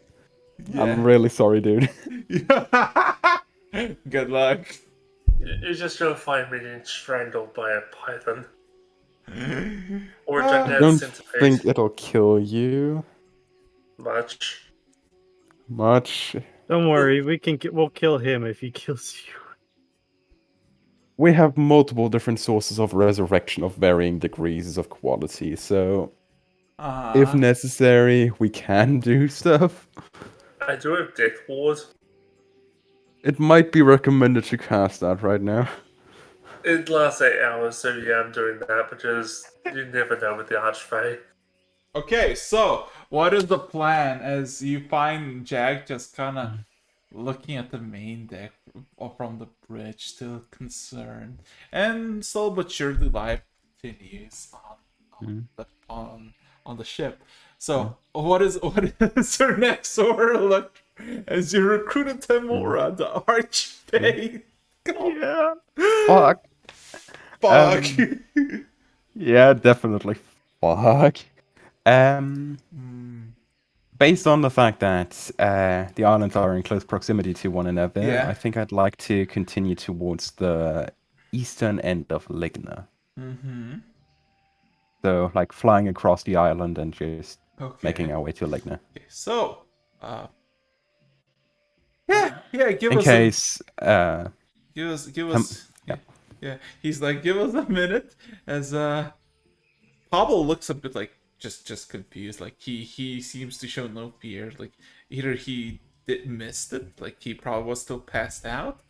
Yeah. I'm really sorry, dude. Good luck. You're just gonna find me getting strangled by a python. Or a I I gigantic don't centipede. think it'll kill you Much. much. don't worry, we'll kill him if he kills you. We have multiple different sources of resurrection of varying degrees of quality, so if necessary, we can do stuff. I do have Death Ward. It might be recommended to cast that right now. It lasts 8 hours, so yeah, I'm doing that because you never know with the Archfey. Okay, so what is the plan as you find Jack just kind of looking at the main deck from the bridge, still concerned, and slow but surely life continues on the ship. So what is your next order look as you recruited Temura, the Archipeligo? Yeah. Fuck. Fuck. Yeah, definitely. Fuck. Based on the fact that the islands are in close proximity to one another, Yeah. I think I'd like to continue towards the eastern end of Ligna. Mm-hmm. So, like, flying across the island and just Okay. making our way to Ligna. Okay, so, give In us case, give us, yeah. He's like, give us a minute, as Pablo looks a bit like just confused, like he seems to show no fear, like either he missed it, like he probably was still passed out.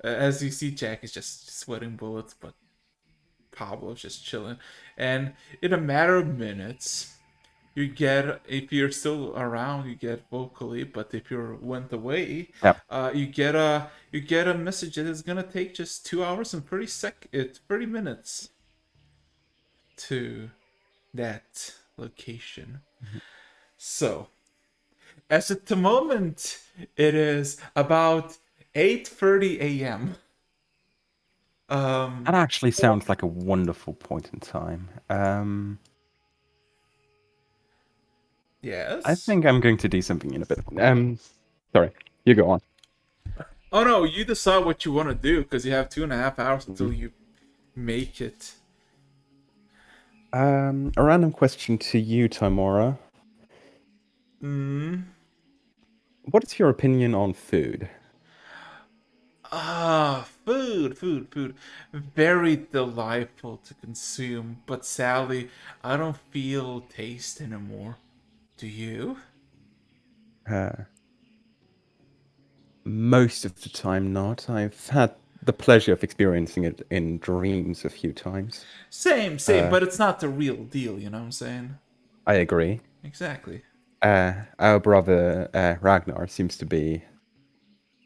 As you see, Jack is just sweating bullets, but Pablo's just chilling, and in a matter of minutes. You get, if you're still around, you get vocally, but if you went away, you get a message that is gonna take just 2 hours and 30 minutes to that location. So, as at the moment, it is about 8:30 a.m. that actually sounds like a wonderful point in time. Yes. I think I'm going to do something in a bit. Sorry, you go on. Oh no, you decide what you want to do because you have 2.5 hours until you make it. A random question to you, Timora. Hmm. What is your opinion on food? Food. Very delightful to consume, but sadly, I don't feel taste anymore. Do you? Uh, Most of the time, not. I've had the pleasure of experiencing it in dreams a few times. Same, Uh, but it's not the real deal, you know what I'm saying? I agree. Exactly. Our brother Ragnar seems to be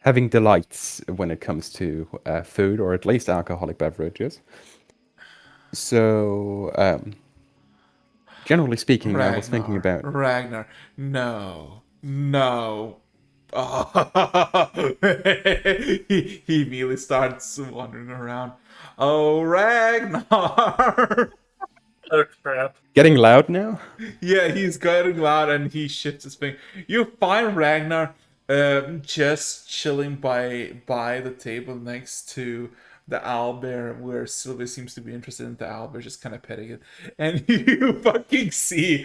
having delights when it comes to food, or at least alcoholic beverages. So, generally speaking, I was thinking about. Ragnar, no, no. Oh. He immediately starts wandering around. Oh, Ragnar! Oh crap. Getting loud now? Yeah, he's getting loud and he shifts his thing. You find Ragnar just chilling by the table next to the owlbear, where Sylvia seems to be interested in the owlbear, just kind of petting it. And you fucking see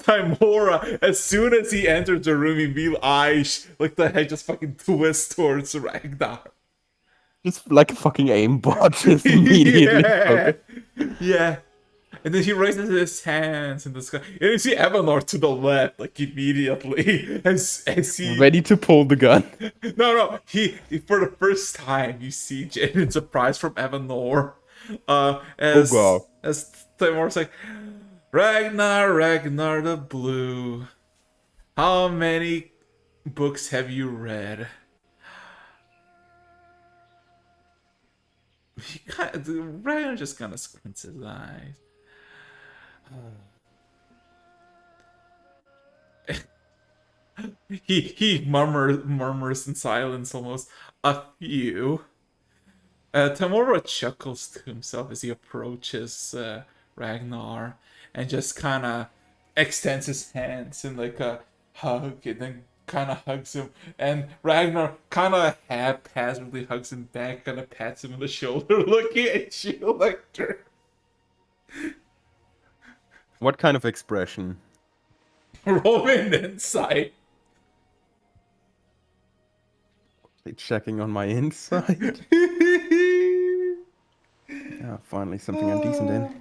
Timora, as soon as he enters the room, he eyes like the head just fucking twists towards Ragnar. Just like a fucking aimbot, just immediately Yeah, focused. yeah. And then he raises his hands in the sky. And you see Evanor to the left, like immediately, as he Ready to pull the gun. no, he for the first time you see genuine surprise from Evanor, Oh god. as Timor's like, Ragnar the Blue, how many books have you read? Ragnar just kind of squints his eyes. He murmurs in silence almost a few. Tamora chuckles to himself as he approaches Ragnar and just kind of extends his hands in like a hug, and then kind of hugs him. And Ragnar kind of haphazardly hugs him back, kind of pats him on the shoulder, looking at you like, What kind of expression? roll an insight. Checking on my inside. Oh, finally something I'm decent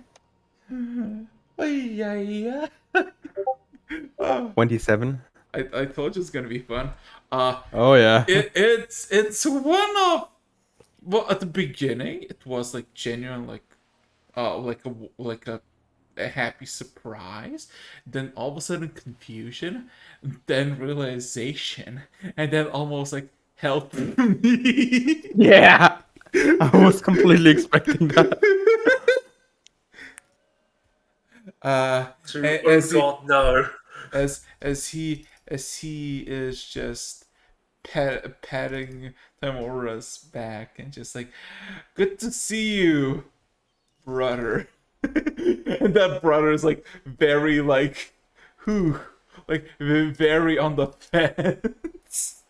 in. Yeah. 27. I told you it's gonna be fun. Oh yeah. It's one of, well, at the beginning it was like genuine, like a happy surprise, then all of a sudden confusion, then realization, and then almost like help me. Yeah. I was completely expecting that. To, oh As he god, no. as he is just patting Timora's back and just like, good to see you, brother. And that brother is like very like, who, like very on the fence.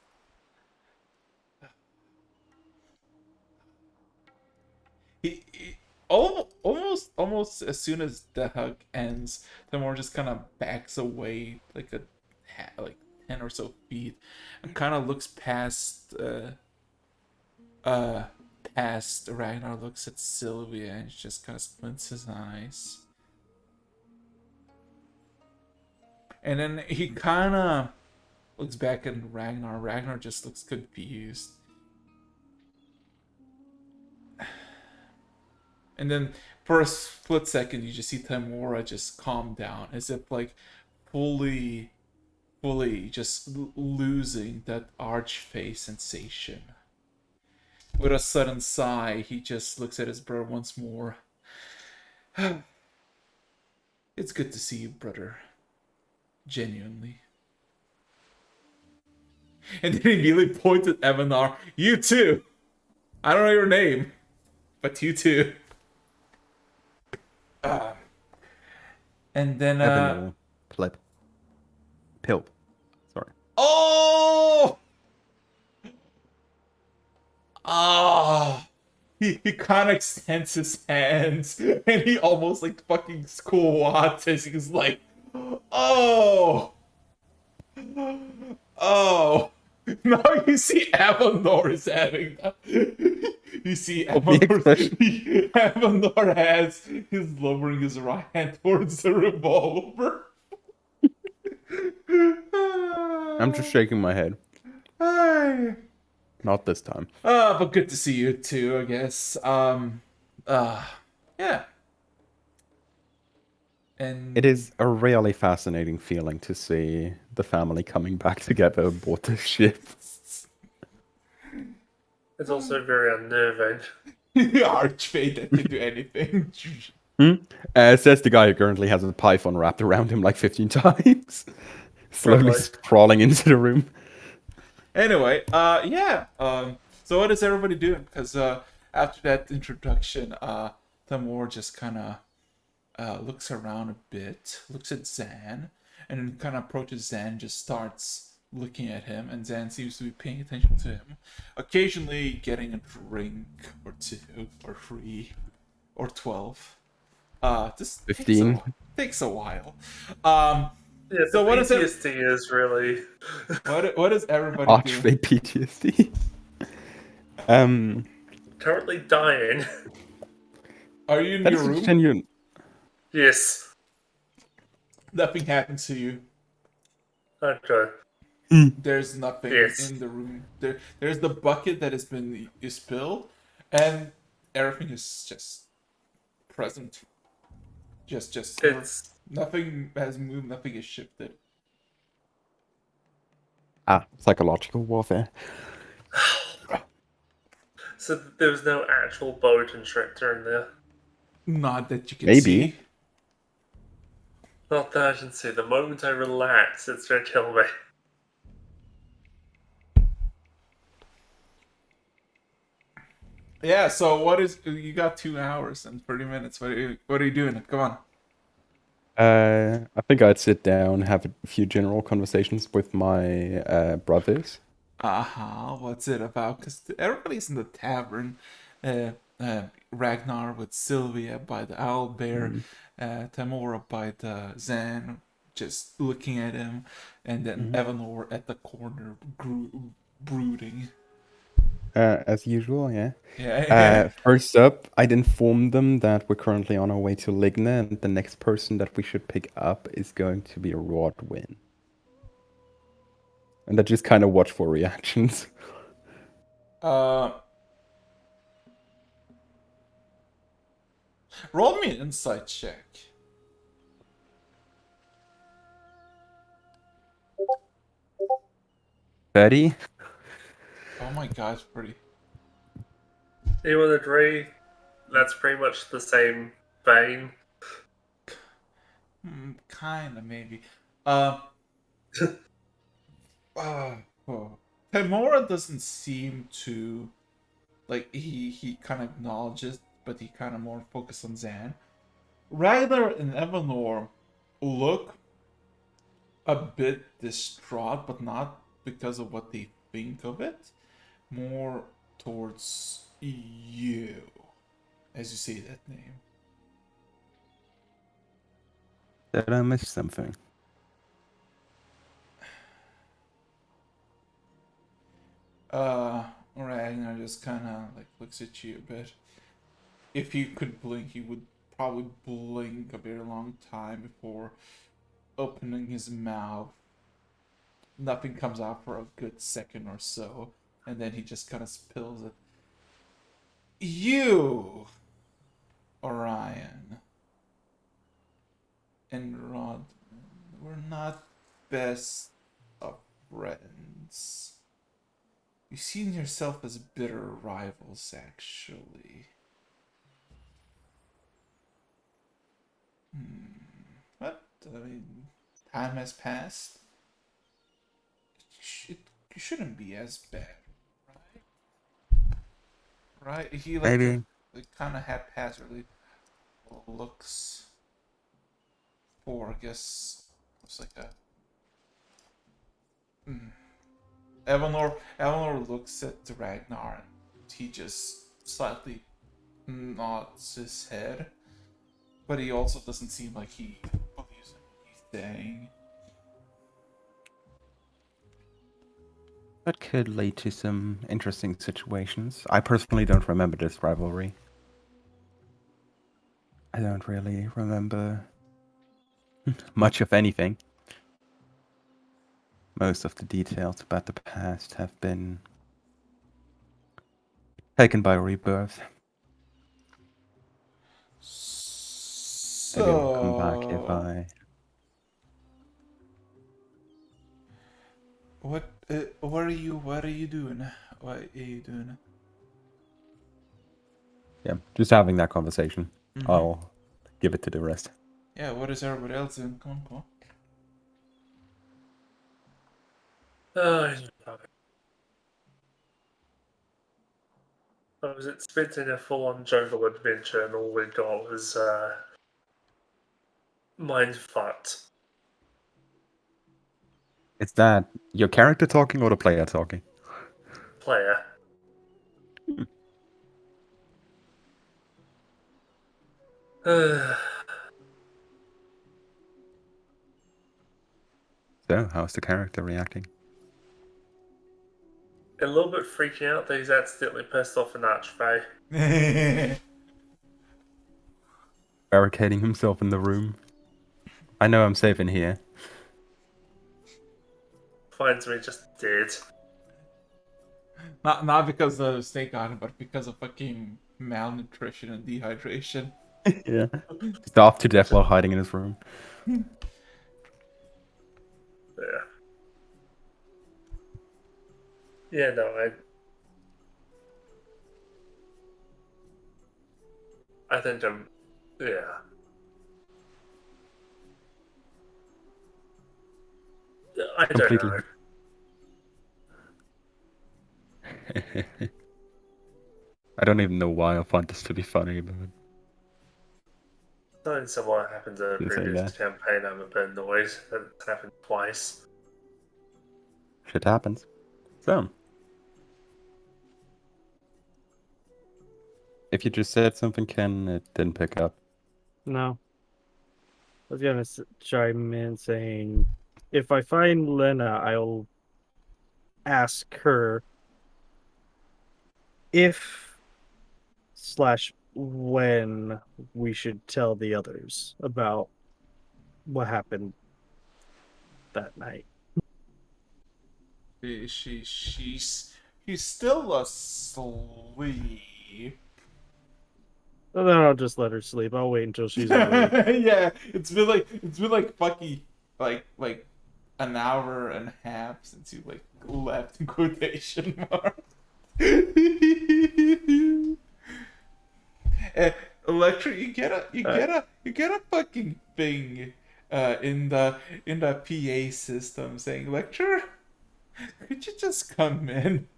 He almost as soon as the hug ends, Timor just kind of backs away like like 10 or so feet, and kind of looks past Ragnar, looks at Sylvia, and just kind of squints his eyes. And then he kind of looks back at Ragnar. Ragnar just looks confused. And then for a split second, you just see Timora just calm down, as if like fully just losing that arch face sensation. With a sudden sigh, he just looks at his brother once more. It's good to see you, brother. Genuinely. And then he immediately points at Evanar. You too! I don't know your name, but you too. And then, Evanol. Pleb. Pilp. Sorry. oh! Ah! he kind of extends his hands, and he almost like fucking squats as he's like, oh, oh. Now you see Avalor is having that. You see Oh, the expression. Avalor he's lowering his right hand towards the revolver. I'm just shaking my head. Hi. Not this time. But good to see you too, I guess. Yeah. And It is a really fascinating feeling to see the family coming back together aboard the ship. It's also very unnerving. Archfade that can do anything. Says the guy who currently has a python wrapped around him like 15 times. Slowly Probably. crawling into the room. Anyway, yeah. So what is everybody doing? Because after that introduction, Tamor just kind of looks around a bit, looks at Zan, and then kind of approaches Zan, just starts looking at him, and Zan seems to be paying attention to him, occasionally getting a drink or two, or 3, or 12. This 15. takes a while. Yeah, So the what is it- PTSD is really. What is everybody doing? Archfake PTSD. Currently dying. Are you in That your is a room? genuine. Yes. Nothing happens to you. Okay. There's nothing Yes. in the room. There's the bucket that has been spilled, and everything is just present. Just It's nothing has moved. Nothing has shifted. Psychological warfare. so there was no actual boat instructor in there. Not that you can Maybe. see. Not that I can see. The moment I relax, it's gonna kill me. Yeah. So what is? You got 2 hours and 30 minutes. What are you doing? Come on. I think I'd sit down, have a few general conversations with my brothers. What's it about? Because everybody's in the tavern. Ragnar with Sylvia by the owl bear, Tamora by the Zan, just looking at him, and then Evanor at the corner brooding. As usual, yeah. Yeah. First up, I'd inform them that we're currently on our way to Ligna, and the next person that we should pick up is going to be Rodwin. And I just kind of watch for reactions. Roll me an insight check. Betty? Oh my god, it's pretty. Anyone agree? That's pretty much the same vein. Kinda, maybe. Tamora doesn't seem to like he kind of acknowledges, but he kind of more focused on Zan. Ragnar and Evanor look a bit distraught, but not because of what they think of it. More towards you, as you say that name. Did I miss something? Ragnar just kind of like looks at you a bit. If he could blink, he would probably blink a very long time before opening his mouth. Nothing comes out for a good second or so, and then he just kind of spills it. You, Orion, and Rod, we're not best of friends. You see yourself as bitter rivals, actually. But, I mean, time has passed. It shouldn't be as bad, right? Right? He Maybe. kind of haphazardly looks for, I guess, it's like a. Evanor looks at the Ragnar and he just slightly nods his head, but he also doesn't seem like he believes in what he's saying. That could lead to some interesting situations. I personally don't remember this rivalry. I don't really remember much of anything. Most of the details about the past have been taken by Rebirth. Maybe it'll come back if So, I... what are you doing? What are you doing? Yeah, just having that conversation. Mhm. I'll give it to the rest. Yeah, what is everybody else doing? Come on. I was expecting a full-on jungle adventure, and all we got was mind fucked. Is that your character talking or the player talking? Player. So, how's the character reacting? A little bit freaking out that he's accidentally pissed off an archway. Barricading himself in the room. I know I'm safe in here. Finds me just dead. Not because of snake on him, but because of fucking malnutrition and dehydration. Yeah. Starved to death while hiding in his room. Yeah. Yeah, no, I think I'm... Yeah. I don't Completely. know. I don't even know why I find this to be funny, but Knowing someone happened to a Didn't say previous that. campaign, I'm a bit annoyed that it's happened twice. shit happens. So, if you just said something, Ken, it didn't pick up. No. I was gonna chime in saying, if I find Lena, I'll ask her if / when we should tell the others about what happened that night. She's still asleep. And then I'll just let her sleep. I'll wait until she's awake. Yeah, it's been like fucking like an hour and a half since you like left in quotation marks. Electra, you get a fucking thing in the PA system saying, Electra, could you just come in?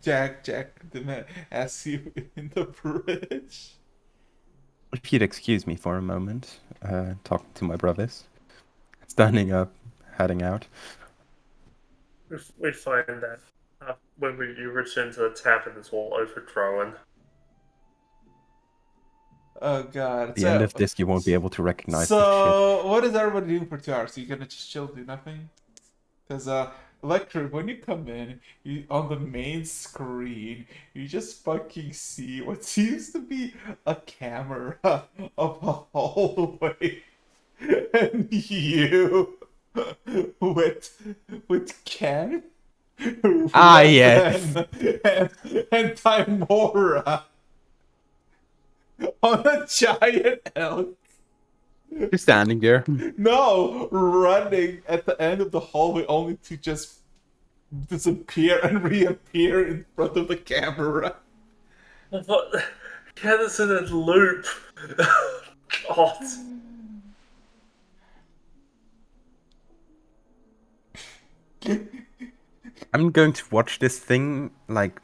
Jack the man asks you in the bridge. If you'd excuse me for a moment, talk to my brothers. Standing up, heading out. We find that when you return to the tavern, it's all overthrown. Oh god. At the end of this, you won't be able to recognize the So what is everybody doing for 2 hours? So you gonna just chill, do nothing? Because Electra, when you come in, you on the main screen, you just fucking see what seems to be a camera up a hallway, and you with Ken, yes. and Timora on a giant elk. Just standing there. No, running at the end of the hallway only to just disappear and reappear in front of the camera. But Ken is in a loop. God. I'm going to watch this thing like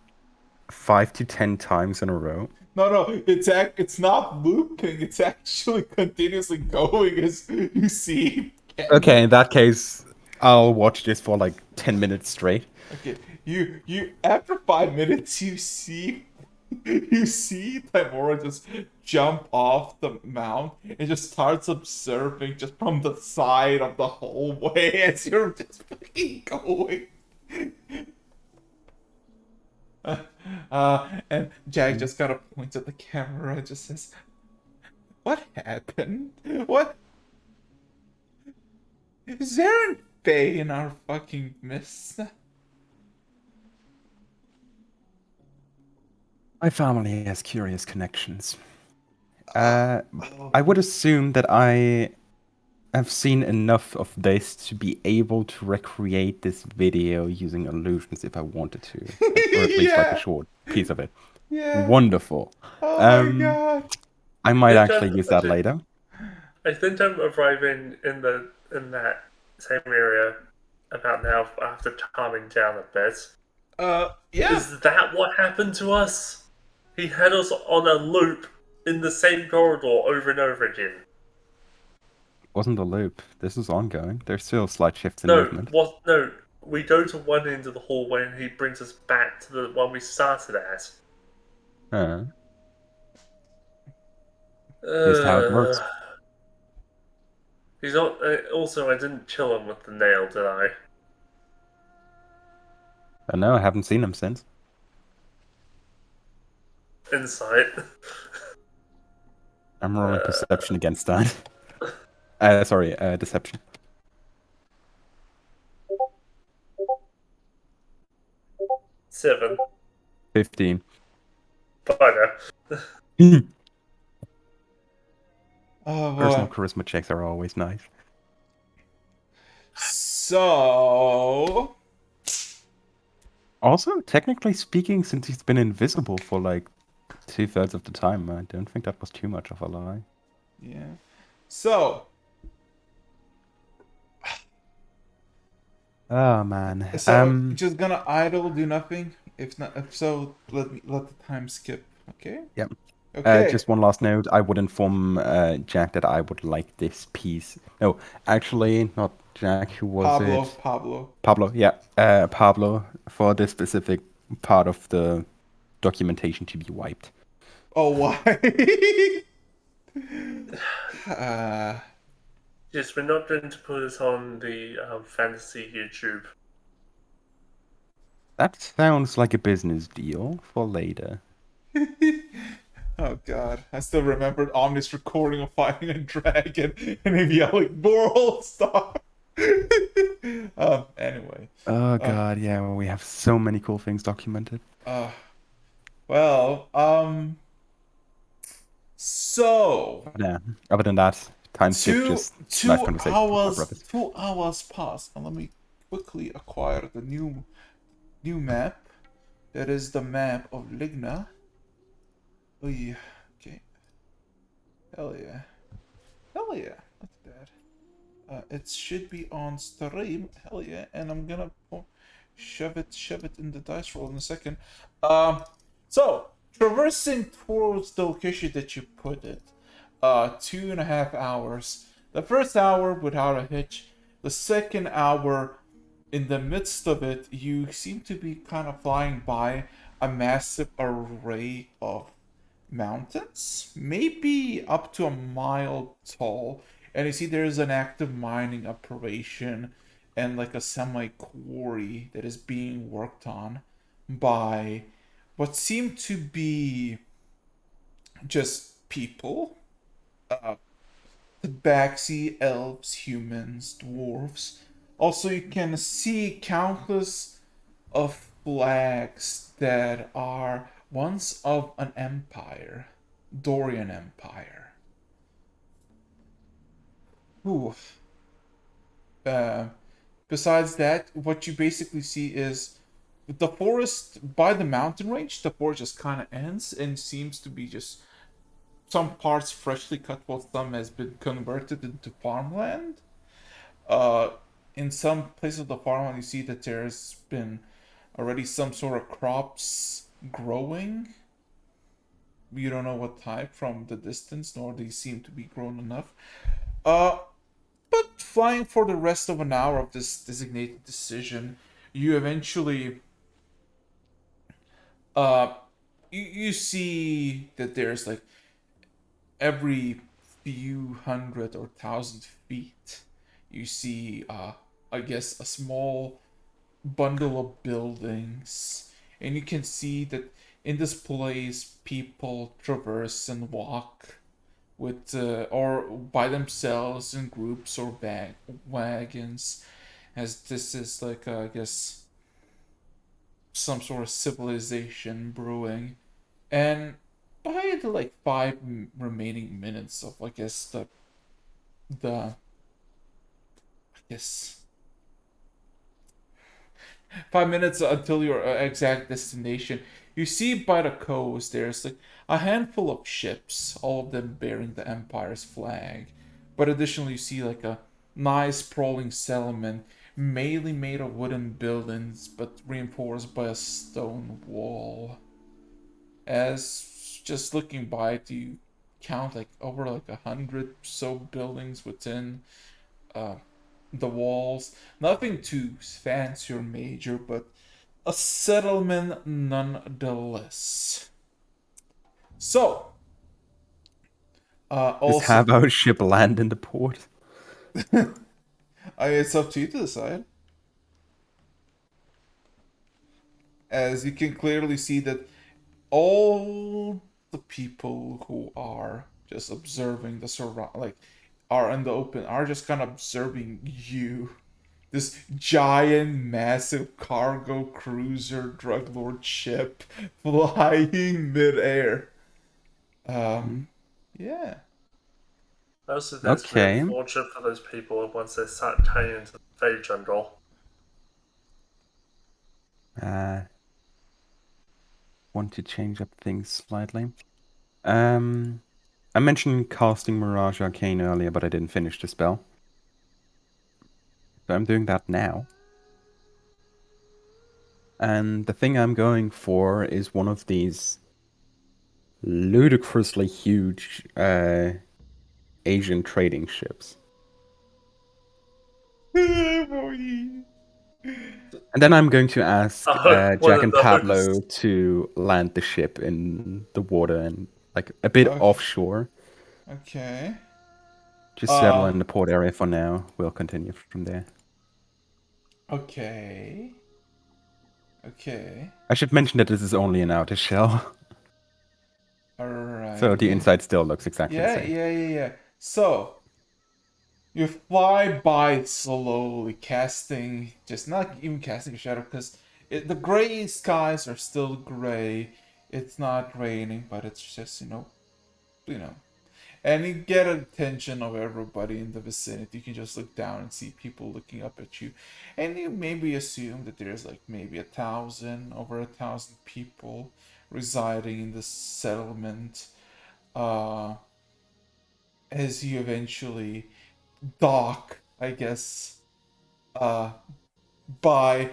5 to 10 times in a row. No, it's not looping. It's actually continuously going as you see. Okay, in that case, I'll watch this for like 10 minutes straight. Okay, you after 5 minutes you see You see Timora just jump off the mount and just starts observing just from the side of the hallway as you're just fucking going. And Jack just kind of points at the camera and just says, "What happened? What? Is there an Fae in our fucking midst?" My family has curious connections. I would assume that I have seen enough of this to be able to recreate this video using illusions if I wanted to, or at least like a Yeah. short piece of it. Yeah. Wonderful. Oh my god. I might think actually I'm- use that later. I think I'm arriving in that same area about now after calming down a bit. Yeah. Is that what happened to us? He had us on a loop in the same corridor over and over again. Wasn't a loop. This is ongoing. There's still slight shifts in No, movement. what? No, we go to one end of the hallway and he brings us back to the one we started at. Just how it works. He's not. Also, I didn't chill him with the nail, did I? No, I haven't seen him since. Insight. I'm rolling perception against that. Sorry, deception. 7. 15. Bugger. Oh Personal boy. charisma checks are always nice. So. Also, technically speaking, since he's been invisible for like 2/3 of the time, I don't think that was too much of a lie. Yeah. So. Oh man. So just gonna idle, do nothing. If not, if so, let the time skip. Okay. Yep. Okay. Just one last note. I would inform Jack that I would like this piece. No, actually, not Jack. Who was it? Pablo. Pablo. Yeah. Pablo, for this specific part of the documentation to be wiped. Oh, why? Yes, we're not going to put it on the fantasy YouTube. That sounds like a business deal for later. Oh god, I still remembered Omnis recording of fighting a dragon and him yelling, "Moral stop!" Anyway. Oh god, yeah, well, we have so many cool things documented. So Yeah. Other than that, time skip, just nice conversation with my brothers. 2 hours pass, and let me quickly acquire the new map. That is the map of Ligna. Oh yeah, okay. Hell yeah. Hell yeah, not bad. It should be on stream. Hell yeah, and I'm gonna shove it in the dice roll in a second. So traversing towards the location that you put it, 2.5 hours. The first hour without a hitch. The second hour, in the midst of it, you seem to be kind of flying by a massive array of mountains, maybe up to a mile tall, and you see there's an active mining operation and like a semi quarry that is being worked on by what seem to be just people, tabaxi, elves, humans, dwarves. Also, you can see countless of flags that are once of an empire, Dorian Empire. Ooh. Besides that, what you basically see is the forest by the mountain range. The forest just kind of ends and seems to be just some parts freshly cut, while some has been converted into farmland. In some places of the farmland, you see that there's been already some sort of crops growing. You don't know what type from the distance, nor they seem to be grown enough. But flying for the rest of an hour of this designated decision, you eventually you see that there's like every few hundred or thousand feet, you see, I guess, a small bundle of buildings, and you can see that in this place people traverse and walk with or by themselves in groups or wagons, as this is like I guess some sort of civilization brewing. And by the like remaining minutes of I guess the I guess 5 minutes until your exact destination, you see by the coast there's like a handful of ships, all of them bearing the Empire's flag. But additionally, you see like a nice sprawling settlement, mainly made of wooden buildings, but reinforced by a stone wall. As just looking by it, you count like over like 100 so buildings within uh, the walls. Nothing too fancy or major, but a settlement nonetheless. So, Just also, have our ship land in the port. it's up to you to decide. As you can clearly see that all the people who are just observing the like are in the open are just kind of observing you, this giant massive cargo cruiser drug lord ship flying midair. Yeah. Mostly that's Okay. real fortunate for those people once they start turning into the Fey General. Want to change up things slightly. I mentioned casting Mirage Arcane earlier, but I didn't finish the spell. So I'm doing that now. And the thing I'm going for is one of these ludicrously huge Asian trading ships. And then I'm going to ask One Jack of and those. Pablo to land the ship in the water and like a bit Okay. offshore. Okay. Just settle in the port area for now. We'll continue from there. Okay. Okay. I should mention that this is only an outer shell. Alright. So the Yeah. inside still looks exactly the Yeah, same. yeah. So, you fly by slowly, casting, just not even casting a shadow, because the gray skies are still gray. It's not raining, but it's just, you know. And you get attention of everybody in the vicinity. You can just look down and see people looking up at you. And you maybe assume that there's like maybe over 1,000 people residing in this settlement. As you eventually dock, I guess, uh, by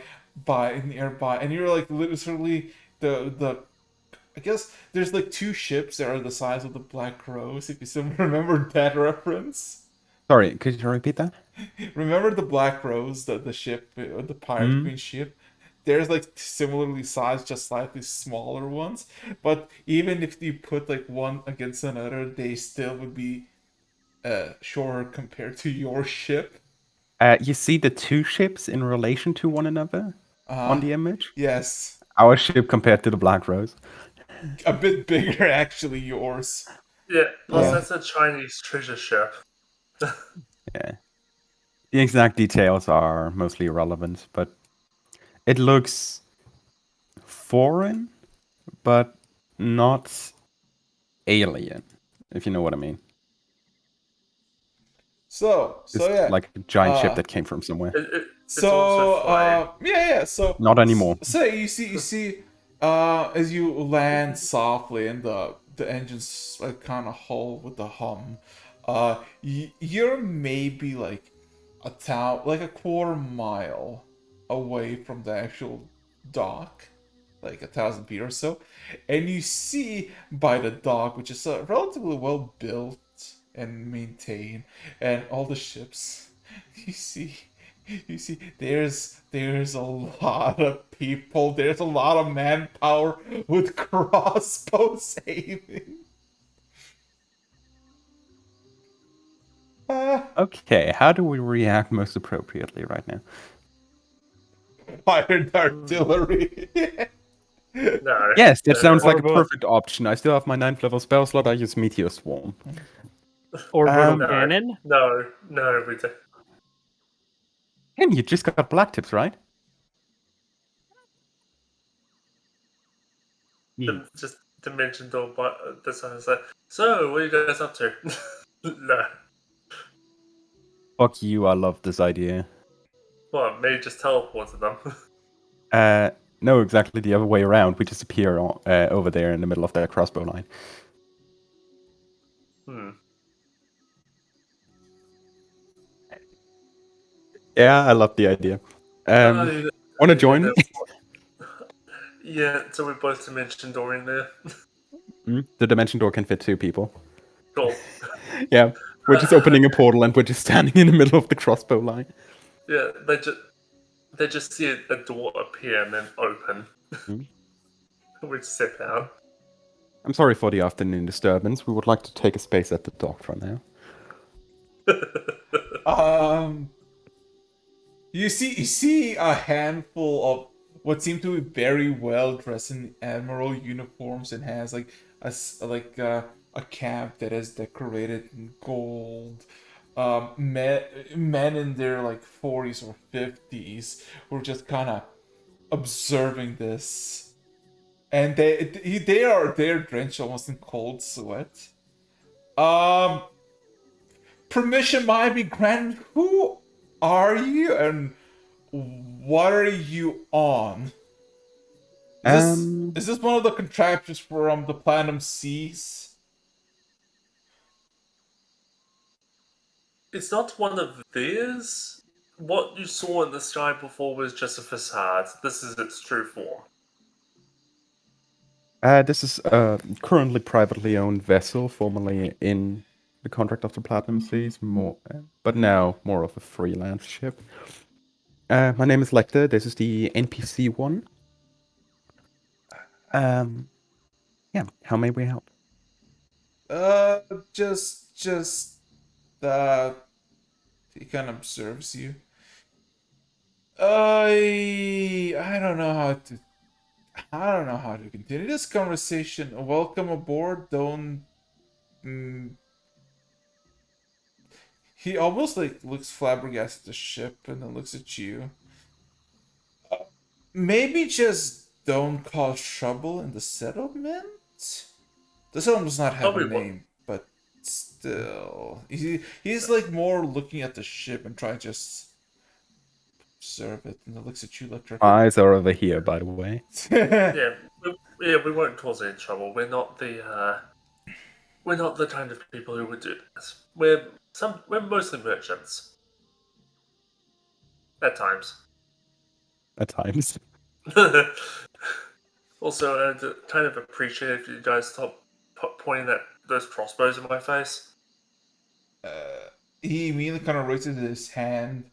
nearby, and you're like literally the I guess there's like two ships that are the size of the Black Crows. If you still remember that reference, Sorry, could you repeat that? remember the Black Rose, the ship, the Pirate Queen ship. There's like similarly sized, just slightly smaller ones. But even if you put like one against another, they still would be shorter compared to your ship. You see the two ships in relation to one another on the image? Yes, Our ship compared to the Black Rose. a bit bigger actually. Yours. Yeah, plus Yeah. that's a Chinese treasure ship. Yeah. The exact details are mostly irrelevant, but it looks foreign, but not alien, if you know what I mean. So It's yeah. like a giant ship that came from somewhere. It's also flying. Yeah. So Not anymore. So you see, as you land softly and the engines like kind of hull with the hum, you're maybe like like a quarter mile away from the actual dock, like 1,000 feet or so, and you see by the dock, which is relatively well built and maintained, and all the ships, you see You see, there's a lot of people. There's a lot of manpower with crossbows aiming. Okay, how do we react most appropriately right now? Fired artillery. No. Yes, that sounds like a Orbo- perfect option. I still have my 9th level spell slot. I use Meteor Swarm. Orbital Um, cannon. No, we don't. Ken, you just got black tips, right? Just dimension door, but this one is like, so what are you guys up to? No. Fuck you, I love this idea. Well, maybe just teleported them. No, exactly the other way around. We just appear over there in the middle of that crossbow line. Yeah, I love the idea. Want to join me? Yeah, so we both dimension door in there. The dimension door can fit 2 people. Cool. Yeah, we're just opening a portal and we're just standing in the middle of the crossbow line. Yeah, they just see a door appear and then open. Mhm. We step out. I'm sorry for the afternoon disturbance. We would like to take a space at the dock for now. You see a handful of what seem to be very well dressed in admiral uniforms and has like a camp that is decorated in gold. Men in their like 40s or 50s who are just kind of observing this, and they're drenched almost in cold sweat. Um, Permission might be granted. Who are you and what are you on? Is this one of the contraptions from the Platinum Seas? It's not one of theirs. What you saw in the sky before was just a facade. This is its true form. This is a currently privately owned vessel, formerly in the contract of the Platinum Seas, but now more of a freelance ship. My name is Lecter. This is the NPC one. Yeah, how may we help? Just he kind of observes you. I don't know how to continue this conversation. Welcome aboard. Don't. He almost like looks flabbergasted at the ship and then looks at you. Maybe just don't cause trouble in the settlement. The settlement does not have a Probably what. name, but still, he's like more looking at the ship and trying to just observe it, and it looks at you like My eyes are over here, by the way. Yeah, we won't cause any trouble. We're not the kind of people who would do this. We're mostly merchants. At times. At times. Also, I'd kind of appreciate if you guys stop pointing those crossbows in my face. He immediately kind of raises his hand,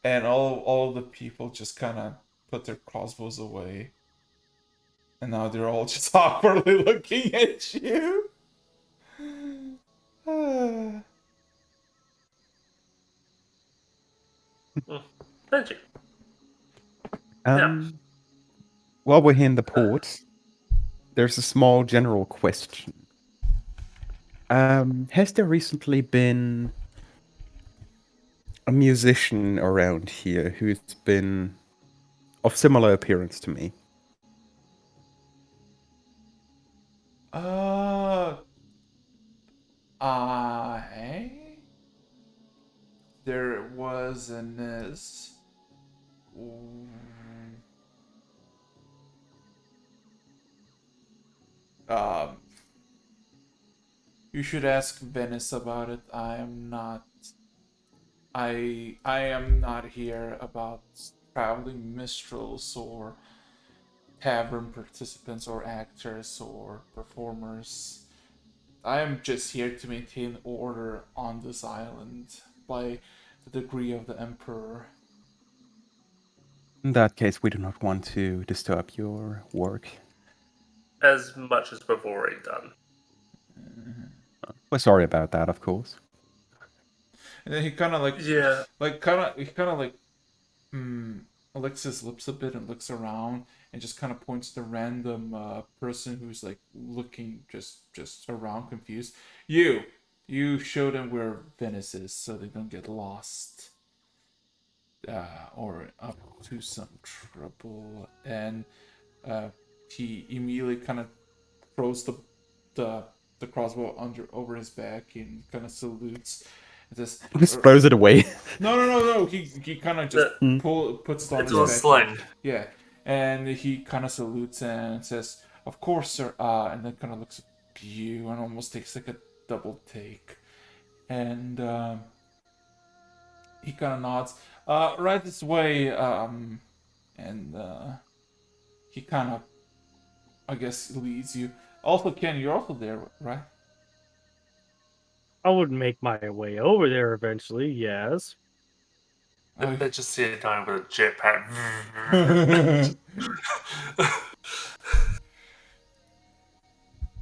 and all of the people just kind of put their crossbows away, and now they're all just awkwardly looking at you. Thank you. While we're here in the port, there's a small general question. Has there recently been a musician around here who's been of similar appearance to me? There was an is. You should ask Venice about it. I am not here about traveling minstrels or tavern participants or actors or performers. I am just here to maintain order on this island by the degree of the Emperor. In that case, we do not want to disturb your work. As much as we've already done. We're sorry about that, of course. And then he kind of Yeah. licks his lips a bit and looks around and just kind of points to random person who's like looking just around confused. You show them where Venice is so they don't get lost or up to some trouble. And he immediately kind of throws the crossbow over his back and kind of salutes. Just throws it away. No. He kind of just puts it on It's his a back. sling. Yeah, and he kind of salutes and says, "Of course, sir." And then kind of looks at you and almost takes like a double take, and he kind of nods. Right this way. And he kind of, I guess, leads you. Also, Ken, you're also there, right? I would make my way over there eventually, yes. They just see a guy with a jetpack.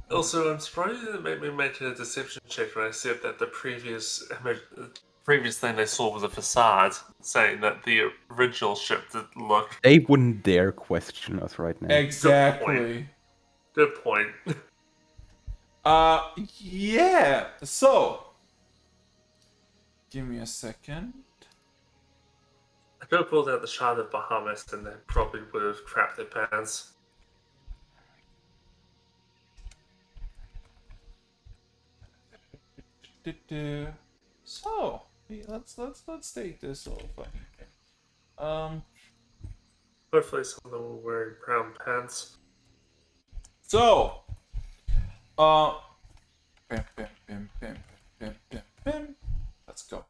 Also, I'm surprised it made me make a deception check when I said that the previous thing they saw was a facade, saying that the original ship did look. They wouldn't dare question us right now. Exactly. Good point. Yeah. So, give me a second. I could have pulled out the shard of Bahamas and they probably would have crapped their pants. So, let's take this over. Hopefully some of them were wearing brown pants. So, bam, bam, bam, bam, bam, bam, bam. Let's go.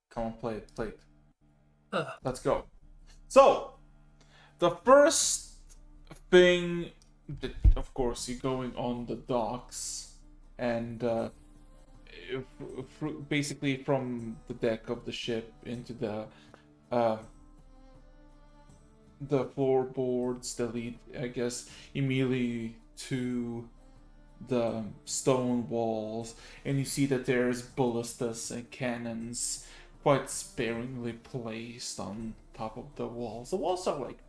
Come on, play it. Let's go. So, the first thing, that, of course, you're going on the docks, and basically from the deck of the ship into the floorboards that lead, I guess, immediately to the stone walls, and you see that there's ballistas and cannons quite sparingly placed on top of the walls. The walls are like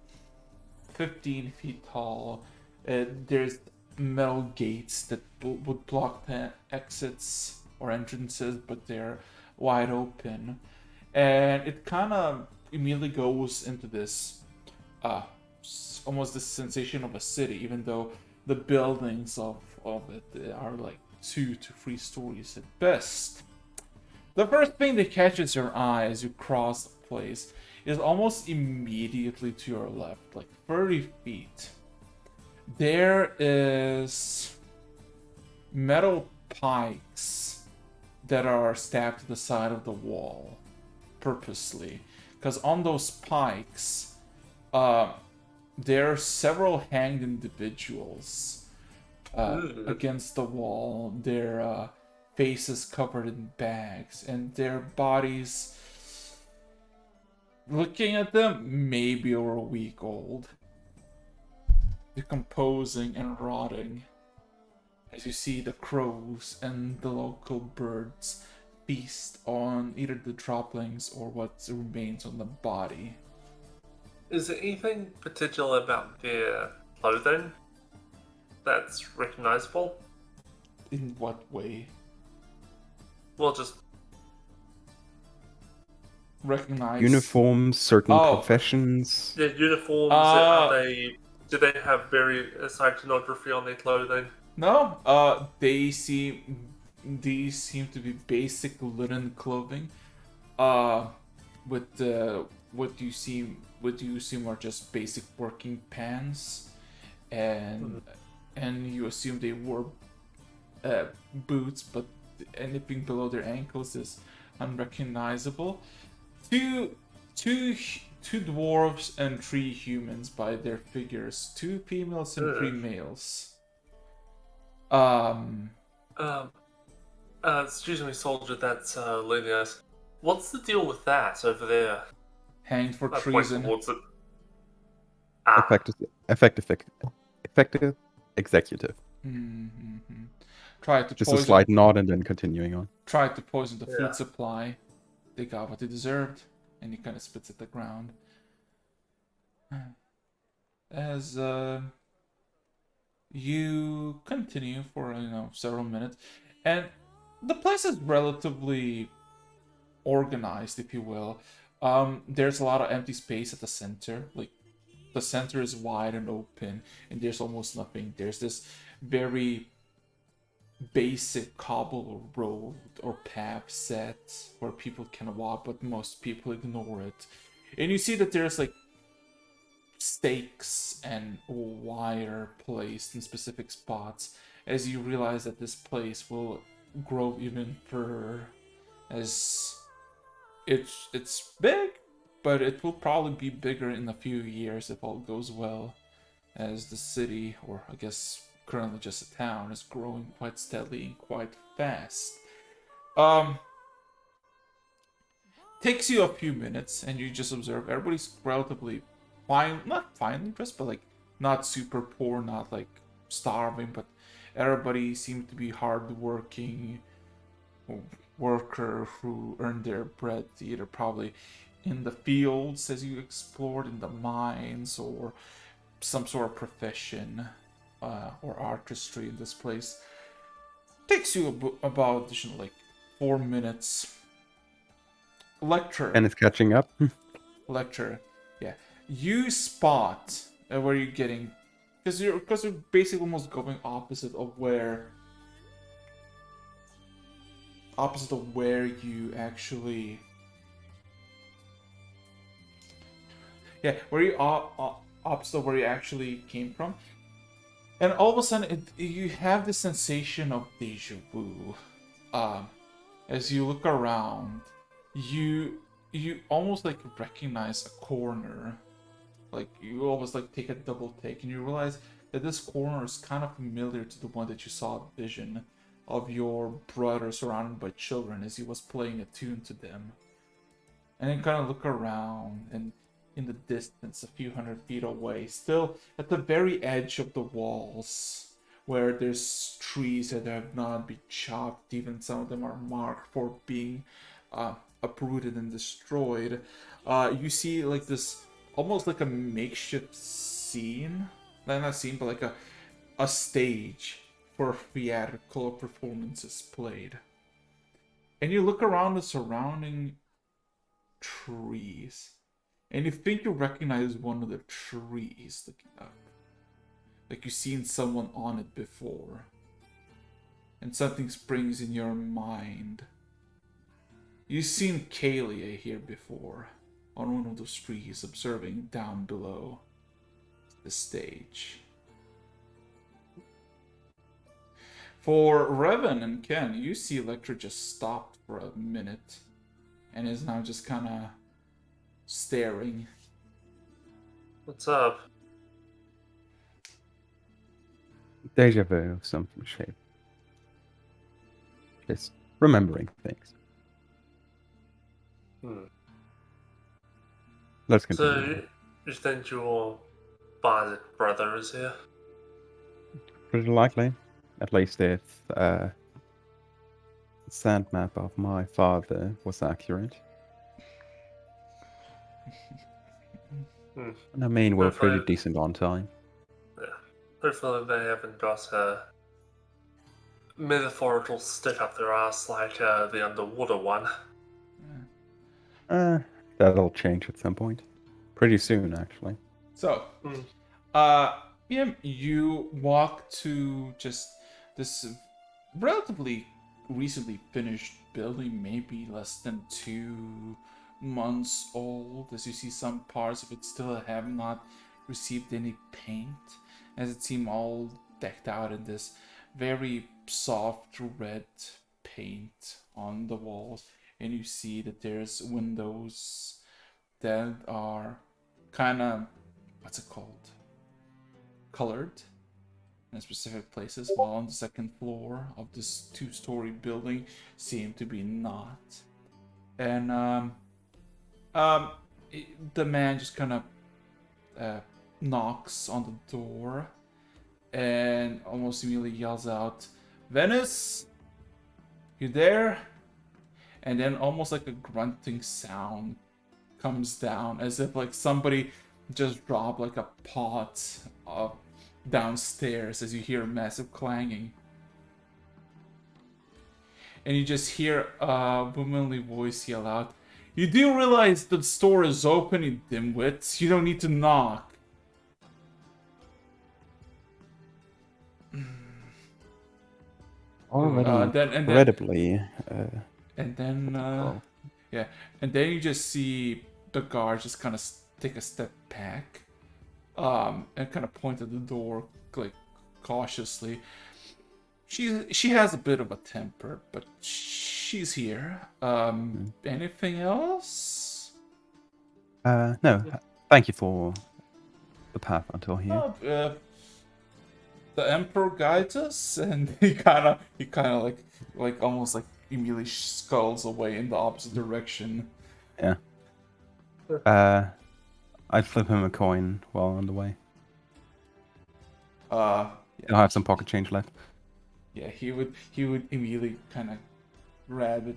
15 feet tall. There's metal gates that would block the exits or entrances, but they're wide open. And it kind of immediately goes into this almost this sensation of a city, even though the buildings of it are like 2 to 3 stories at best. The first thing that catches your eye as you cross the place is almost immediately to your left, like 30 feet. There is metal pikes that are stabbed to the side of the wall purposely, because on those pikes there are several hanged individuals against the wall, their faces covered in bags, and their bodies, looking at them, maybe over a week old, decomposing and rotting, as you see the crows and the local birds feast on either the droppings or what remains on the body. Is there anything particular about their clothing that's recognizable? In what way? Well, just Recognize Uniforms, certain professions. their uniforms. Do they have very iconography on their clothing? No, these seem to be basic linen clothing. With what you assume are just basic working pants, and you assume they wore boots, but anything below their ankles is unrecognizable. Two dwarves and 3 humans by their figures. 2 females and 3 males. Excuse me, soldier. That's leading us. What's the deal with that over there? hanged for I point treason. towards it. Ah, Effective executive. Mm-hmm. Tried to Just a poison. slight nod and then continuing on. Tried to poison the Yeah. food supply. They got what they deserved, and he kind of spits at the ground. As you continue for several minutes, and the place is relatively organized, if you will. There's a lot of empty space at the center. Like the center is wide and open, and there's almost nothing. There's this very basic cobble road or path set where people can walk, but most people ignore it. And you see that there's like stakes and wire placed in specific spots as you realize that this place will grow even further, as it's big, but it will probably be bigger in a few years if all goes well, as the city, or I guess currently just a town, is growing quite steadily and quite fast. Takes you a few minutes, and you just observe everybody's relatively fine, not finely dressed, but like not super poor, not like starving, but everybody seems to be hardworking worker who earn their bread either probably in the fields as you explored, in the mines, or some sort of profession or artistry in this place. Takes you about additional like 4 minutes. Lecture. And it's catching up. Lecture. Yeah. You spot where you're getting, because you're basically almost going opposite of where you actually, yeah, where you opposite of where you actually came from. And all of a sudden you have this sensation of deja vu. As you look around, you almost like recognize a corner. Like you almost like take a double take, and you realize that this corner is kind of familiar to the one that you saw a vision of your brother surrounded by children as he was playing a tune to them. And then kind of look around, and in the distance, a few hundred feet away, still at the very edge of the walls, where there's trees that have not been chopped, even some of them are marked for being uprooted and destroyed. You see like this, almost like a makeshift scene, not a scene, but like a stage for theatrical performances played. And you look around the surrounding trees, and you think you recognize one of the trees looking up. Like you've seen someone on it before. And something springs in your mind. You've seen Kalia here before, on one of those trees, observing down below the stage. For Revan and Ken, you see Electra just stopped for a minute and is now just kind of staring. what's up? Deja vu of some shape. Just remembering things. Let's continue. So, you think your biological brother is here? Pretty likely. At least if the sand map of my father was accurate. And I mean, we're pretty Hopefully- decent on time. Hopefully they haven't got a metaphorical stick up their ass like the underwater one. That'll change at some point. Pretty soon, actually. So, you walk to just this relatively recently finished building, maybe less than 2 months old, as you see some parts of it still have not received any paint, as it seems all decked out in this very soft red paint on the walls. And you see that there's windows that are kind of, what's it called, colored in specific places, while on the second floor of this 2-story building seem to be not. And the man just kind of knocks on the door and almost immediately yells out, "Venice, you there?" And then almost like a grunting sound comes down, as if like somebody just dropped like a pot downstairs, as you hear a massive clanging. And you just hear a womanly voice yell out, "You do realize the store is open, you dimwits. You don't need to knock." Already And incredibly. then Oh. yeah, and then you just see the guard just kind of take a step back, and kind of point at the door like cautiously. She has a bit of a temper, but she's here. Anything else? No, thank you for the path until here. Oh, the Emperor guides us, and he kind of like almost like immediately skulls away in the opposite direction. Yeah. I'd flip him a coin while on the way. Yeah, I'll have some pocket change left. yeah, he would immediately kind of grab it.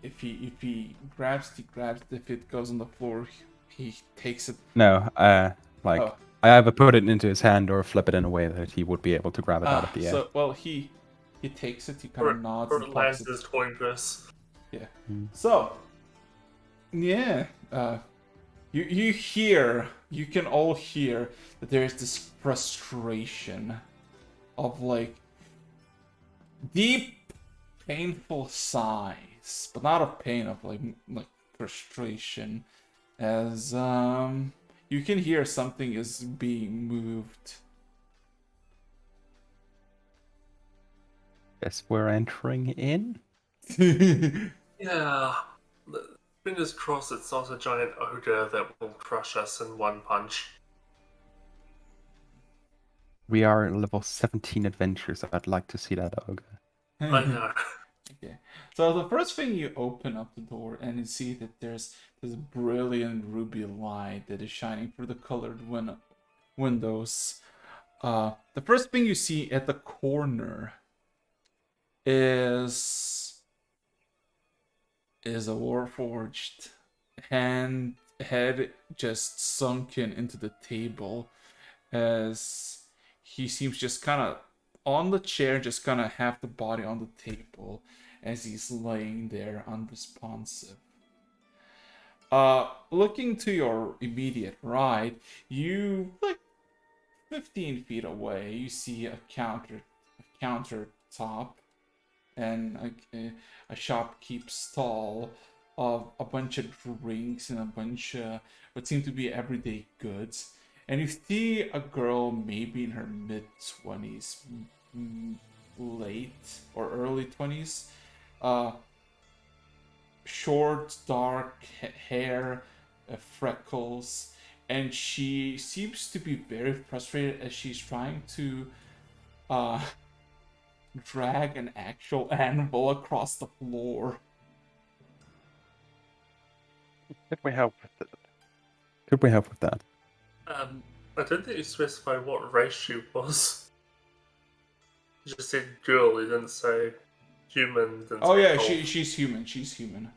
If he grabs it, he grabs it. If it goes on the floor, he takes it. No, like Oh. I either put it into his hand or flip it in a way that he would be able to grab it out of the air. So well, he takes it. He kind of nods Or and it pops lands it. his coin purse. Yeah. Mm. So, yeah, you can all hear that there is this frustration of like deep, painful sighs, but not of pain, of like frustration, as you can hear something is being moved. Guess we're entering in. Yeah. Fingers crossed it's not a giant ogre that will crush us in one punch. We are level 17 adventures. I'd like to see that ogre. I know. Okay. So the first thing, you open up the door and you see that there's this brilliant ruby light that is shining through the colored windows. The first thing you see at the corner is a warforged head just sunken into the table, as he seems just kind of on the chair, just kind of half the body on the table, as he's laying there unresponsive. Looking to your immediate right, you like 15 feet away, you see a countertop and a shopkeep stall of a bunch of drinks and a bunch of what seem to be everyday goods. And you see a girl maybe in her mid-20s, late or early 20s. Short, dark hair, freckles. And she seems to be very frustrated as she's trying to drag an actual animal across the floor. Could we help with that? Could we help with that? I don't think you specified what race she was. You just said girl, you didn't say human. Didn't Oh say yeah, elf. she's human. She's human.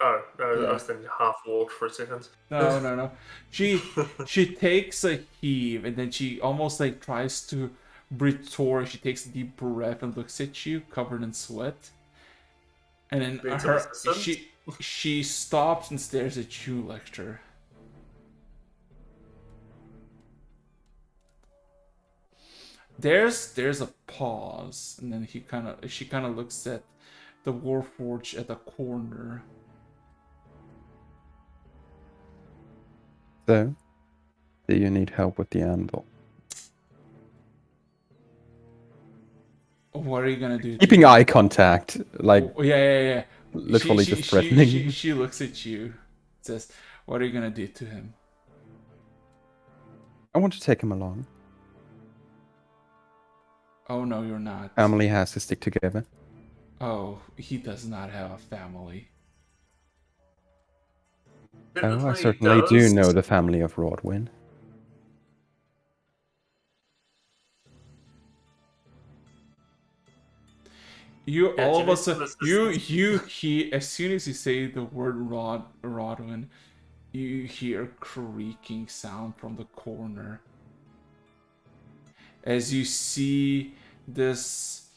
Oh, no, Yeah. I was thinking half-orc for a second. No. She takes a heave and then she almost like tries to retort. She takes a deep breath and looks at you, covered in sweat. And then Needs some assistance? she stops and stares at you, Lecter. There's a pause, and then she kind of looks at the Warforged at the corner. So, do you need help with the anvil? What are you gonna do? Keeping eye contact, like Oh, yeah. literally just threatening. She looks at you, says, "What are you gonna do to him?" I want to take him along. Oh no, you're not. Family has to stick together. Oh, he does not have a family. Oh, I Technically, certainly do does. know the family of Rodwin. You Yeah, all of a Jimmy's sudden, assistants. you hear, as soon as you say the word Rodwin, you hear a creaking sound from the corner. As you see this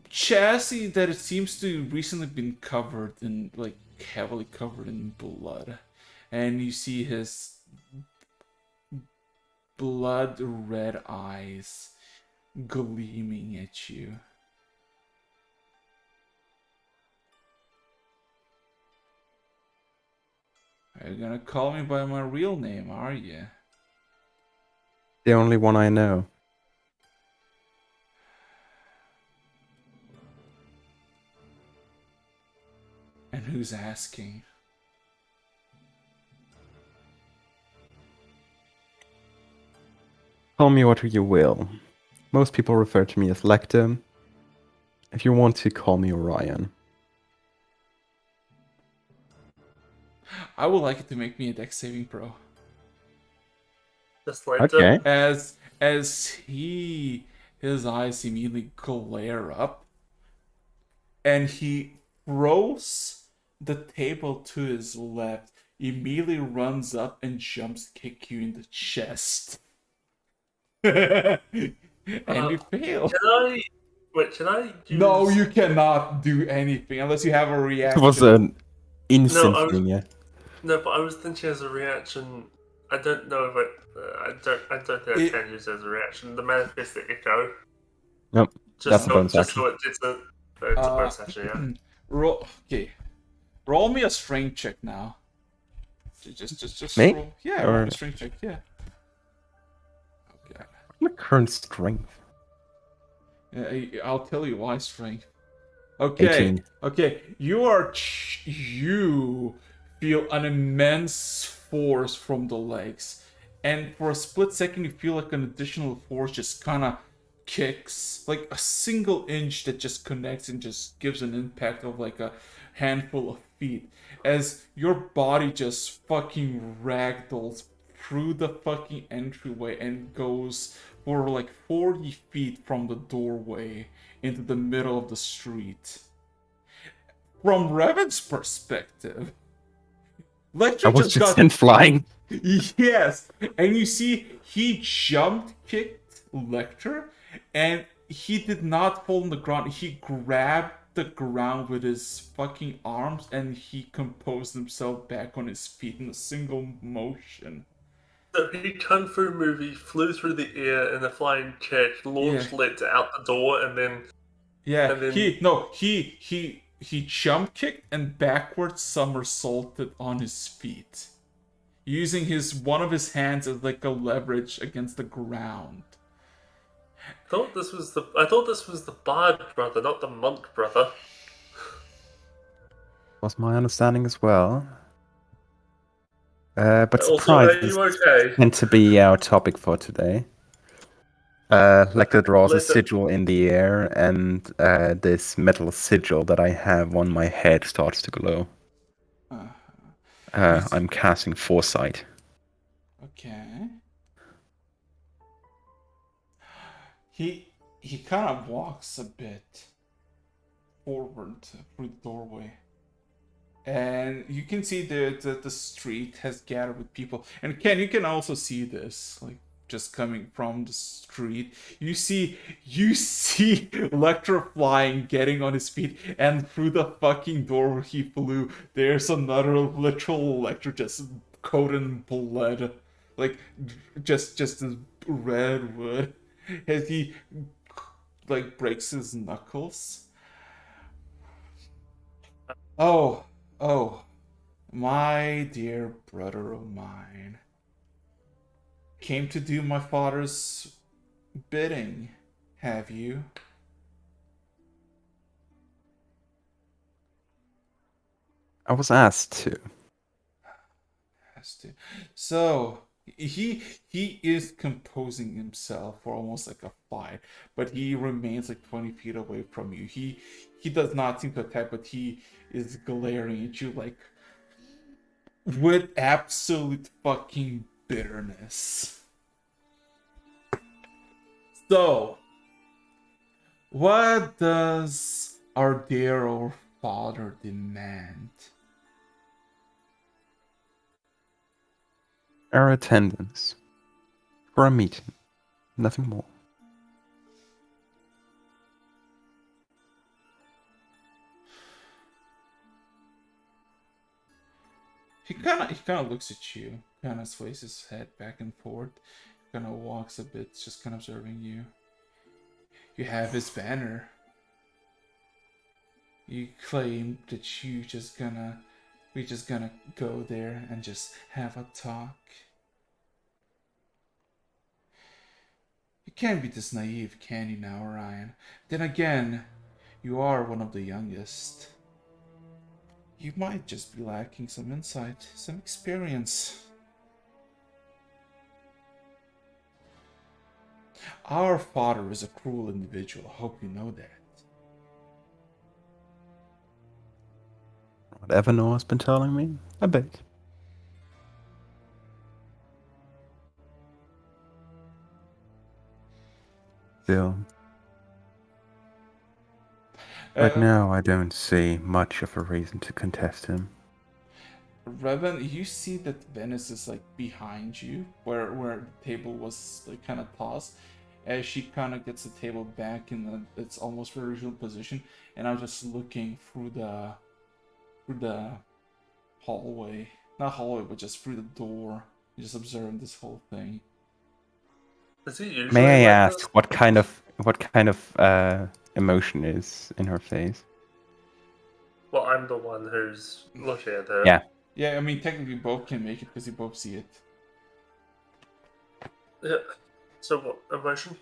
chassis that it seems to recently been covered in, like, heavily covered in blood. And you see his blood red eyes gleaming at you. Are you gonna call me by my real name, are you? The only one I know. And who's asking? Call me what you will. Most people refer to me as Lecter. If you want to, call me Orion. I would like it to make me a dex saving pro. Just like Okay. As his eyes immediately glare up, and he throws the table to his left, immediately runs up and jumps kick you in the chest. And you fail. Can I? Wait, can I use? No, you cannot do anything unless you have a It reaction. was an instant No, I was- thing, yeah. No, but I was thinking as a reaction. I don't know if I don't think I It- can use it as a reaction. The manifest the echo. Nope. That's Just a bonus so action. it's a bonus action, yeah. Roll me a strength check now. Just Me? roll. Yeah, Or- roll me a strength check. Yeah. Okay. My current strength. Yeah, I'll tell you why strength. Okay. 18. Okay. You feel an immense force from the legs, and for a split second, you feel like an additional force just kind of kicks, like a single inch that just connects and just gives an impact of like a handful of feet, as your body just fucking ragdolls through the fucking entryway and goes for like 40 feet from the doorway into the middle of the street. From Revan's perspective, Lecter I was just just got sent flying. yes, and you see he jumped kicked Lecter, and he did not fall on the ground. He grabbed the ground with his fucking arms, and he composed himself back on his feet in a single motion. So he kung fu movie flew through the air in a flying kick, launched Lecter out the door, and then Yeah, And then- he jump kicked and backwards somersaulted on his feet, using one of his hands as like a leverage against the ground. I thought this was the bard brother, not the monk brother. Was my understanding as well. But Also, surprises are you okay? tend to be our topic for today. Lecter draws a Lecter- sigil in the air, and this metal sigil that I have on my head starts to glow. I'm casting Foresight. Okay. He kind of walks a bit forward through the doorway, and you can see the street has gathered with people. And Ken, you can also see this, like, just coming from the street. You see Lecter flying, getting on his feet, and through the fucking door where he flew, there's another literal Lecter just coated in blood, like just as red wood, as he like breaks his knuckles. Oh, my dear brother of mine. Came to do my father's bidding, have you? I was asked to. Has to. So, He is composing himself for almost like a fight, but he remains like 20 feet away from you. He does not seem to attack, but he is glaring at you like with absolute fucking bitterness. So, what does our dear old father demand? Our attendance. For a meeting. Nothing more. He kind of looks at you, kind of sways his head back and forth, kind of walks a bit, just kind of observing you. You have his banner. You claim that we just gonna go there and just have a talk. You can't be this naive, can you now, Orion? Then again, you are one of the youngest. You might just be lacking some insight, some experience. Our father is a cruel individual. I hope you know that. Whatever Noah's been telling me, I bet. Still, right now I don't see much of a reason to contest him. Revan, you see that Venice is like behind you, where the table was like kind of tossed. As she kind of gets the table back in its almost original position, and I'm just looking through the hallway, not hallway, but just through the door, just observing this whole thing. Is he usually May I like ask this? what kind of emotion is in her face? Well, I'm the one who's looking at her. Yeah. Yeah, I mean technically both can make it because you both see it. Yeah. So what emotion?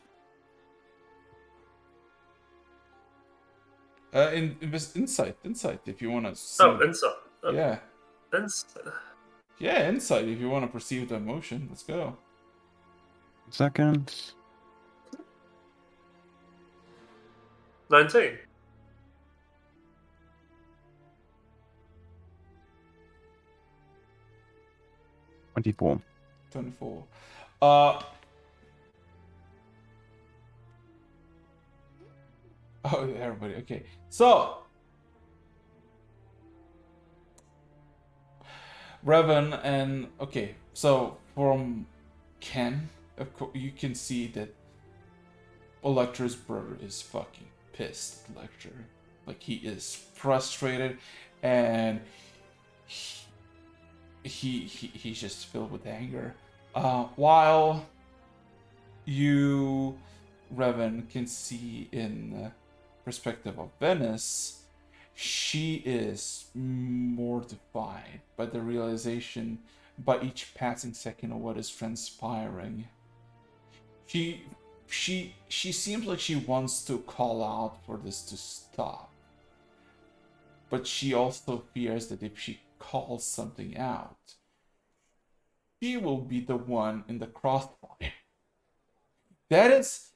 Insight if you want to see. Oh, insight. Oh, Yeah, insight. yeah, insight if you want to perceive the emotion. Let's go. Seconds. 19. 24. 24. Oh, everybody. Okay. So, Revan and okay. So from Ken, of course, you can see that Electra's brother is fucking pissed. At Electra, like he is frustrated, and he's just filled with anger. While you, Revan, can see in the perspective of Venice, she is mortified by the realization by each passing second of what is transpiring. She seems like she wants to call out for this to stop. But she also fears that if she calls something out, she will be the one in the crossfire. That is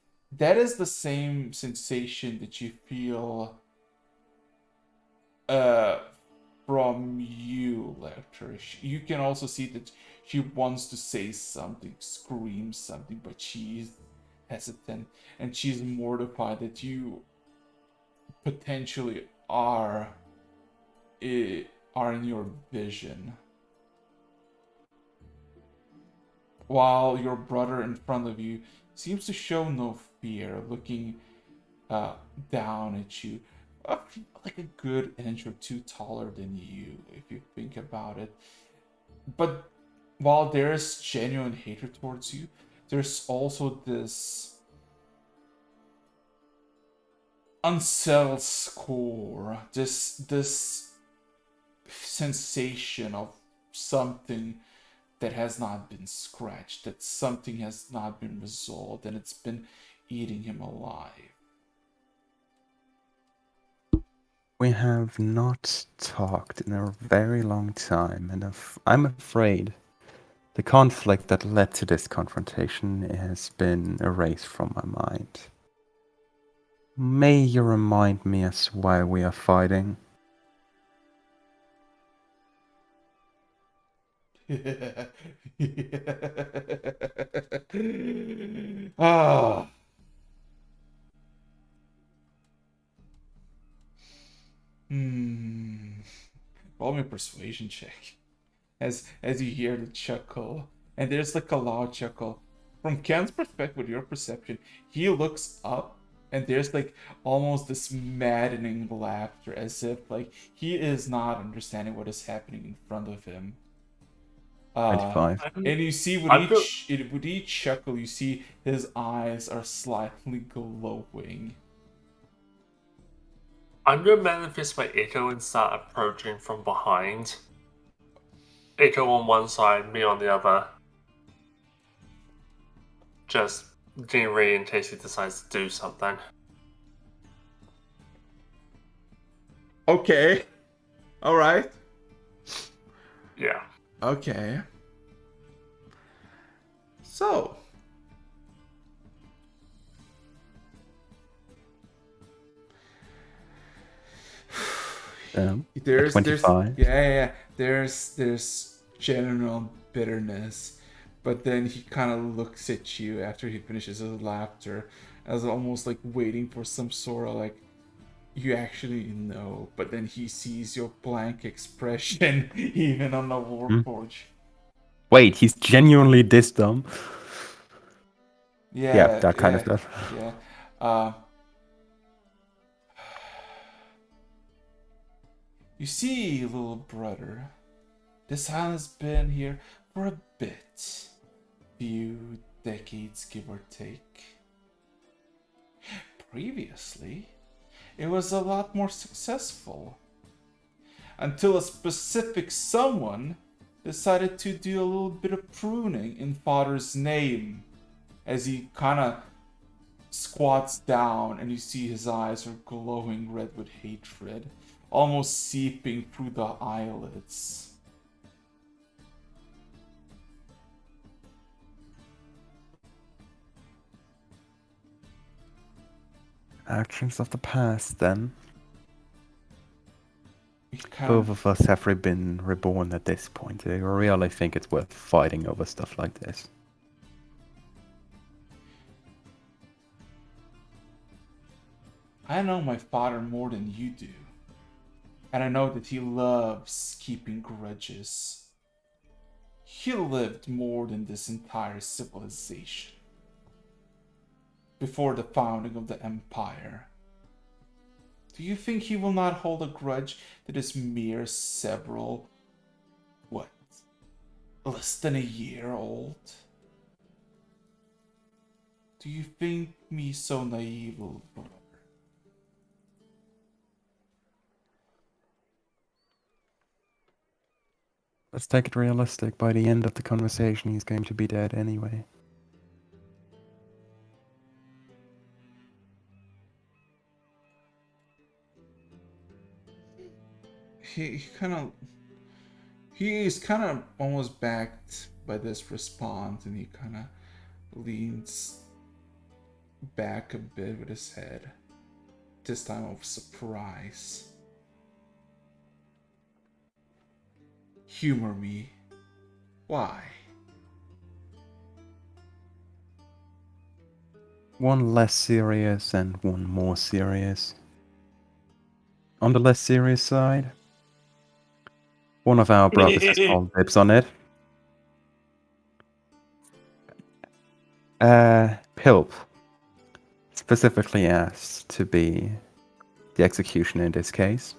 the same sensation that you feel uh from you, Lecter. You can also see that she wants to say something, scream something, but she's hesitant and she's mortified that you potentially are in your vision. While your brother in front of you seems to show no fear, looking down at you, like a good inch or two taller than you, if you think about it. But while there's genuine hatred towards you, there's also this unsettled score, this sensation of something that has not been scratched, that something has not been resolved, and it's been eating him alive. We have not talked in a very long time, and I'm afraid The conflict that led to this confrontation has been erased from my mind. May you remind me as to why we are fighting? Ah. Roll me a persuasion check. As you hear the chuckle, and there's like a loud chuckle. From Ken's perspective, with your perception, he looks up and there's like almost this maddening laughter, as if like he is not understanding what is happening in front of him. 25. And you see with each chuckle, you see his eyes are slightly glowing. I'm gonna manifest my echo and start approaching from behind. Echo on one side, me on the other. Just getting ready in case he decides to do something. Okay. All right. Yeah. Okay. So. There's 25. there's general bitterness, but then he kind of looks at you after he finishes his laughter, as almost like waiting for some sort of like, you actually know, but then he sees your blank expression even on the warforge. Wait, he's genuinely this dumb? Yeah, that kind of stuff. Yeah. You see, little brother, this island's been here for a bit. Few decades, give or take. Previously, it was a lot more successful. Until a specific someone decided to do a little bit of pruning in Father's name. As he kind of squats down and you see his eyes are glowing red with hatred, almost seeping through the eyelids. Actions of the past, then. Kind Both of us have been reborn at this point. I really think it's worth fighting over stuff like this. I know my father more than you do. And I know that he loves keeping grudges. He lived more than this entire civilization. Before the founding of the Empire. Do you think he will not hold a grudge that is mere several, less than a year old? Do you think me so naive, little brother? Let's take it realistic. By the end of the conversation, he's going to be dead anyway. He is kind of almost backed by this response, and he kind of leans back a bit with his head. This time of surprise. Humor me. Why? One less serious and one more serious. On the less serious side, one of our brothers has called dibs on it. Pilp specifically asked to be the executioner in this case.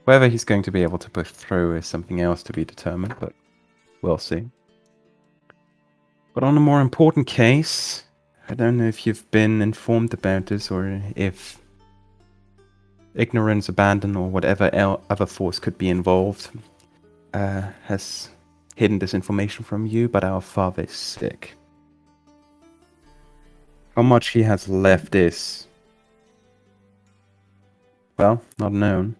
Whether he's going to be able to push through is something else to be determined, but we'll see. But on a more important case, I don't know if you've been informed about this or if ignorance, abandon, or whatever other force could be involved has hidden this information from you, but our father is sick. How much he has left is, well, not known.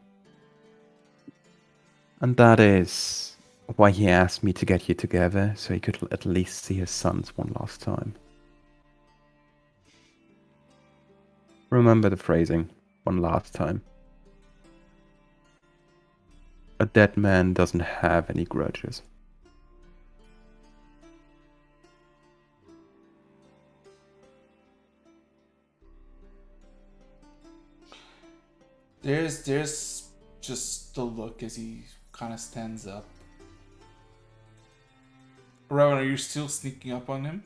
And that is why he asked me to get you together so he could at least see his sons one last time. Remember the phrasing, one last time. A dead man doesn't have any grudges. There's just the look as he kind of stands up. Rowan, are you still sneaking up on him?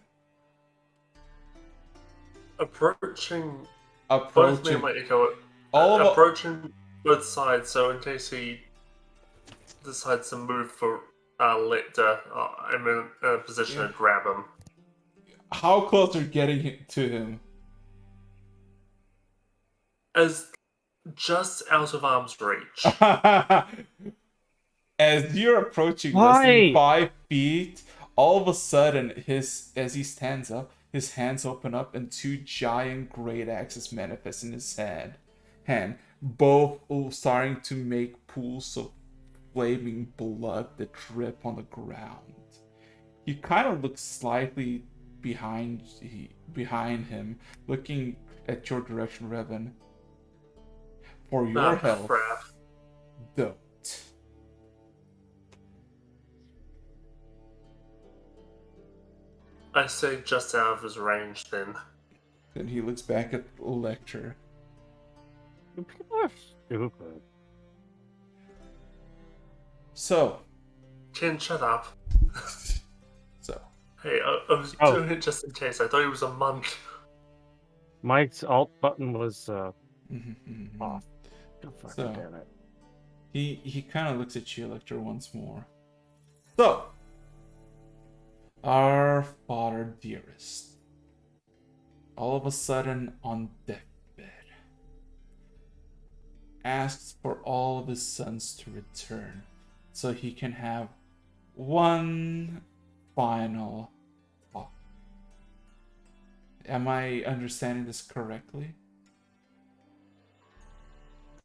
Approaching both me and my echo, approaching both sides, so in case he decides to move for Lictor, I'm in a position to grab him. How close are you getting to him? As just out of arm's reach. As you're approaching less than 5 feet, all of a sudden, as he stands up, his hands open up and two giant great axes manifest in his hand, both starting to make pools of flaming blood that drip on the ground. He kind of looks slightly behind him, looking at your direction, Revan. For your health, crap. don't. I say just out of his range then. Then he looks back at Lecter. People are stupid. So. Ken, shut up. So. Hey, I was doing it just in case. I thought he was a monk. Mike's alt button was off. So, Damn it. he kind of looks at you, Lecter, once more. So, our father dearest, all of a sudden on deathbed, asks for all of his sons to return so he can have one final talk. Am I understanding this correctly?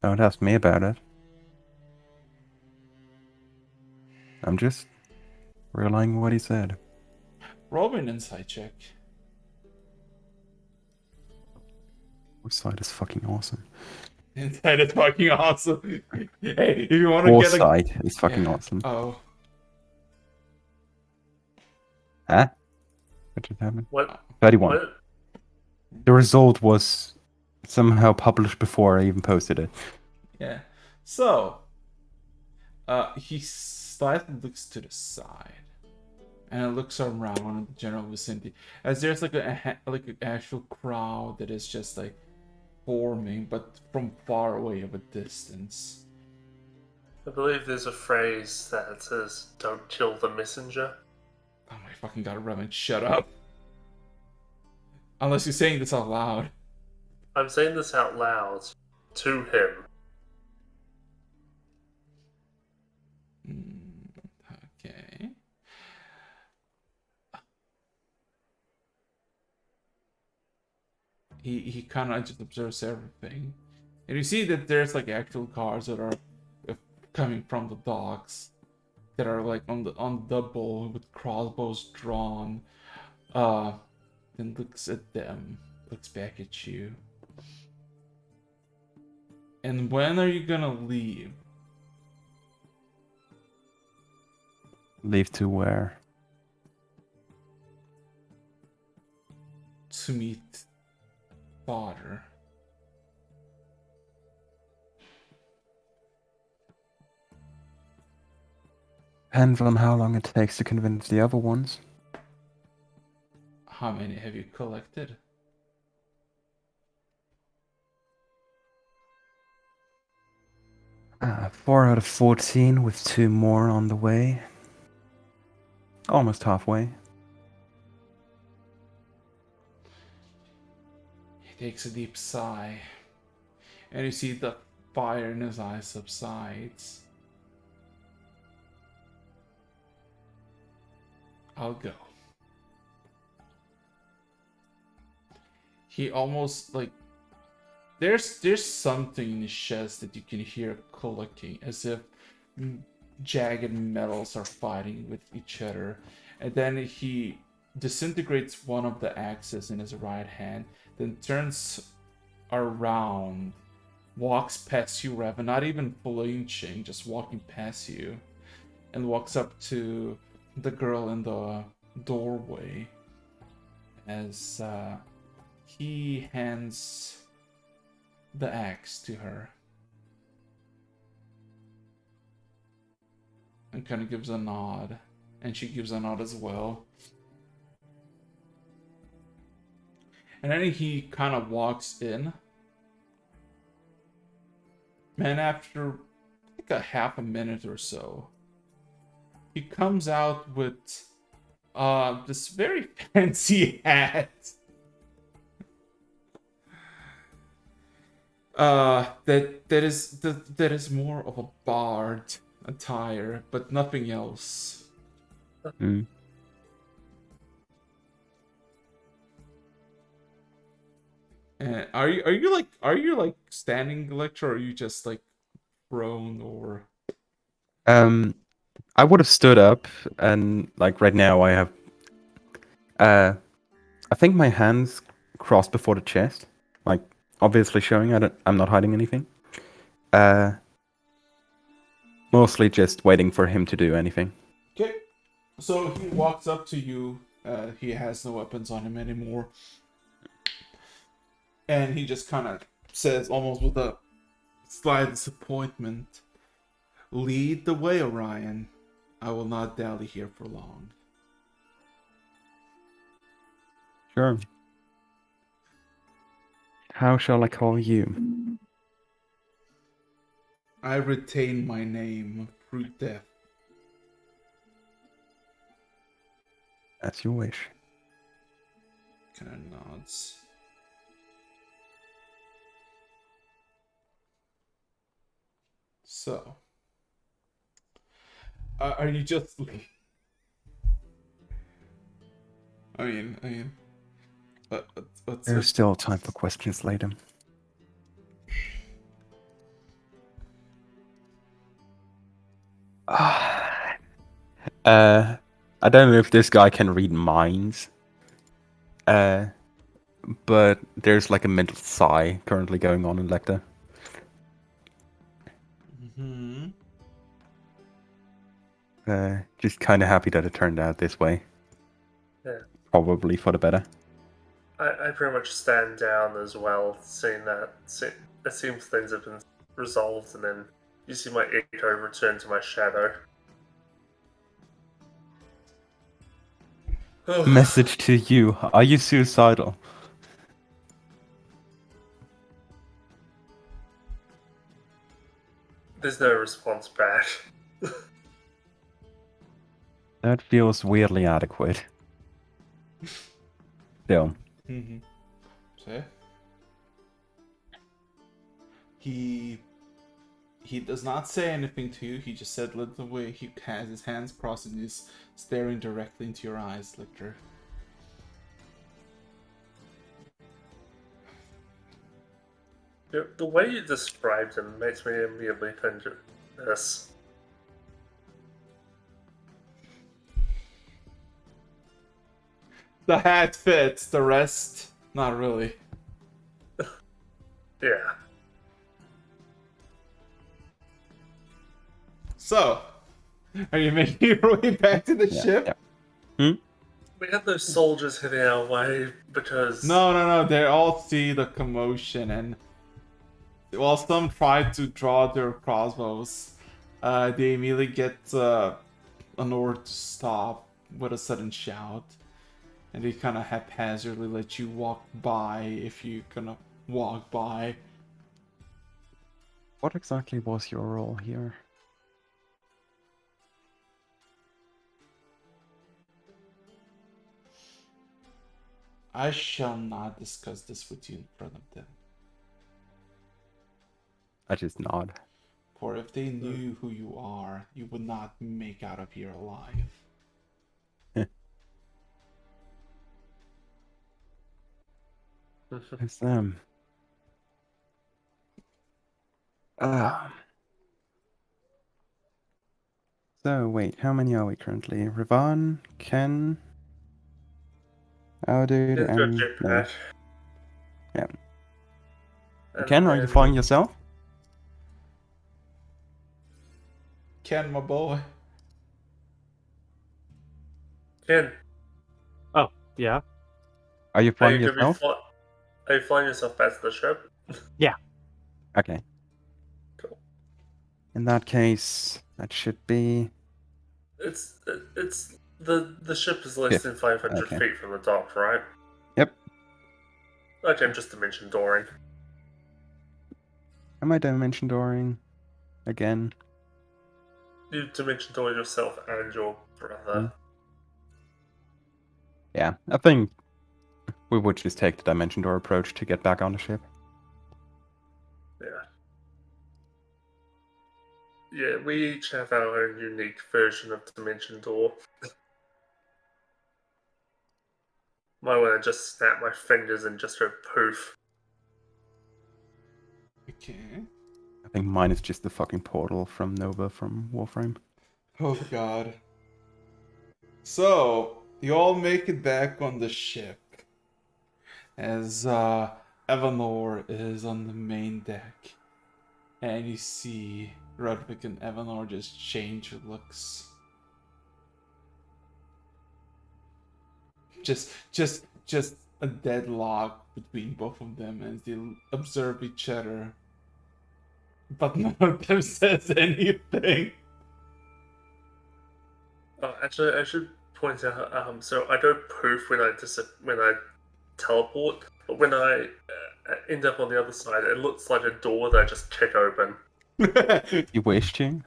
Don't ask me about it. I'm just relaying what he said. Roll me an insight check. Which side is fucking awesome? Insight is fucking awesome. Hey, if you want to get a... Foresight is fucking awesome. Oh. Huh? What just happened? What? 31. What? The result was somehow published before I even posted it. Yeah. So, he slightly looks to the side, and it looks around in the general vicinity, as there's like an actual crowd that is just like forming, but from far away of a distance. I believe there's a phrase that says, "Don't kill the messenger." Oh my fucking god, Revan, shut up. Unless you're saying this out loud. I'm saying this out loud to him. Okay. He kind of just observes everything, and you see that there's like actual cars that are coming from the docks that are like on the double with crossbows drawn. Then looks at them, looks back at you. And when are you gonna leave? Leave to where? To meet father. Depends on how long it takes to convince the other ones. How many have you collected? Ah, 4 out of 14 with 2 more on the way. Almost halfway. He takes a deep sigh, and you see the fire in his eyes subsides. I'll go. He almost like there's something in his chest that you can hear collecting, as if jagged metals are fighting with each other. And then he disintegrates one of the axes in his right hand, then turns around, walks past you, Revan, not even flinching, just walking past you, and walks up to the girl in the doorway as he hands the axe to her and kind of gives a nod, and she gives a nod as well. And then he kind of walks in. Man, after like a half a minute or so, he comes out with this very fancy hat. That is more of a bard attire, but nothing else. Mm. Are you like standing, Electra, or are you just like prone or? I would have stood up, and like right now I have, I think my hands crossed before the chest, like obviously showing I'm not hiding anything. Mostly just waiting for him to do anything. Okay, so he walks up to you. He has no weapons on him anymore, and he just kind of says, almost with a slight disappointment, "Lead the way, Orion. I will not dally here for long." Sure. How shall I call you? I retain my name through death. As you wish. Kind of nods. So, are you just? I mean, what's There's still time for questions later. I don't know if this guy can read minds. But there's like a mental sigh currently going on in Lecter. Hmm. Just kind of happy that it turned out this way. Yeah. Probably for the better. I pretty much stand down as well, seeing that it seems things have been resolved, and then you see my echo return to my shadow. Message to you. Are you suicidal? There's no response back. That feels weirdly adequate. Still. Mm-hmm. See? He does not say anything to you. He just said, "Let the way." He has his hands crossed and he's staring directly into your eyes, Lictor. The way you described him makes me immediately think of this. The hat fits, the rest, not really. Yeah. So, are you making your way back to the ship? Yeah. We had those soldiers heading our way because... No. They all see the commotion, and while some try to draw their crossbows, they immediately get an order to stop with a sudden shout. And they kind of haphazardly let you walk by if you're gonna walk by. What exactly was your role here? I shall not discuss this with you in front of them. I just nod. For if they knew who you are, you would not make out of here alive. It's them. So wait, how many are we currently? Rivan, Ken, Audud, Let's go and jetpack. Yeah. And Ken, are you then- flying yourself? Ken, my boy. Ken, Yeah. Are you are flying you gonna be yourself? are you flying yourself back to the ship? Okay. Cool. In that case, that should be. It's the ship is less Fifth. than 500 Okay. feet from the dock, right? Yep. Okay, I'm just dimension dooring. Am I dimension dooring again? You dimension door yourself and your brother. Yeah, I think we would just take the dimension door approach to get back on the ship. Yeah. Yeah, we each have our own unique version of dimension door. Might want to just snap my fingers and just go poof. Okay. I think mine is just the fucking portal from Nova from Warframe. Oh god. So, you all make it back on the ship. As Evanor is on the main deck. And you see Rodwin and Evanor just change looks. Just a deadlock between both of them as they observe each other. But none of them says anything. Oh, actually, I should point out. So I go poof when I teleport, but when I end up on the other side, it looks like a door that I just kick open. You wish to?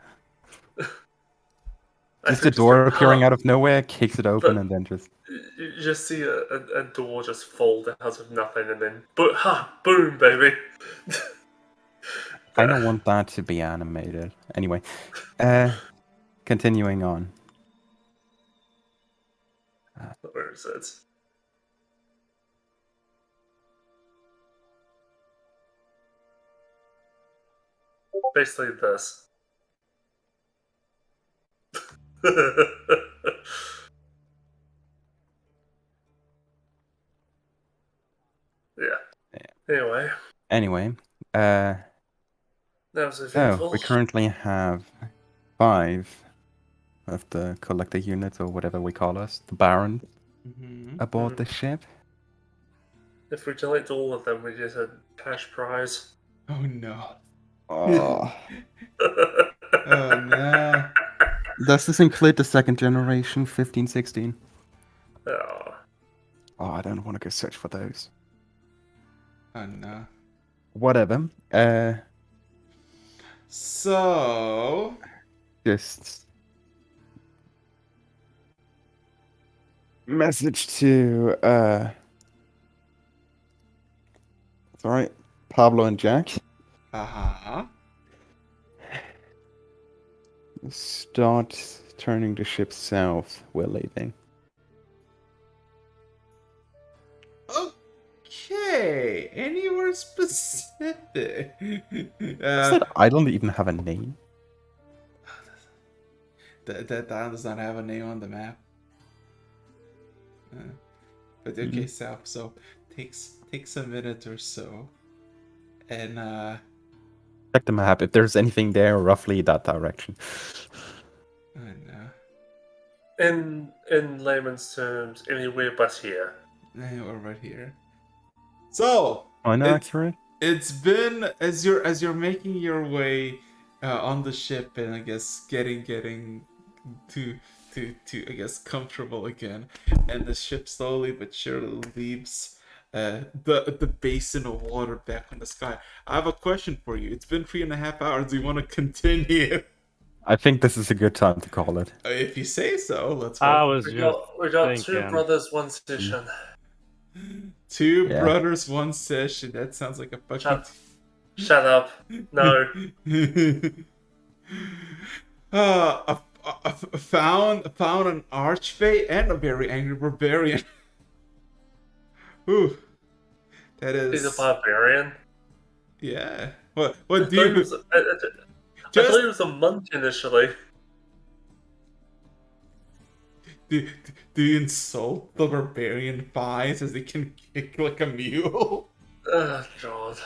I Just a could door go, appearing "Huh." out of nowhere, kicks it open, But- and then just. You just see a door just fold out of nothing, and then boom, baby. I don't want that to be animated. Anyway, continuing on. Where is it? Basically this. Yeah. Anyway, That was so eventful. we currently have 5 of the collector units, or whatever we call us, the Baron, aboard the ship. If we collect all of them, we get a cash prize. Oh no. Oh. Oh no. Does this include the second generation 1516? Oh. Oh, I don't want to go search for those. Oh no. Whatever. So Just message to sorry, Pablo and Jack. uh-huh. Start turning the ship south. We're leaving. Okay. Anywhere specific? Does that island even have a name? That island does not have a name on the map. But okay, south. So takes a minute or so, and Check the map. If there's anything there, roughly that direction. I know. In layman's terms, anywhere but here. We're right here. So Inaccurate? it's been as you're making your way on the ship and I guess getting to I guess comfortable again, and the ship slowly but surely leaves the basin of water back on the sky. I have a question for you. It's been 3.5 hours. Do you want to continue? I think this is a good time to call it. If you say so, let's I go. was We just got two thinking. brothers, one session. Two Yeah. brothers, one session. That sounds like a fucking. Shut up. No. Found an archfey and a very angry barbarian. Ooh, that is. He's a barbarian. Yeah. What do I thought he you? was, I thought he was a monk initially. do you insult the barbarian thighs as they can kick like a mule? Oh, God.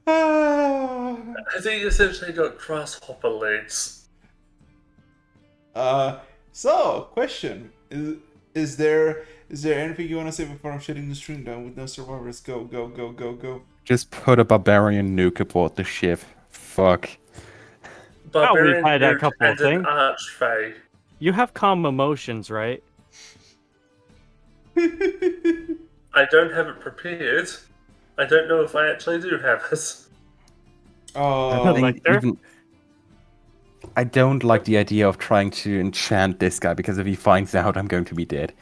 Ah. I think essentially got grasshopper legs. So question is there anything you want to say before I'm shutting the stream down with no survivors? Go, go, go, go, go. Just put a barbarian nuke aboard the ship. Fuck. Barbarian had a dude couple and of an things. archfey. You have calm emotions, right? I don't have it prepared. I don't know if I actually do have it. Oh, Lecter? I don't like the idea of trying to enchant this guy because if he finds out, I'm going to be dead.